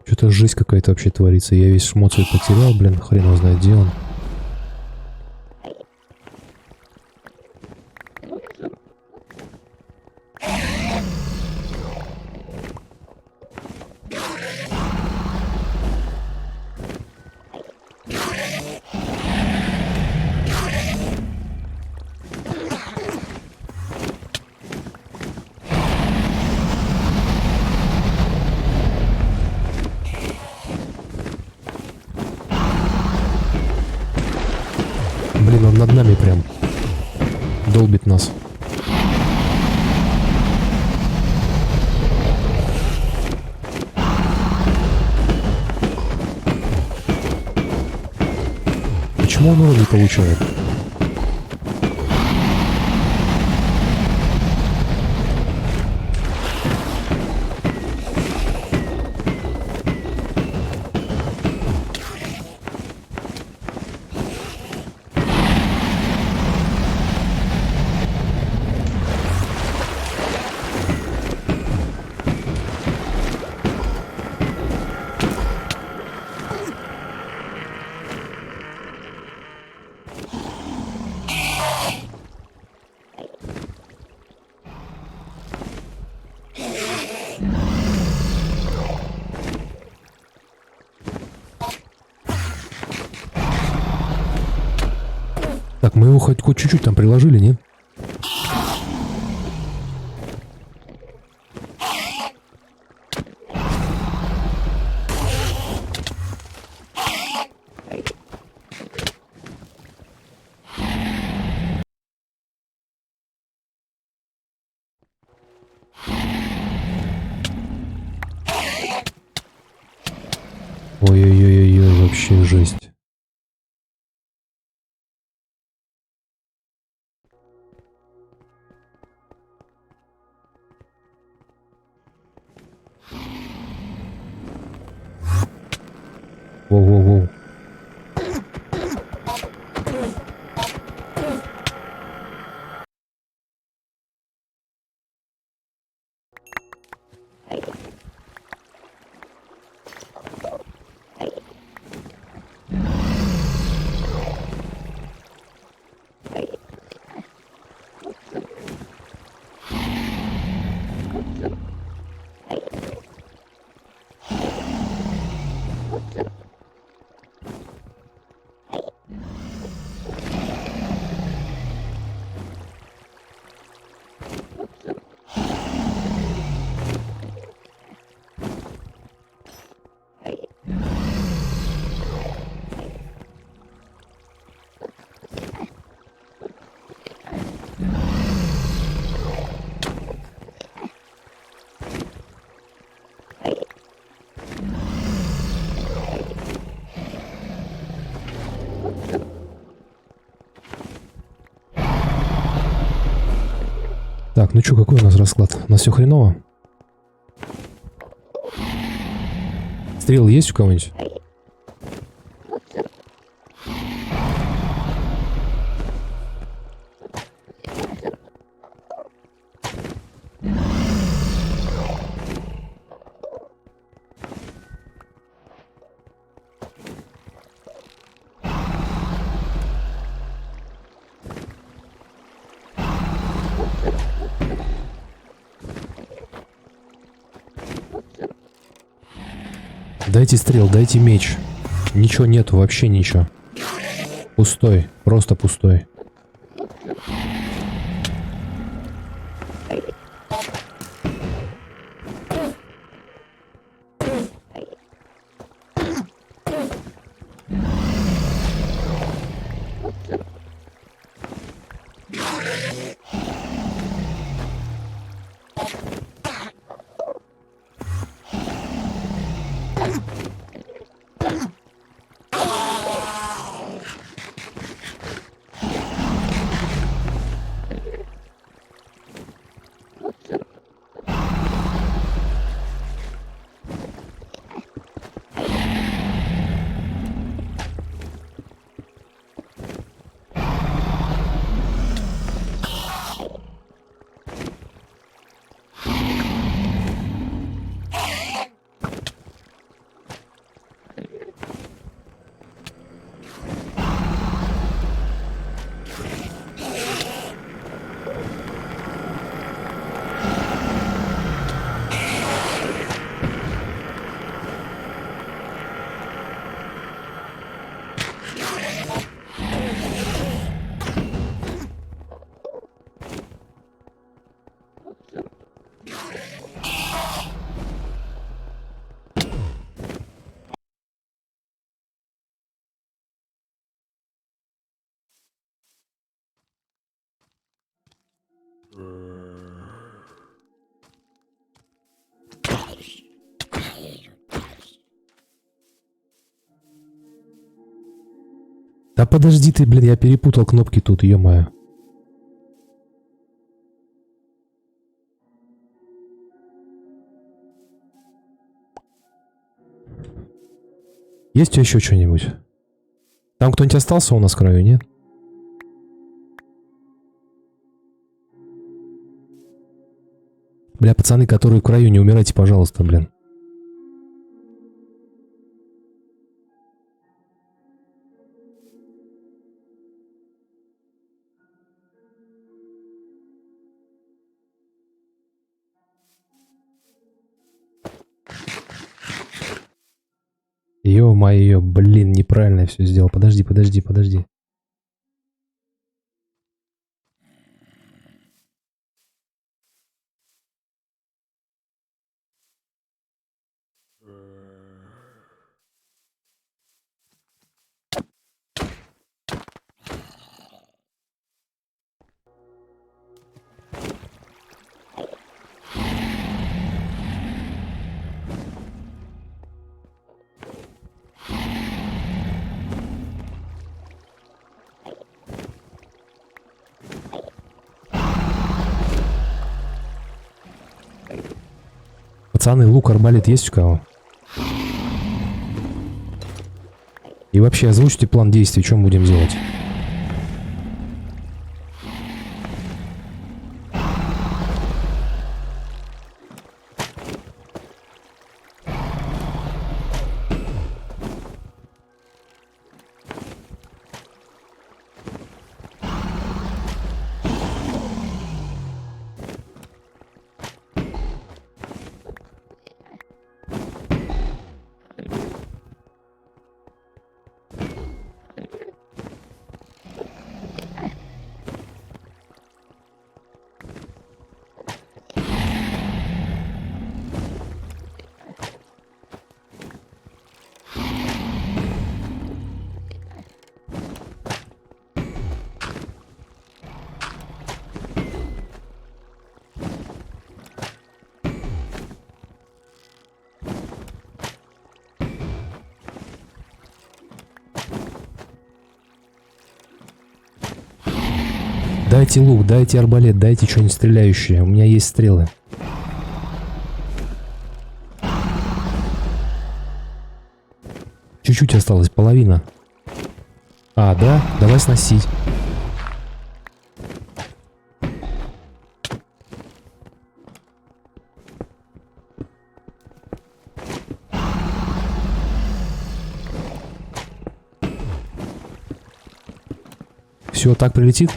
Что-то жесть какая-то вообще творится. Я весь шмот свой потерял, блин, хрен его знает, где он. Блин, он над нами прям долбит нас. Почему он урон не получает? Так, мы его хоть чуть-чуть там приложили, нет? Ой-ой-ой-ой, вообще жесть. Воу-воу-воу. Так, ну чё, какой у нас расклад? У нас все хреново? Стрелы есть у кого-нибудь? Дайте стрел, дайте меч. Ничего нету, вообще ничего. Пустой, просто пустой. Да подожди ты, блин, я перепутал кнопки тут, ё-моё. Есть у тебя еще что-нибудь? Там кто-нибудь остался у нас в краю, нет? Бля, пацаны, которые в краю, не умирайте, пожалуйста, блин. Ё-моё, блин, неправильно я все сделал. Подожди, подожди, подожди. Пацаны, лук, арбалет есть у кого? И вообще, озвучьте план действий, что мы будем делать? Дайте лук, дайте арбалет, дайте что-нибудь стреляющее. У меня есть стрелы. Чуть-чуть осталось, половина. А, да? Давай сносить. Все, так прилетит?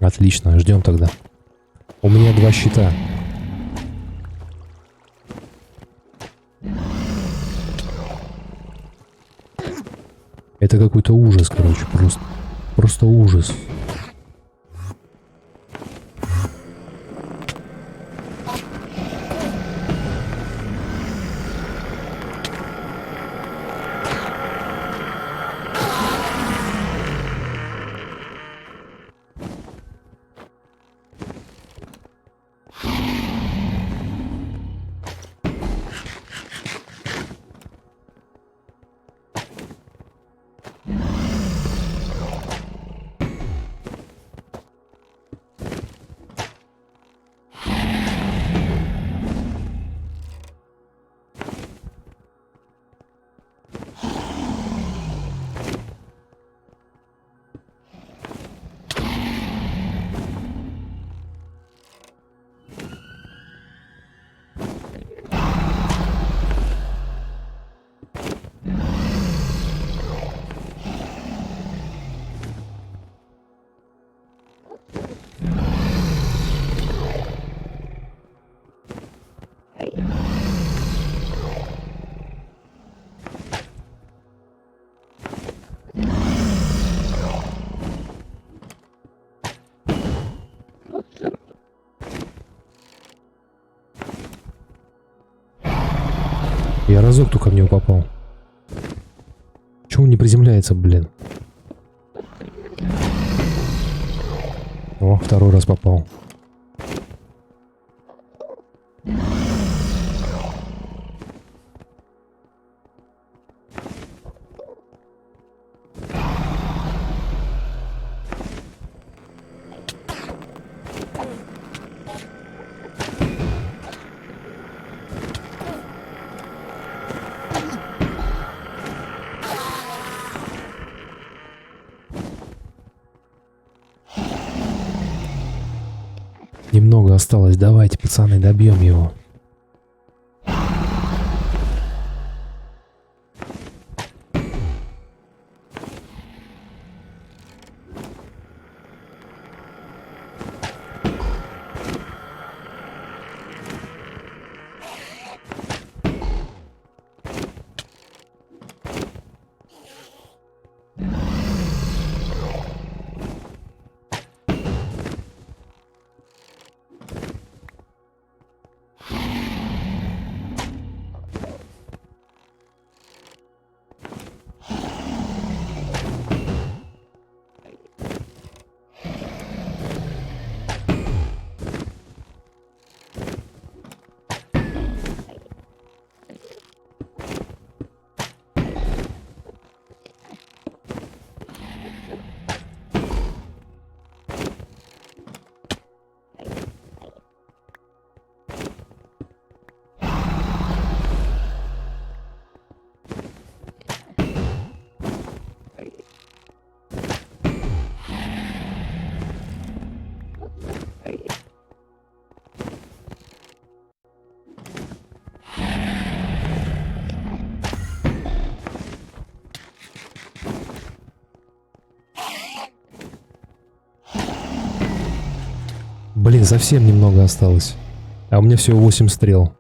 Отлично, ждем тогда. У меня 2 щита. Это какой-то ужас, короче, просто ужас. Я разок только в него попал. Чего он не приземляется, блин? О, 2-й раз попал. Немного осталось. Давайте, пацаны, добьем его. Блин, совсем немного осталось. А у меня всего 8 стрел.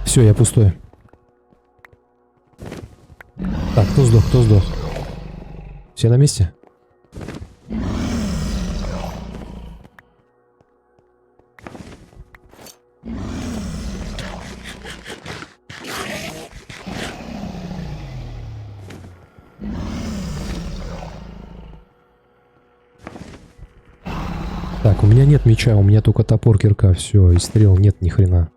Все, я пустой. Так, кто сдох, кто сдох? Все на месте? Так, Так, у меня нет меча, у меня только топор, кирка, все, и стрел нет ни хрена.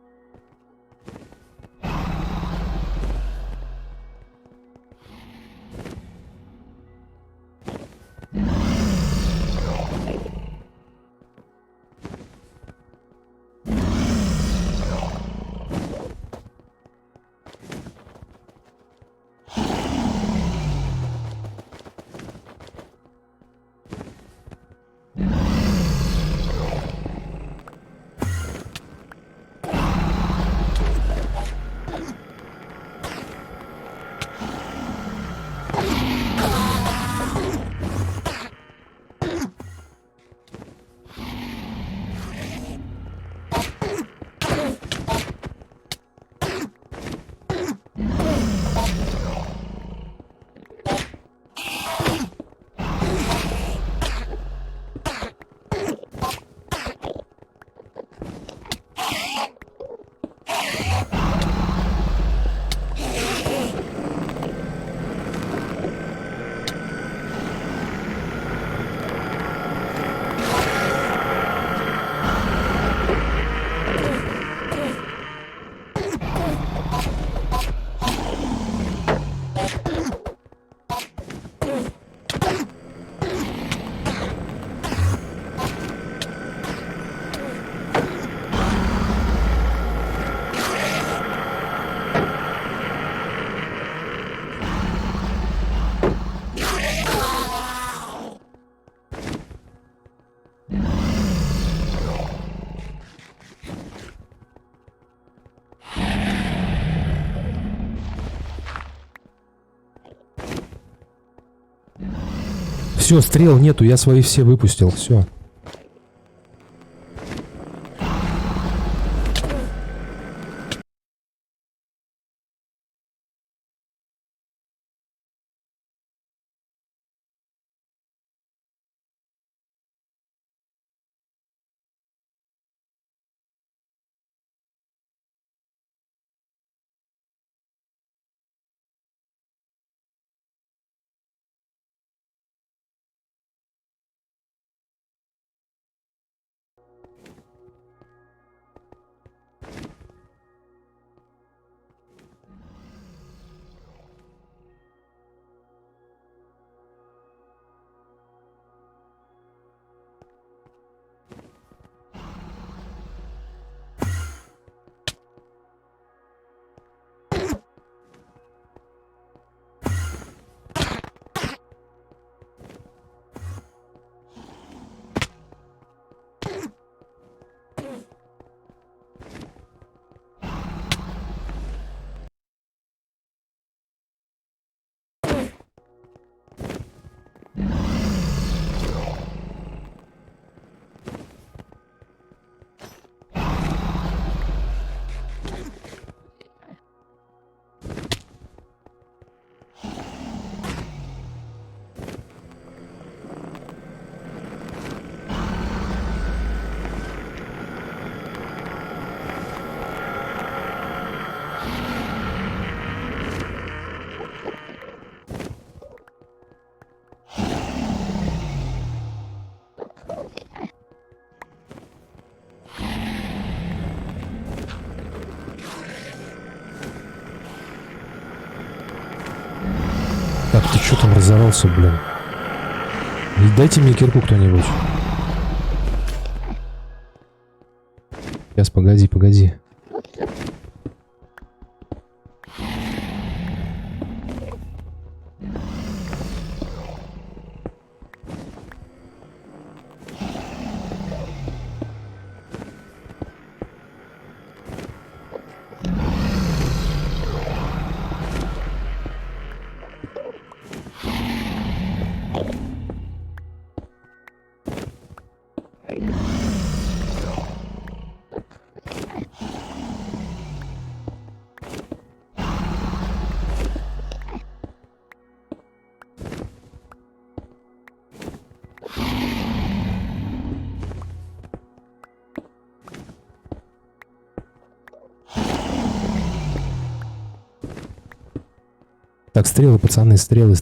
Все, стрел нету, я свои все выпустил, все. Так, ты что там разорался, блин? Дайте мне кирку кто-нибудь. Сейчас, погоди. Так, стрелы, пацаны, стрелы.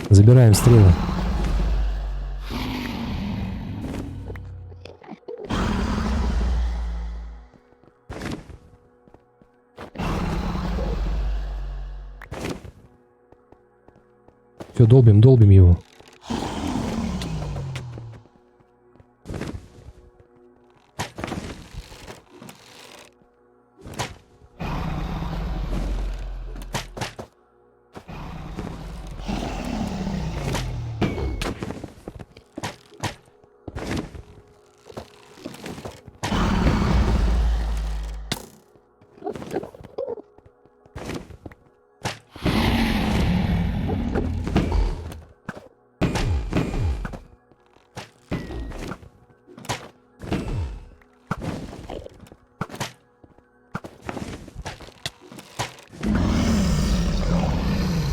Забираем стрелы. Все, долбим его.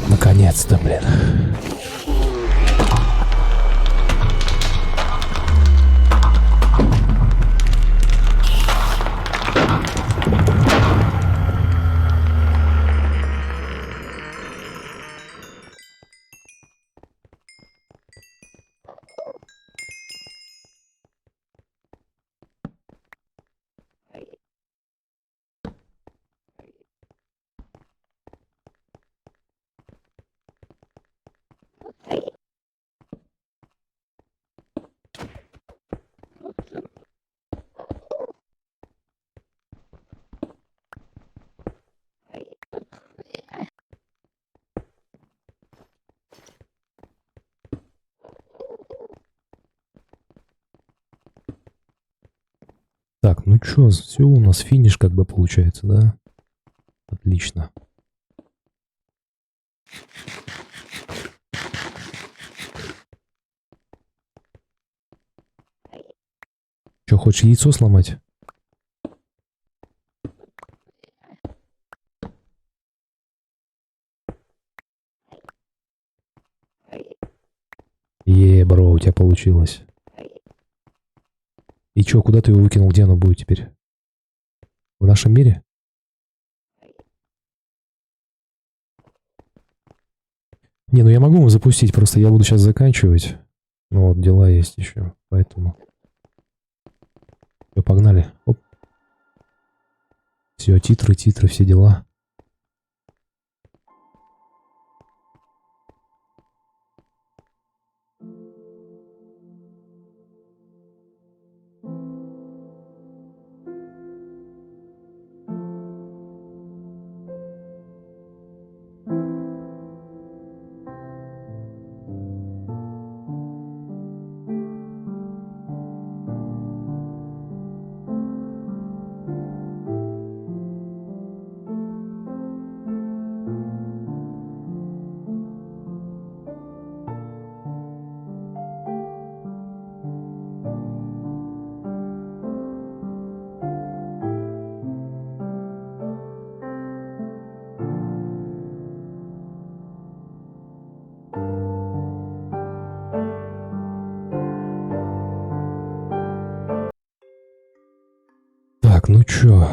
Наконец-то, блин. Так, ну чё, все у нас финиш как бы получается, да? Отлично. Чё, хочешь яйцо сломать? Бро, у тебя получилось. И чё, куда ты его выкинул? Где оно будет теперь? В нашем мире? Не, ну я могу его запустить, просто я буду сейчас заканчивать. Ну вот, дела есть еще, поэтому... Все, погнали. Оп. Все, титры, все дела. Так, ну чё,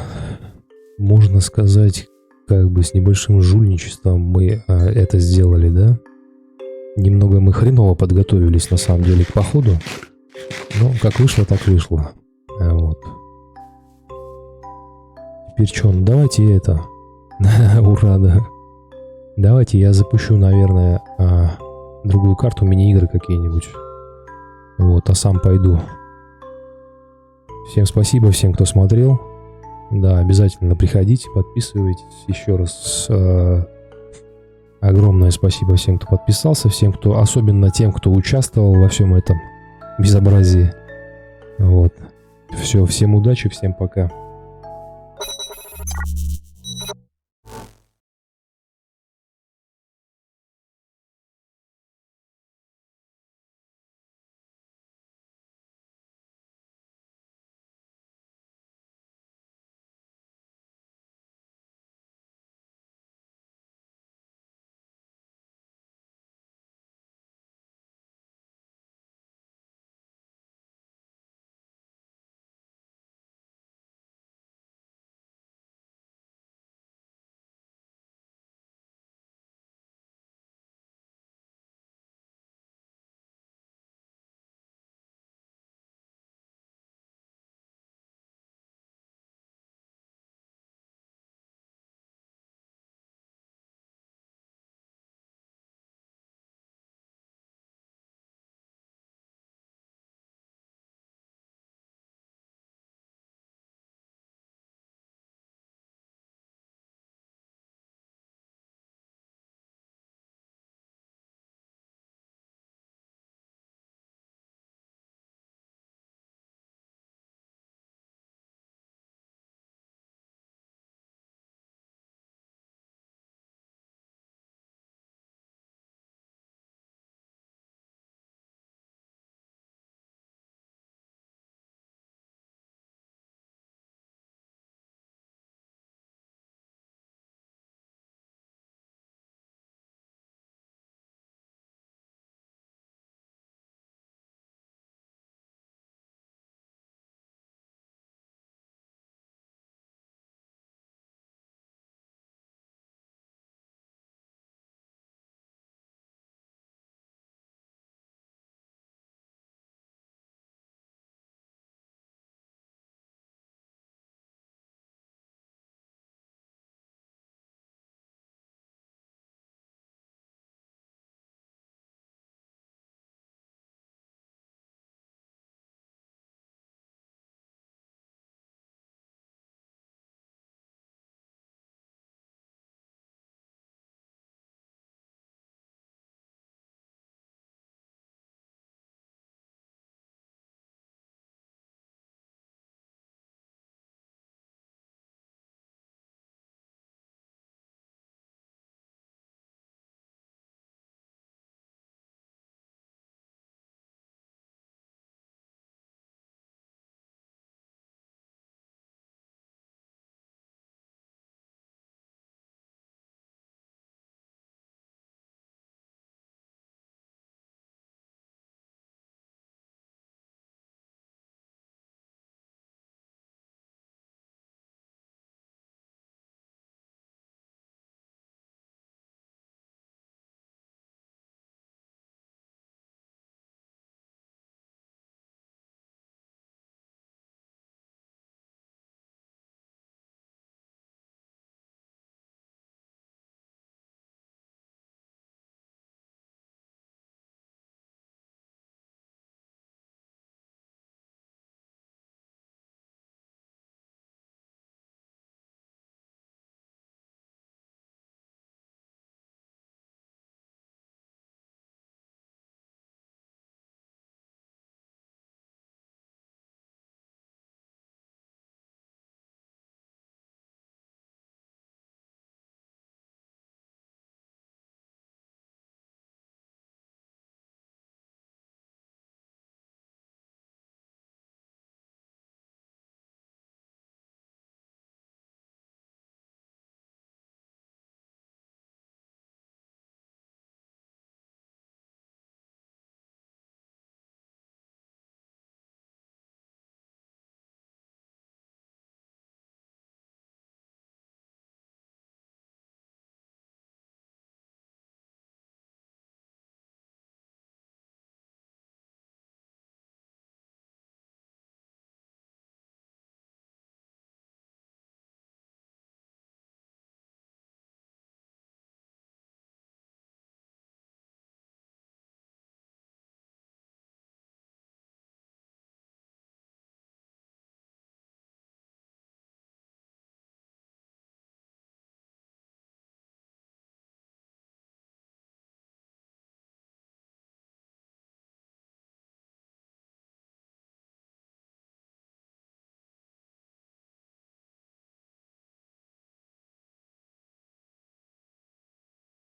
можно сказать, как бы с небольшим жульничеством мы это сделали, да? Немного мы хреново подготовились на самом деле к походу. Но как вышло, так вышло. Вот. Теперь что, ну давайте это... Ура, да. Давайте я запущу, наверное, другую карту, мини-игры какие-нибудь. Вот, а сам пойду. Всем спасибо, всем, кто смотрел. Да, обязательно приходите, подписывайтесь. Еще раз огромное спасибо всем, кто подписался, всем, кто, особенно тем, кто участвовал во всем этом безобразии. Вот. Все, всем удачи, всем пока.